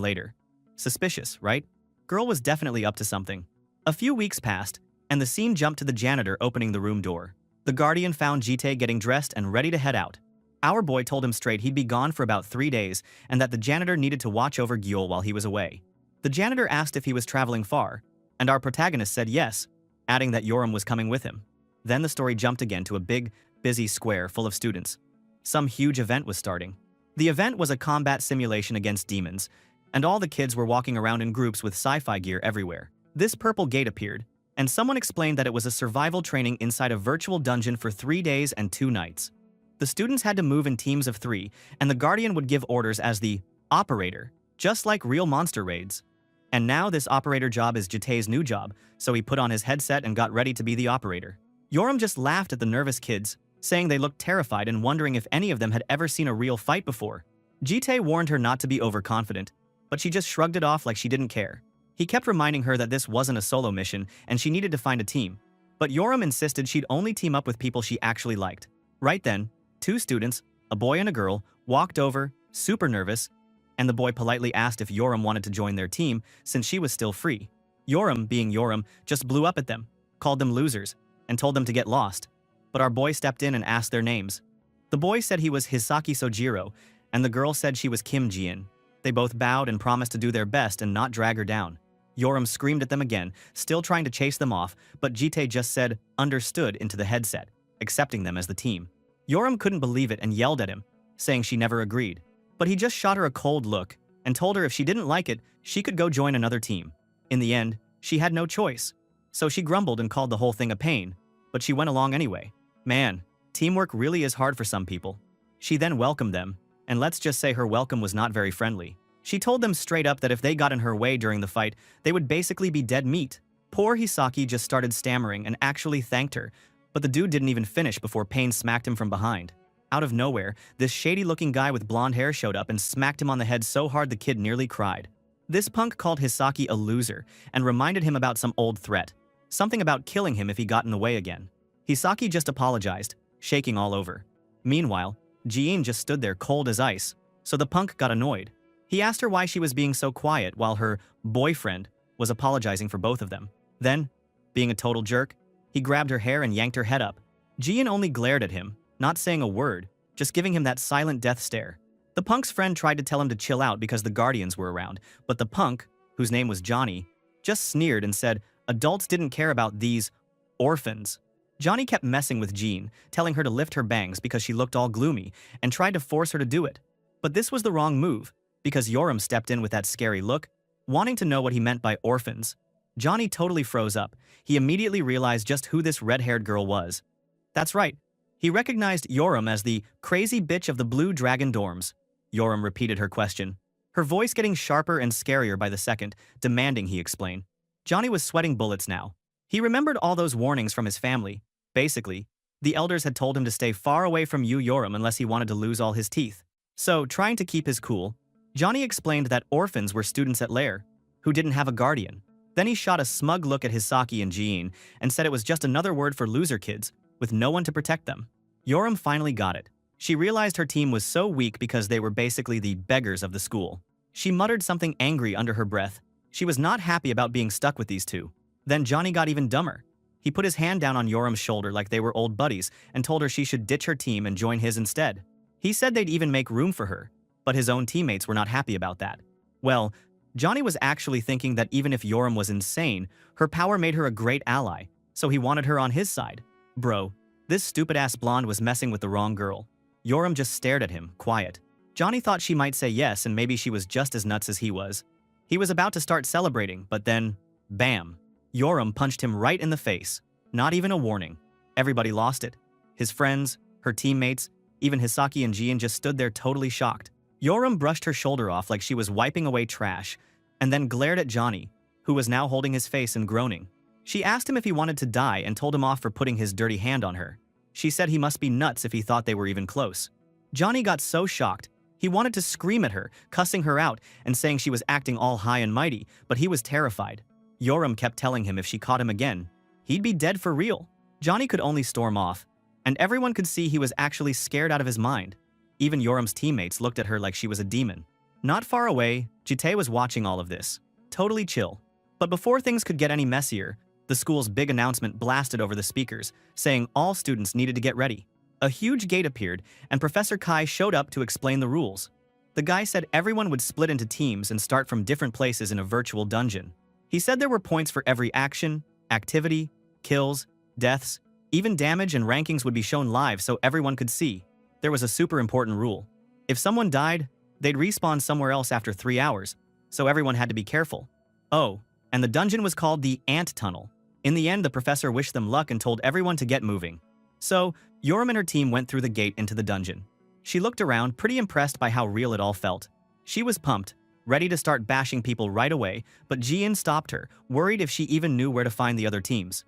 later. Suspicious, right? Girl was definitely up to something. A few weeks passed, and the scene jumped to the janitor opening the room door. The Guardian found Jitae getting dressed and ready to head out. Our boy told him straight he'd be gone for about 3 days and that the janitor needed to watch over Gyeol while he was away. The janitor asked if he was traveling far, and our protagonist said yes, adding that Yoram was coming with him. Then the story jumped again to a big, busy square full of students. Some huge event was starting. The event was a combat simulation against demons, and all the kids were walking around in groups with sci-fi gear everywhere. This purple gate appeared, and someone explained that it was a survival training inside a virtual dungeon for 3 days and 2 nights. The students had to move in teams of 3, and the Guardian would give orders as the operator, just like real monster raids. And now this operator job is Jitae's new job, so he put on his headset and got ready to be the operator. Yoram just laughed at the nervous kids, saying they looked terrified and wondering if any of them had ever seen a real fight before. Jitae warned her not to be overconfident, but she just shrugged it off like she didn't care. He kept reminding her that this wasn't a solo mission and she needed to find a team. But Yoram insisted she'd only team up with people she actually liked. Right then, two students, a boy and a girl, walked over, super nervous, and the boy politely asked if Yoram wanted to join their team since she was still free. Yoram, being Yoram, just blew up at them, called them losers, and told them to get lost. But our boy stepped in and asked their names. The boy said he was Hisaki Sojiro, and the girl said she was Kim Jiin. They both bowed and promised to do their best and not drag her down. Yoram screamed at them again, still trying to chase them off, but Jitae just said, "Understood," into the headset, accepting them as the team. Yoram couldn't believe it and yelled at him, saying she never agreed. But he just shot her a cold look and told her if she didn't like it, she could go join another team. In the end, she had no choice. So she grumbled and called the whole thing a pain, but she went along anyway. Man, teamwork really is hard for some people. She then welcomed them, and let's just say her welcome was not very friendly. She told them straight up that if they got in her way during the fight, they would basically be dead meat. Poor Hisaki just started stammering and actually thanked her, but the dude didn't even finish before Pain smacked him from behind. Out of nowhere, this shady-looking guy with blonde hair showed up and smacked him on the head so hard the kid nearly cried. This punk called Hisaki a loser and reminded him about some old threat, something about killing him if he got in the way again. Hisaki just apologized, shaking all over. Meanwhile, Jiin just stood there cold as ice, so the punk got annoyed. He asked her why she was being so quiet while her boyfriend was apologizing for both of them. Then, being a total jerk, he grabbed her hair and yanked her head up. Jiin only glared at him, not saying a word, just giving him that silent death stare. The punk's friend tried to tell him to chill out because the guardians were around, but the punk, whose name was Johnny, just sneered and said adults didn't care about these orphans. Johnny kept messing with Jean, telling her to lift her bangs because she looked all gloomy, and tried to force her to do it. But this was the wrong move, because Yoram stepped in with that scary look, wanting to know what he meant by orphans. Johnny totally froze up. He immediately realized just who this red-haired girl was. That's right. He recognized Yoram as the crazy bitch of the Blue Dragon dorms. Yoram repeated her question, her voice getting sharper and scarier by the second, demanding he explain. Johnny was sweating bullets now. He remembered all those warnings from his family. Basically, the elders had told him to stay far away from Yoram unless he wanted to lose all his teeth. So, trying to keep his cool, Johnny explained that orphans were students at Lair, who didn't have a guardian. Then he shot a smug look at Hisaki and Jean and said it was just another word for loser kids, with no one to protect them. Yoram finally got it. She realized her team was so weak because they were basically the beggars of the school. She muttered something angry under her breath. She was not happy about being stuck with these two. Then Johnny got even dumber. He put his hand down on Yoram's shoulder like they were old buddies and told her she should ditch her team and join his instead. He said they'd even make room for her, but his own teammates were not happy about that. Well, Johnny was actually thinking that even if Yoram was insane, her power made her a great ally, so he wanted her on his side. Bro, this stupid-ass blonde was messing with the wrong girl. Yoram just stared at him, quiet. Johnny thought she might say yes and maybe she was just as nuts as he was. He was about to start celebrating, but then, bam. Yoram punched him right in the face. Not even a warning. Everybody lost it. His friends, her teammates, even Hisaki and Jian just stood there totally shocked. Yoram brushed her shoulder off like she was wiping away trash, and then glared at Johnny, who was now holding his face and groaning. She asked him if he wanted to die and told him off for putting his dirty hand on her. She said he must be nuts if he thought they were even close. Johnny got so shocked, he wanted to scream at her, cussing her out and saying she was acting all high and mighty, but he was terrified. Yoram kept telling him if she caught him again, he'd be dead for real. Johnny could only storm off, and everyone could see he was actually scared out of his mind. Even Yoram's teammates looked at her like she was a demon. Not far away, Jitae was watching all of this, totally chill. But before things could get any messier, the school's big announcement blasted over the speakers, saying all students needed to get ready. A huge gate appeared, and Professor Kai showed up to explain the rules. The guy said everyone would split into teams and start from different places in a virtual dungeon. He said there were points for every action, activity, kills, deaths, even damage, and rankings would be shown live so everyone could see. There was a super important rule. If someone died, they'd respawn somewhere else after 3 hours, so everyone had to be careful. Oh, and the dungeon was called the Ant Tunnel. In the end, the professor wished them luck and told everyone to get moving. So, Yoram and her team went through the gate into the dungeon. She looked around, pretty impressed by how real it all felt. She was pumped, ready to start bashing people right away, but Ji-in stopped her, worried if she even knew where to find the other teams.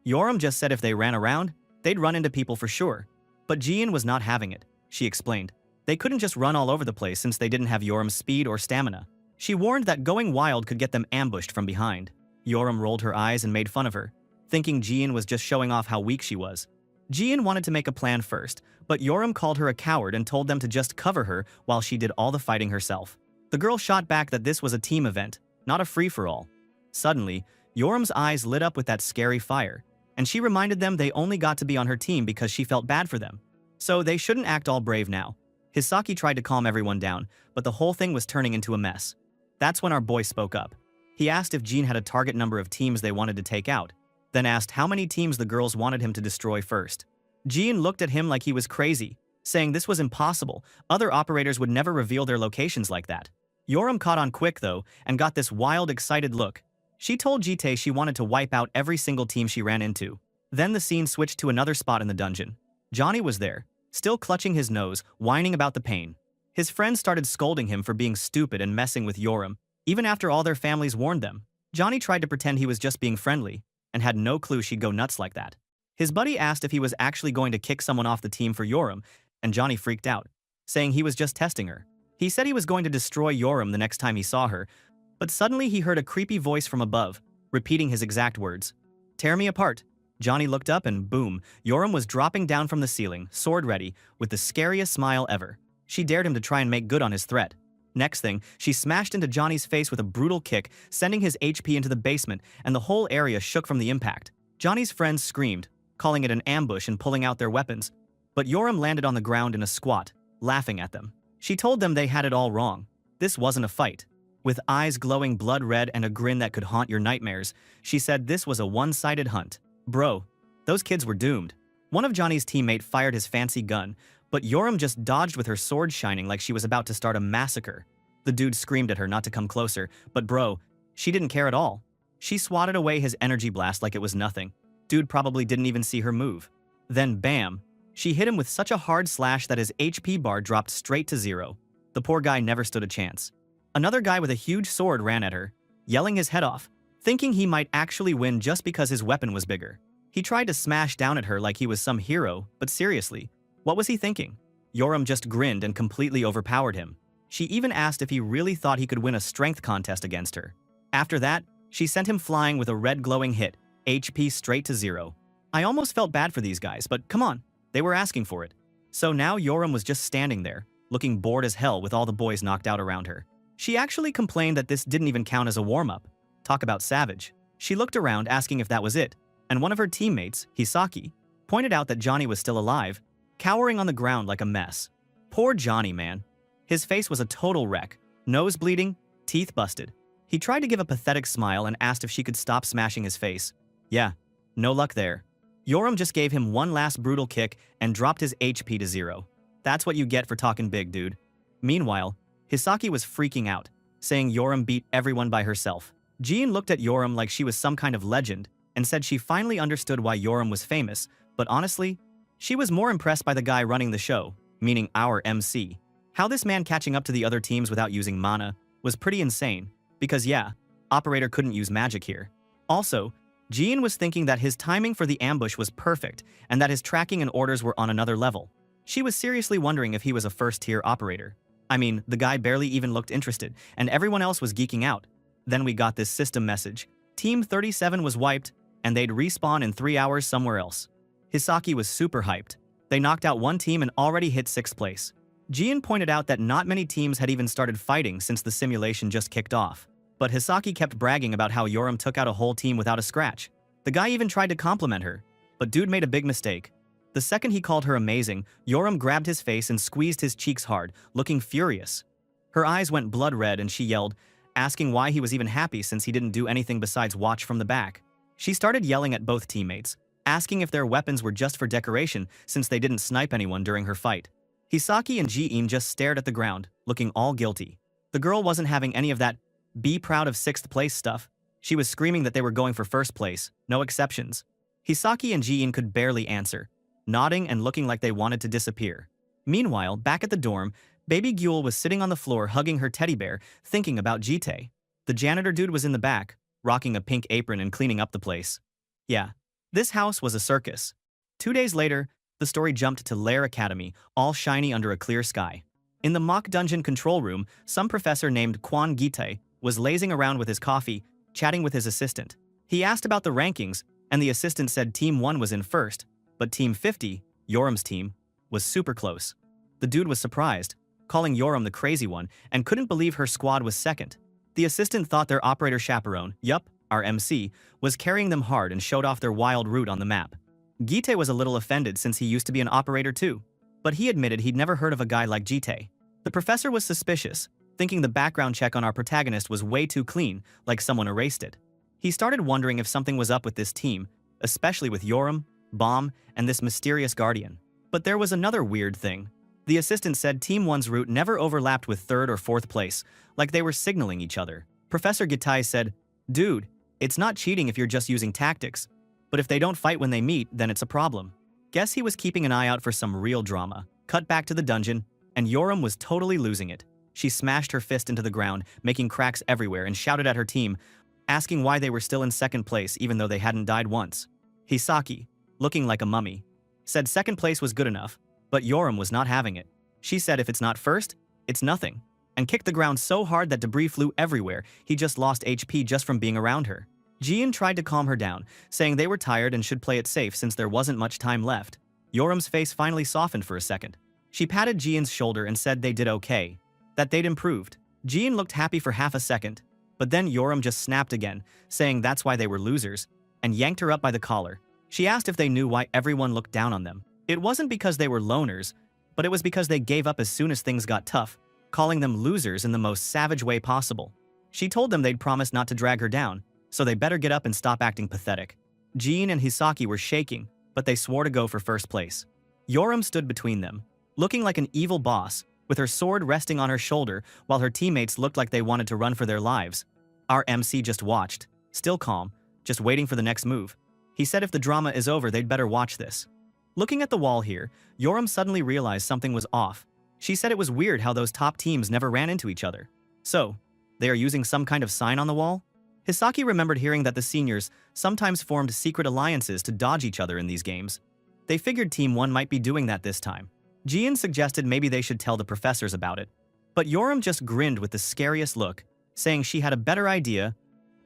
Yoram just said if they ran around, they'd run into people for sure. But Ji-in was not having it, she explained. They couldn't just run all over the place since they didn't have Yoram's speed or stamina. She warned that going wild could get them ambushed from behind. Yoram rolled her eyes and made fun of her, thinking Ji-in was just showing off how weak she was. Ji-in wanted to make a plan first, but Yoram called her a coward and told them to just cover her while she did all the fighting herself. The girl shot back that this was a team event, not a free-for-all. Suddenly, Yoram's eyes lit up with that scary fire, and she reminded them they only got to be on her team because she felt bad for them. So they shouldn't act all brave now. Hisaki tried to calm everyone down, but the whole thing was turning into a mess. That's when our boy spoke up. He asked if Jean had a target number of teams they wanted to take out, then asked how many teams the girls wanted him to destroy first. Jean looked at him like he was crazy, saying this was impossible. Other operators would never reveal their locations like that. Yoram caught on quick though, and got this wild, excited look. She told Jite she wanted to wipe out every single team she ran into. Then the scene switched to another spot in the dungeon. Johnny was there, still clutching his nose, whining about the pain. His friends started scolding him for being stupid and messing with Yoram, even after all their families warned them. Johnny tried to pretend he was just being friendly, and had no clue she'd go nuts like that. His buddy asked if he was actually going to kick someone off the team for Yoram, and Johnny freaked out, saying he was just testing her. He said he was going to destroy Yoram the next time he saw her, but suddenly he heard a creepy voice from above, repeating his exact words. "Tear me apart." Johnny looked up and boom, Yoram was dropping down from the ceiling, sword ready, with the scariest smile ever. She dared him to try and make good on his threat. Next thing, she smashed into Johnny's face with a brutal kick, sending his HP into the basement, and the whole area shook from the impact. Johnny's friends screamed, calling it an ambush and pulling out their weapons. But Yoram landed on the ground in a squat, laughing at them. She told them they had it all wrong. This wasn't a fight. With eyes glowing blood red and a grin that could haunt your nightmares, she said this was a one-sided hunt. Bro, those kids were doomed. One of Johnny's teammates fired his fancy gun, but Yoram just dodged with her sword shining like she was about to start a massacre. The dude screamed at her not to come closer, but bro, she didn't care at all. She swatted away his energy blast like it was nothing. Dude probably didn't even see her move. Then bam, she hit him with such a hard slash that his HP bar dropped straight to 0. The poor guy never stood a chance. Another guy with a huge sword ran at her, yelling his head off, thinking he might actually win just because his weapon was bigger. He tried to smash down at her like he was some hero, but seriously, what was he thinking? Yoram just grinned and completely overpowered him. She even asked if he really thought he could win a strength contest against her. After that, she sent him flying with a red glowing hit, HP straight to 0. I almost felt bad for these guys, but come on, they were asking for it. So now Yoram was just standing there, looking bored as hell with all the boys knocked out around her. She actually complained that this didn't even count as a warm-up. Talk about savage. She looked around asking if that was it, and one of her teammates, Hisaki, pointed out that Johnny was still alive, cowering on the ground like a mess. Poor Johnny, man. His face was a total wreck, nose bleeding, teeth busted. He tried to give a pathetic smile and asked if she could stop smashing his face. Yeah, no luck there. Yoram just gave him one last brutal kick and dropped his HP to 0. That's what you get for talking big, dude. Meanwhile, Hisaki was freaking out, saying Yoram beat everyone by herself. Jean looked at Yoram like she was some kind of legend and said she finally understood why Yoram was famous, but honestly, she was more impressed by the guy running the show, meaning our MC. How this man catching up to the other teams without using mana was pretty insane, because yeah, Operator couldn't use magic here. Also, Jean was thinking that his timing for the ambush was perfect and that his tracking and orders were on another level. She was seriously wondering if he was a first-tier operator. I mean, the guy barely even looked interested, and everyone else was geeking out. Then we got this system message. Team 37 was wiped, and they'd respawn in 3 hours somewhere else. Hisaki was super hyped. They knocked out one team and already hit 6th place. Jean pointed out that not many teams had even started fighting since the simulation just kicked off. But Hisaki kept bragging about how Yoram took out a whole team without a scratch. The guy even tried to compliment her, but dude made a big mistake. The second he called her amazing, Yoram grabbed his face and squeezed his cheeks hard, looking furious. Her eyes went blood red and she yelled, asking why he was even happy since he didn't do anything besides watch from the back. She started yelling at both teammates, asking if their weapons were just for decoration since they didn't snipe anyone during her fight. Hisaki and Ji-in just stared at the ground, looking all guilty. The girl wasn't having any of that be proud of 6th place stuff. She was screaming that they were going for 1st place, no exceptions. Hisaki and Ji-in could barely answer, nodding and looking like they wanted to disappear. Meanwhile, back at the dorm, Baby Gyul was sitting on the floor hugging her teddy bear, thinking about Jite. The janitor dude was in the back, rocking a pink apron and cleaning up the place. Yeah, this house was a circus. 2 days later, the story jumped to Lair Academy, all shiny under a clear sky. In the mock dungeon control room, some professor named Kwon Gite was lazing around with his coffee, chatting with his assistant. He asked about the rankings, and the assistant said Team 1 was in first, but Team 50, Yoram's team, was super close. The dude was surprised, calling Yoram the crazy one, and couldn't believe her squad was second. The assistant thought their operator chaperone, yup, our MC, was carrying them hard and showed off their wild route on the map. Gite was a little offended since he used to be an operator too, but he admitted he'd never heard of a guy like Jite. The professor was suspicious, thinking the background check on our protagonist was way too clean, like someone erased it. He started wondering if something was up with this team, especially with Yoram, Bomb, and this mysterious guardian. But there was another weird thing. The assistant said Team 1's route never overlapped with 3rd or 4th place, like they were signaling each other. Professor Gitai said, "Dude, it's not cheating if you're just using tactics, but if they don't fight when they meet, then it's a problem." Guess he was keeping an eye out for some real drama. Cut back to the dungeon, and Yoram was totally losing it. She smashed her fist into the ground, making cracks everywhere, and shouted at her team, asking why they were still in 2nd place even though they hadn't died once. Hisaki, looking like a mummy, said 2nd place was good enough, but Yoram was not having it. She said if it's not first, it's nothing, and kicked the ground so hard that debris flew everywhere he just lost HP just from being around her. Jian tried to calm her down, saying they were tired and should play it safe since there wasn't much time left. Yoram's face finally softened for a second. She patted Jian's shoulder and said they did okay, that they'd improved. Jian looked happy for half a second, but then Yoram just snapped again, saying that's why they were losers, and yanked her up by the collar. She asked if they knew why everyone looked down on them. It wasn't because they were loners, but it was because they gave up as soon as things got tough, calling them losers in the most savage way possible. She told them they'd promised not to drag her down, so they better get up and stop acting pathetic. Jean and Hisaki were shaking, but they swore to go for 1st place. Yoram stood between them, looking like an evil boss, with her sword resting on her shoulder while her teammates looked like they wanted to run for their lives. Our MC just watched, still calm, just waiting for the next move. He said if the drama is over, they'd better watch this. Looking at the wall here, Yoram suddenly realized something was off. She said it was weird how those top teams never ran into each other. So, they are using some kind of sign on the wall? Hisaki remembered hearing that the seniors sometimes formed secret alliances to dodge each other in these games. They figured Team 1 might be doing that this time. Jian suggested maybe they should tell the professors about it. But Yoram just grinned with the scariest look, saying she had a better idea,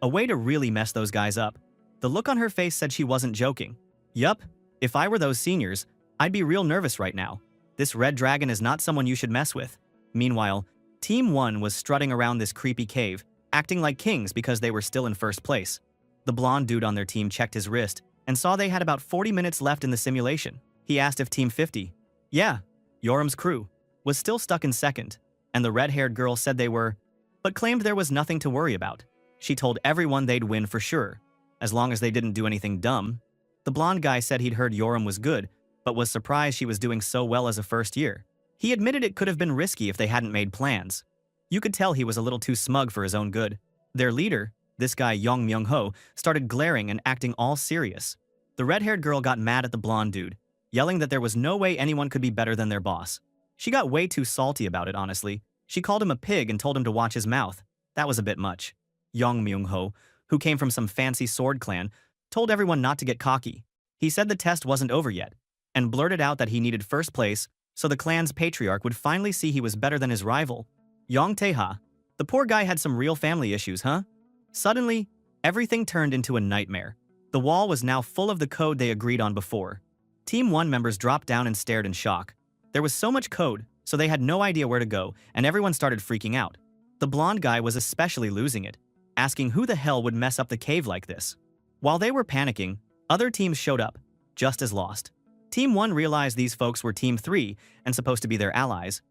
a way to really mess those guys up. The look on her face said she wasn't joking. Yup, if I were those seniors, I'd be real nervous right now. This red dragon is not someone you should mess with. Meanwhile, Team 1 was strutting around this creepy cave, acting like kings because they were still in 1st place. The blonde dude on their team checked his wrist and saw they had about 40 minutes left in the simulation. He asked if Team 50, yeah, Yoram's crew, was still stuck in 2nd, and the red-haired girl said they were, but claimed there was nothing to worry about. She told everyone they'd win for sure, as long as they didn't do anything dumb. The blonde guy said he'd heard Yoram was good, but was surprised she was doing so well as a 1st year. He admitted it could have been risky if they hadn't made plans. You could tell he was a little too smug for his own good. Their leader, this guy Yong Myung-ho, started glaring and acting all serious. The red-haired girl got mad at the blonde dude, yelling that there was no way anyone could be better than their boss. She got way too salty about it, honestly. She called him a pig and told him to watch his mouth. That was a bit much. Yong Myung-ho, who came from some fancy sword clan, told everyone not to get cocky. He said the test wasn't over yet, and blurted out that he needed 1st place so the clan's patriarch would finally see he was better than his rival. Yong Tae-ha, the poor guy had some real family issues, huh? Suddenly, everything turned into a nightmare. The wall was now full of the code they agreed on before. Team 1 members dropped down and stared in shock. There was so much code, so they had no idea where to go, and everyone started freaking out. The blonde guy was especially losing it, asking who the hell would mess up the cave like this. While they were panicking, other teams showed up, just as lost. Team 1 realized these folks were Team 3 and supposed to be their allies,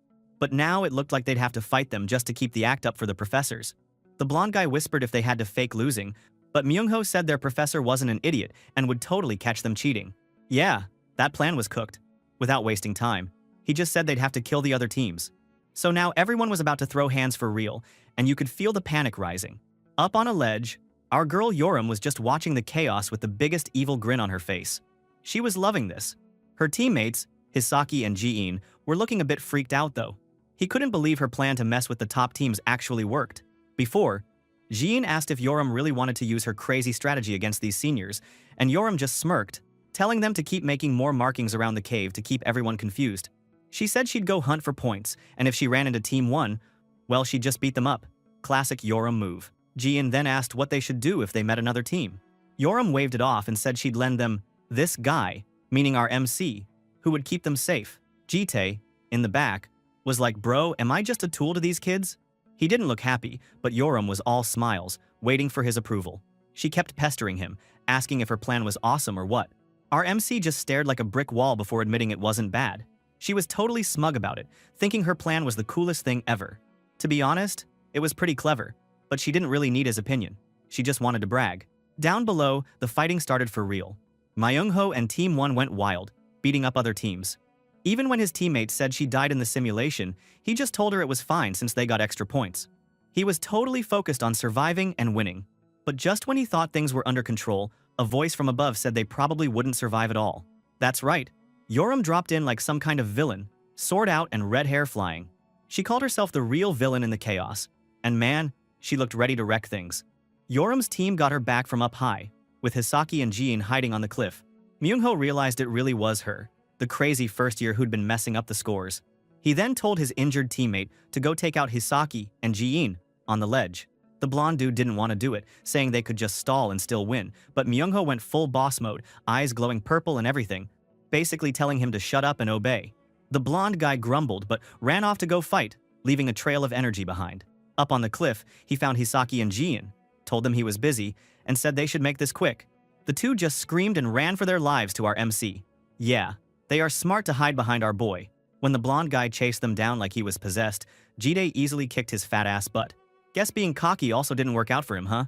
but now it looked like they'd have to fight them just to keep the act up for the professors. The blonde guy whispered if they had to fake losing, but Myung-ho said their professor wasn't an idiot and would totally catch them cheating. Yeah, that plan was cooked. Without wasting time, he just said they'd have to kill the other teams. So now everyone was about to throw hands for real, and you could feel the panic rising. Up on a ledge, our girl Yoram was just watching the chaos with the biggest evil grin on her face. She was loving this. Her teammates, Hisaki and Ji-in, were looking a bit freaked out though. He couldn't believe her plan to mess with the top teams actually worked. Before, Jean asked if Yoram really wanted to use her crazy strategy against these seniors, and Yoram just smirked, telling them to keep making more markings around the cave to keep everyone confused. She said she'd go hunt for points, and if she ran into Team 1, well, she'd just beat them up. Classic Yoram move. Jean then asked what they should do if they met another team. Yoram waved it off and said she'd lend them this guy, meaning our MC, who would keep them safe. Jite, in the back, was like, bro, am I just a tool to these kids? He didn't look happy, but Yoram was all smiles, waiting for his approval. She kept pestering him, asking if her plan was awesome or what. Our MC just stared like a brick wall before admitting it wasn't bad. She was totally smug about it, thinking her plan was the coolest thing ever. To be honest, it was pretty clever, but she didn't really need his opinion. She just wanted to brag. Down below, the fighting started for real. Myungho and Team 1 went wild, beating up other teams. Even when his teammates said she died in the simulation, he just told her it was fine since they got extra points. He was totally focused on surviving and winning. But just when he thought things were under control, a voice from above said they probably wouldn't survive at all. That's right. Yoram dropped in like some kind of villain, sword out and red hair flying. She called herself the real villain in the chaos. And man, she looked ready to wreck things. Yoram's team got her back from up high, with Hisaki and Jean hiding on the cliff. Myungho realized it really was her, the crazy first year who'd been messing up the scores. He then told his injured teammate to go take out Hisaki and Jean on the ledge. The blonde dude didn't want to do it, saying they could just stall and still win, but Myungho went full boss mode, eyes glowing purple and everything, basically telling him to shut up and obey. The blonde guy grumbled but ran off to go fight, leaving a trail of energy behind. Up on the cliff, he found Hisaki and Jean, told them he was busy, and said they should make this quick. The two just screamed and ran for their lives to our MC. Yeah, they are smart to hide behind our boy. When the blonde guy chased them down like he was possessed, Jide easily kicked his fat ass butt. Guess being cocky also didn't work out for him, huh?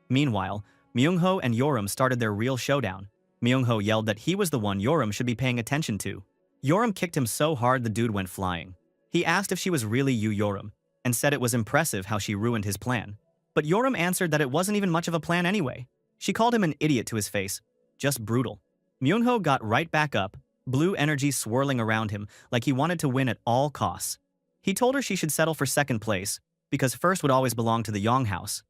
Meanwhile, Myungho and Yoram started their real showdown. Myungho yelled that he was the one Yoram should be paying attention to. Yoram kicked him so hard the dude went flying. He asked if she was really Yoram, and said it was impressive how she ruined his plan. But Yoram answered that it wasn't even much of a plan anyway. She called him an idiot to his face. Just brutal. Myungho got right back up, blue energy swirling around him like he wanted to win at all costs. He told her she should settle for second place, because first would always belong to the Yong house.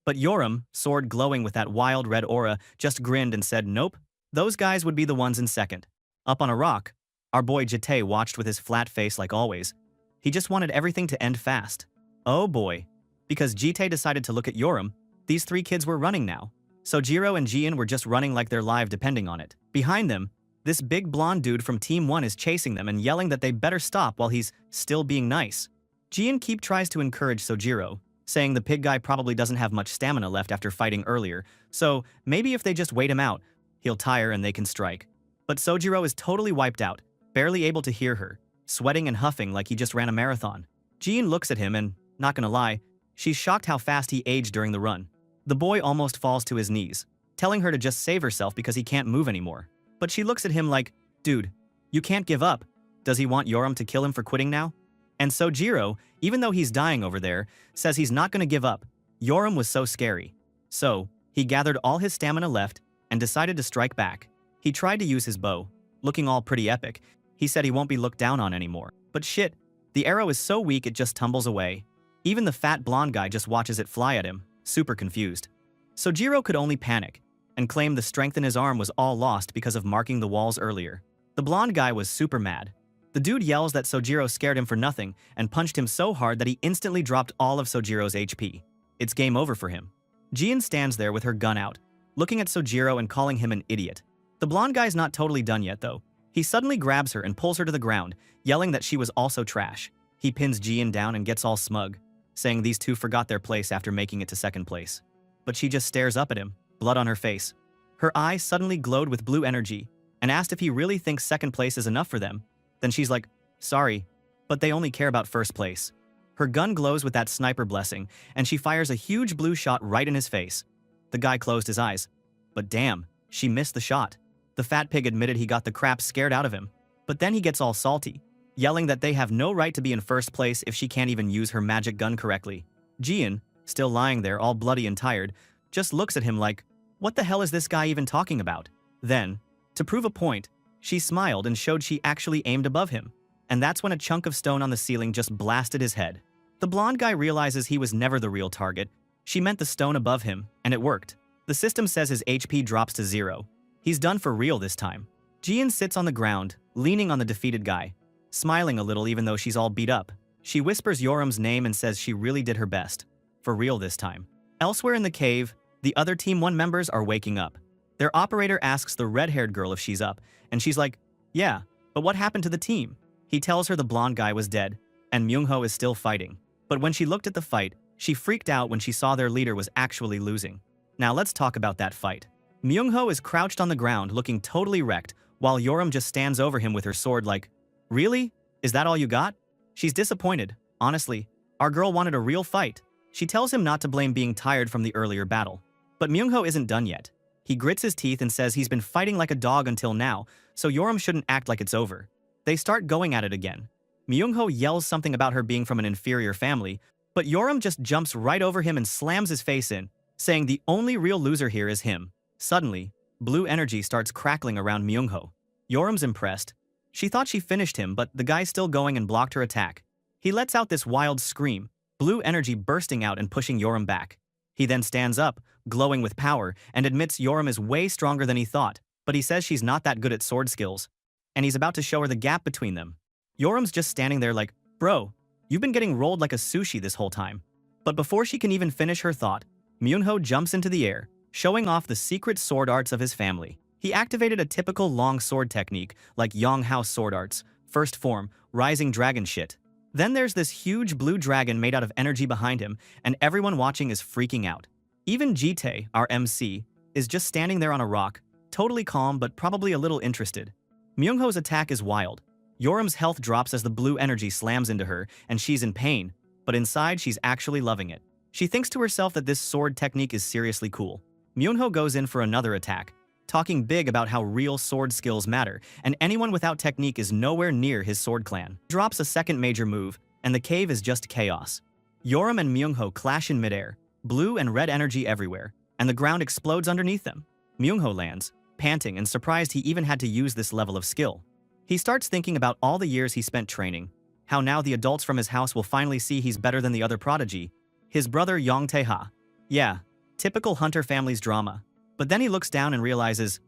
But Yoram, sword glowing with that wild red aura, just grinned and said nope, those guys would be the ones in second. Up on a rock, our boy Jite watched with his flat face like always. He just wanted everything to end fast. Oh boy. Because Jite decided to look at Yoram, these three kids were running now. Sojiro and Jian were just running like their life depending on it. Behind them, this big blonde dude from Team 1 is chasing them and yelling that they better stop while he's still being nice. Jian tries to encourage Sojiro, saying the pig guy probably doesn't have much stamina left after fighting earlier, so maybe if they just wait him out, he'll tire and they can strike. But Sojiro is totally wiped out, barely able to hear her, sweating and huffing like he just ran a marathon. Jian looks at him and, not gonna lie, she's shocked how fast he aged during the run. The boy almost falls to his knees, telling her to just save herself because he can't move anymore. But she looks at him like, dude, you can't give up. Does he want Yoram to kill him for quitting now? And Sojiro, even though he's dying over there, says he's not gonna give up. Yoram was so scary. So, he gathered all his stamina left and decided to strike back. He tried to use his bow, looking all pretty epic. He said he won't be looked down on anymore. But shit, the arrow is so weak it just tumbles away. Even the fat blonde guy just watches it fly at him, super confused. Sojiro could only panic and claim the strength in his arm was all lost because of marking the walls earlier. The blonde guy was super mad. The dude yells that Sojiro scared him for nothing and punched him so hard that he instantly dropped all of Sojiro's HP. It's game over for him. Jian stands there with her gun out, looking at Sojiro and calling him an idiot. The blonde guy's not totally done yet though. He suddenly grabs her and pulls her to the ground, yelling that she was also trash. He pins Jian down and gets all smug, saying these two forgot their place after making it to second place. But she just stares up at him, blood on her face. Her eyes suddenly glowed with blue energy and asked if he really thinks second place is enough for them. Then she's like, sorry, but they only care about first place. Her gun glows with that sniper blessing, and she fires a huge blue shot right in his face. The guy closed his eyes. But damn, she missed the shot. The fat pig admitted he got the crap scared out of him. But then he gets all salty, yelling that they have no right to be in first place if she can't even use her magic gun correctly. Jian, still lying there all bloody and tired, just looks at him like, what the hell is this guy even talking about? Then, to prove a point, she smiled and showed she actually aimed above him. And that's when a chunk of stone on the ceiling just blasted his head. The blonde guy realizes he was never the real target. She meant the stone above him, and it worked. The system says his HP drops to 0. He's done for real this time. Jian sits on the ground, leaning on the defeated guy, smiling a little even though she's all beat up. She whispers Yoram's name and says she really did her best. For real this time. Elsewhere in the cave, the other Team 1 members are waking up. Their operator asks the red-haired girl if she's up, and she's like, yeah, but what happened to the team? He tells her the blonde guy was dead, and Myung-ho is still fighting. But when she looked at the fight, she freaked out when she saw their leader was actually losing. Now let's talk about that fight. Myung-ho is crouched on the ground looking totally wrecked, while Yoram just stands over him with her sword like, really? Is that all you got? She's disappointed. Honestly, our girl wanted a real fight. She tells him not to blame being tired from the earlier battle. But Myung-ho isn't done yet. He grits his teeth and says he's been fighting like a dog until now, so Yoram shouldn't act like it's over. They start going at it again. Myung-ho yells something about her being from an inferior family, but Yoram just jumps right over him and slams his face in, saying the only real loser here is him. Suddenly, blue energy starts crackling around Myung-ho. Yoram's impressed. She thought she finished him, but the guy's still going and blocked her attack. He lets out this wild scream, blue energy bursting out and pushing Yoram back. He then stands up, glowing with power, and admits Yoram is way stronger than he thought, but he says she's not that good at sword skills, and he's about to show her the gap between them. Yoram's just standing there like, bro, you've been getting rolled like a sushi this whole time. But before she can even finish her thought, Myung-ho jumps into the air, showing off the secret sword arts of his family. He activated a typical long sword technique like Yong House sword arts, first form, rising dragon shit. Then there's this huge blue dragon made out of energy behind him, and everyone watching is freaking out. Even Jitae, our MC, is just standing there on a rock, totally calm but probably a little interested. Myung-ho's attack is wild. Yoram's health drops as the blue energy slams into her, and she's in pain, but inside she's actually loving it. She thinks to herself that this sword technique is seriously cool. Myung-ho goes in for another attack, talking big about how real sword skills matter, and anyone without technique is nowhere near his sword clan. Drops a second major move, and the cave is just chaos. Yoram and Myung-ho clash in midair, blue and red energy everywhere, and the ground explodes underneath them. Myung-ho lands, panting and surprised he even had to use this level of skill. He starts thinking about all the years he spent training, how now the adults from his house will finally see he's better than the other prodigy, his brother Yong Tae-ha. Yeah, typical hunter family's drama. But then he looks down and realizes,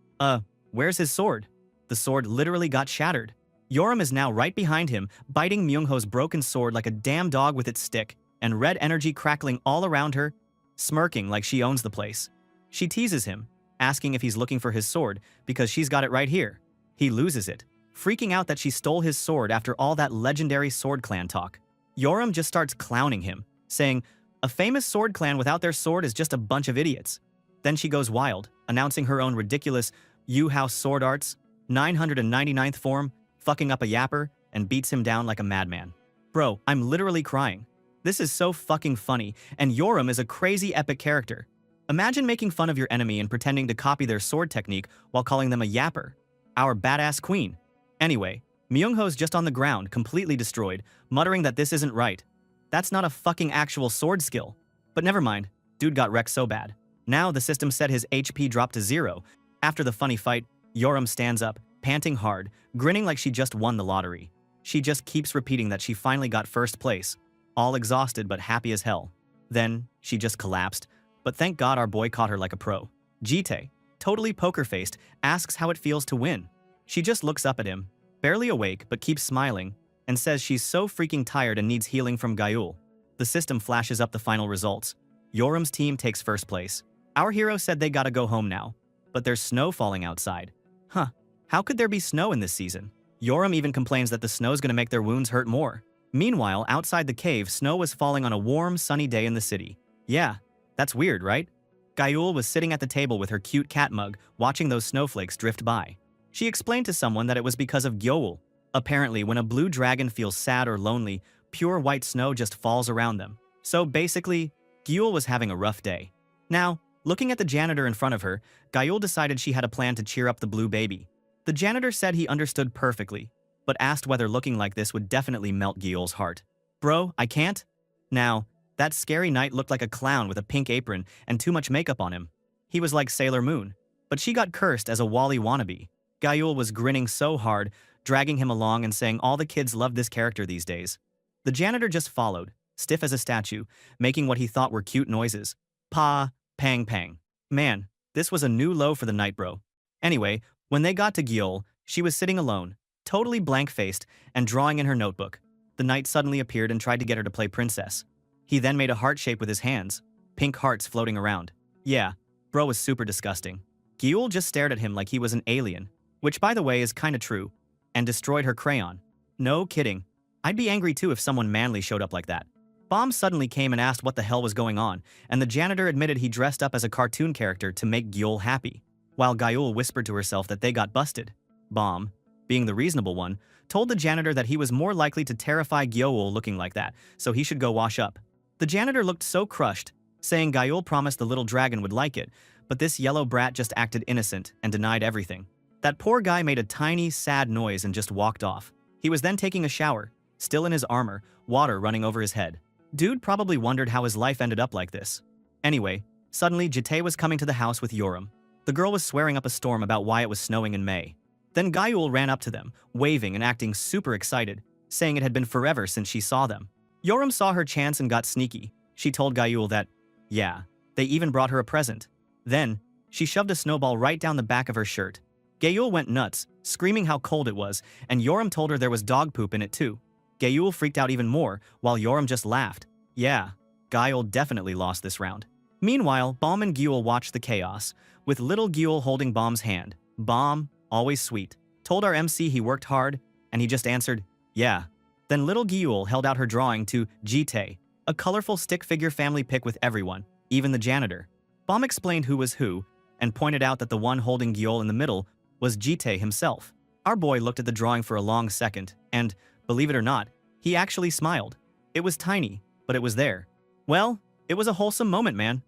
where's his sword? The sword literally got shattered. Yoram is now right behind him, biting Myung-ho's broken sword like a damn dog with its stick, and red energy crackling all around her, smirking like she owns the place. She teases him, asking if he's looking for his sword because she's got it right here. He loses it, freaking out that she stole his sword after all that legendary sword clan talk. Yoram just starts clowning him, saying, a famous sword clan without their sword is just a bunch of idiots. Then she goes wild, announcing her own ridiculous U-House sword arts, 999th form, fucking up a yapper, and beats him down like a madman. Bro, I'm literally crying. This is so fucking funny, and Yoram is a crazy epic character. Imagine making fun of your enemy and pretending to copy their sword technique while calling them a yapper. Our badass queen. Anyway, Myung-ho's just on the ground, completely destroyed, muttering that this isn't right. That's not a fucking actual sword skill. But never mind, dude got wrecked so bad. Now the system said his HP dropped to 0. After the funny fight, Yoram stands up, panting hard, grinning like she just won the lottery. She just keeps repeating that she finally got first place, all exhausted but happy as hell. Then, she just collapsed, but thank God our boy caught her like a pro. Jitae, totally poker-faced, asks how it feels to win. She just looks up at him, barely awake but keeps smiling, and says she's so freaking tired and needs healing from Gyul. The system flashes up the final results. Yoram's team takes first place. Our hero said they gotta go home now, but there's snow falling outside. Huh, how could there be snow in this season? Yoram even complains that the snow's gonna make their wounds hurt more. Meanwhile, outside the cave, snow was falling on a warm, sunny day in the city. Yeah, that's weird, right? Gyul was sitting at the table with her cute cat mug, watching those snowflakes drift by. She explained to someone that it was because of Gyul. Apparently, when a blue dragon feels sad or lonely, pure white snow just falls around them. So basically, Gyul was having a rough day. Now, looking at the janitor in front of her, Gyul decided she had a plan to cheer up the blue baby. The janitor said he understood perfectly, but asked whether looking like this would definitely melt Gyul's heart. Bro, I can't? Now, that scary knight looked like a clown with a pink apron and too much makeup on him. He was like Sailor Moon, but she got cursed as a Wally wannabe. Gayul was grinning so hard, dragging him along and saying all the kids loved this character these days. The janitor just followed, stiff as a statue, making what he thought were cute noises. Pa, pang pang. Man, this was a new low for the night, bro. Anyway, when they got to Gyeol, she was sitting alone, totally blank-faced, and drawing in her notebook. The knight suddenly appeared and tried to get her to play princess. He then made a heart shape with his hands, pink hearts floating around. Yeah, bro was super disgusting. Gyeol just stared at him like he was an alien, which by the way is kinda true, and destroyed her crayon. No kidding. I'd be angry too if someone manly showed up like that. Bomb suddenly came and asked what the hell was going on, and the janitor admitted he dressed up as a cartoon character to make Gyeol happy, while Gyeol whispered to herself that they got busted. Bomb, being the reasonable one, told the janitor that he was more likely to terrify Gyeol looking like that, so he should go wash up. The janitor looked so crushed, saying Gyeol promised the little dragon would like it, but this yellow brat just acted innocent and denied everything. That poor guy made a tiny, sad noise and just walked off. He was then taking a shower, still in his armor, water running over his head. Dude probably wondered how his life ended up like this. Anyway, suddenly Jitae was coming to the house with Yoram. The girl was swearing up a storm about why it was snowing in May. Then Gayul ran up to them, waving and acting super excited, saying it had been forever since she saw them. Yoram saw her chance and got sneaky. She told Gayul that, yeah, they even brought her a present. Then, she shoved a snowball right down the back of her shirt. Gayul went nuts, screaming how cold it was, and Yoram told her there was dog poop in it too. Gayul freaked out even more, while Yoram just laughed. Yeah, Gayul definitely lost this round. Meanwhile, Bomb and Gyul watched the chaos, with little Gyul holding Bomb's hand. Bomb, always sweet, told our MC he worked hard, and he just answered, yeah. Then little Gyul held out her drawing to Jitae, a colorful stick figure family pic with everyone, even the janitor. Bomb explained who was who, and pointed out that the one holding Gyul in the middle was Jitae himself. Our boy looked at the drawing for a long second, and, believe it or not, he actually smiled. It was tiny, but it was there. Well, it was a wholesome moment, man.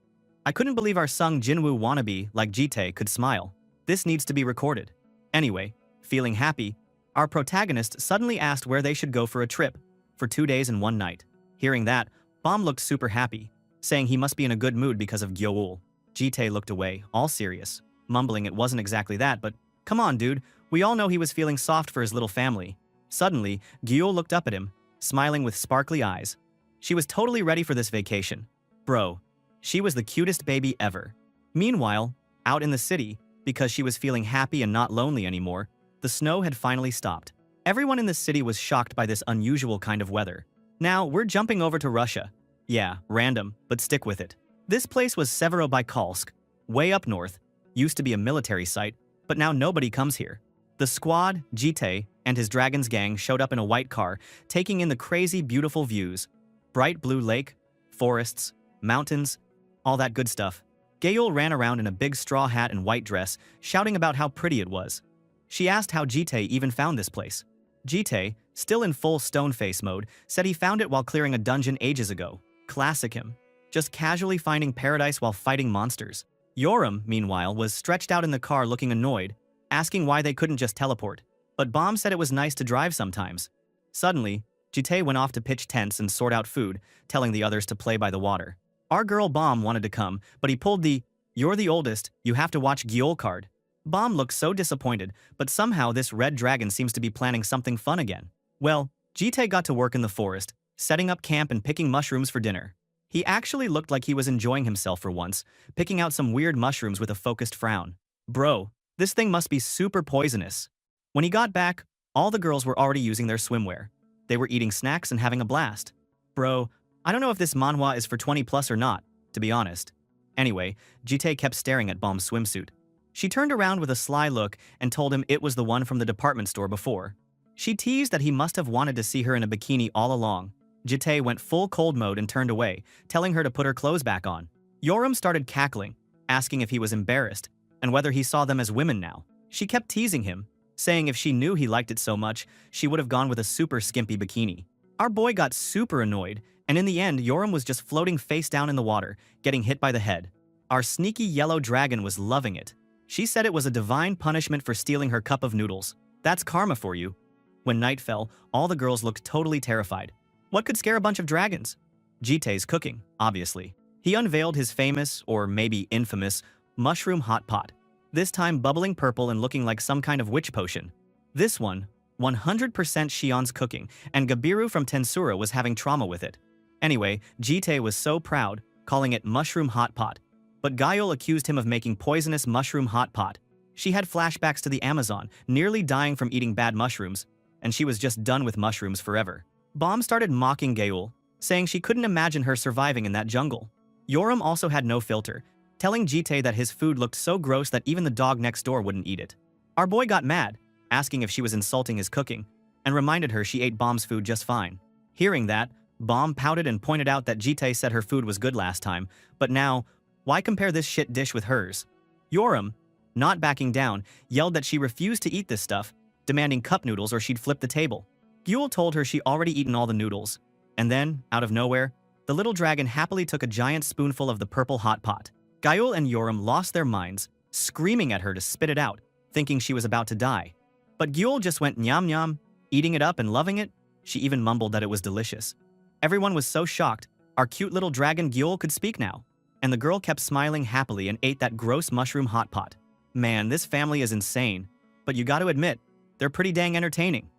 I couldn't believe our Sung Jinwoo wannabe like Jitae could smile. This needs to be recorded. Anyway, feeling happy, our protagonist suddenly asked where they should go for a trip, for 2 days and 1 night. Hearing that, Bomb looked super happy, saying he must be in a good mood because of Gyeol. Jitae looked away, all serious, mumbling it wasn't exactly that, but come on, dude, we all know he was feeling soft for his little family. Suddenly, Gyeol looked up at him, smiling with sparkly eyes. She was totally ready for this vacation. Bro, she was the cutest baby ever. Meanwhile, out in the city, because she was feeling happy and not lonely anymore, the snow had finally stopped. Everyone in the city was shocked by this unusual kind of weather. Now, we're jumping over to Russia. Yeah, random, but stick with it. This place was Severodvinsk, way up north, used to be a military site, but now nobody comes here. The squad, Jitae, and his dragon's gang showed up in a white car, taking in the crazy beautiful views. Bright blue lake, forests, mountains, all that good stuff. Gayul ran around in a big straw hat and white dress, shouting about how pretty it was. She asked how Jitae even found this place. Jitae, still in full stone face mode, said he found it while clearing a dungeon ages ago. Classic him. Just casually finding paradise while fighting monsters. Yoram, meanwhile, was stretched out in the car looking annoyed, asking why they couldn't just teleport. But Bomb said it was nice to drive sometimes. Suddenly, Jitae went off to pitch tents and sort out food, telling the others to play by the water. Our girl Bomb wanted to come, but he pulled the, "You're the oldest, you have to watch Gyeol" card. Bomb looked so disappointed, but somehow this red dragon seems to be planning something fun again. Well, Jitae got to work in the forest, setting up camp and picking mushrooms for dinner. He actually looked like he was enjoying himself for once, picking out some weird mushrooms with a focused frown. Bro, this thing must be super poisonous. When he got back, all the girls were already using their swimwear. They were eating snacks and having a blast. Bro, I don't know if this manhwa is for 20 plus or not, to be honest. Anyway, Jitae kept staring at Bomb's swimsuit. She turned around with a sly look and told him it was the one from the department store before. She teased that he must have wanted to see her in a bikini all along. Jitae went full cold mode and turned away, telling her to put her clothes back on. Yoram started cackling, asking if he was embarrassed, and whether he saw them as women now. She kept teasing him, saying if she knew he liked it so much, she would have gone with a super skimpy bikini. Our boy got super annoyed, and in the end, Yoram was just floating face down in the water, getting hit by the head. Our sneaky yellow dragon was loving it. She said it was a divine punishment for stealing her cup of noodles. That's karma for you. When night fell, all the girls looked totally terrified. What could scare a bunch of dragons? Jitae's cooking, obviously. He unveiled his famous, or maybe infamous, mushroom hot pot. this time bubbling purple and looking like some kind of witch potion. This one, 100% Shion's cooking, and Gabiru from Tensura was having trauma with it. Anyway, Jite was so proud, calling it mushroom hot pot. But Gayul accused him of making poisonous mushroom hot pot. She had flashbacks to the Amazon, nearly dying from eating bad mushrooms, and she was just done with mushrooms forever. Bomb started mocking Gayul, saying she couldn't imagine her surviving in that jungle. Yoram also had no filter, telling Jite that his food looked so gross that even the dog next door wouldn't eat it. Our boy got mad, asking if she was insulting his cooking, and reminded her she ate Bomb's food just fine. Hearing that, Bomb pouted and pointed out that Jite said her food was good last time, but now, why compare this shit dish with hers? Yoram, not backing down, yelled that she refused to eat this stuff, demanding cup noodles or she'd flip the table. Gyul told her she already eaten all the noodles, and then, out of nowhere, the little dragon happily took a giant spoonful of the purple hot pot. Gayul and Yoram lost their minds, screaming at her to spit it out, thinking she was about to die. But Gyul just went nyam nyam, eating it up and loving it. She even mumbled that it was delicious. Everyone was so shocked, our cute little dragon Gyul could speak now. And the girl kept smiling happily and ate that gross mushroom hot pot. Man, this family is insane. But you gotta admit, they're pretty dang entertaining.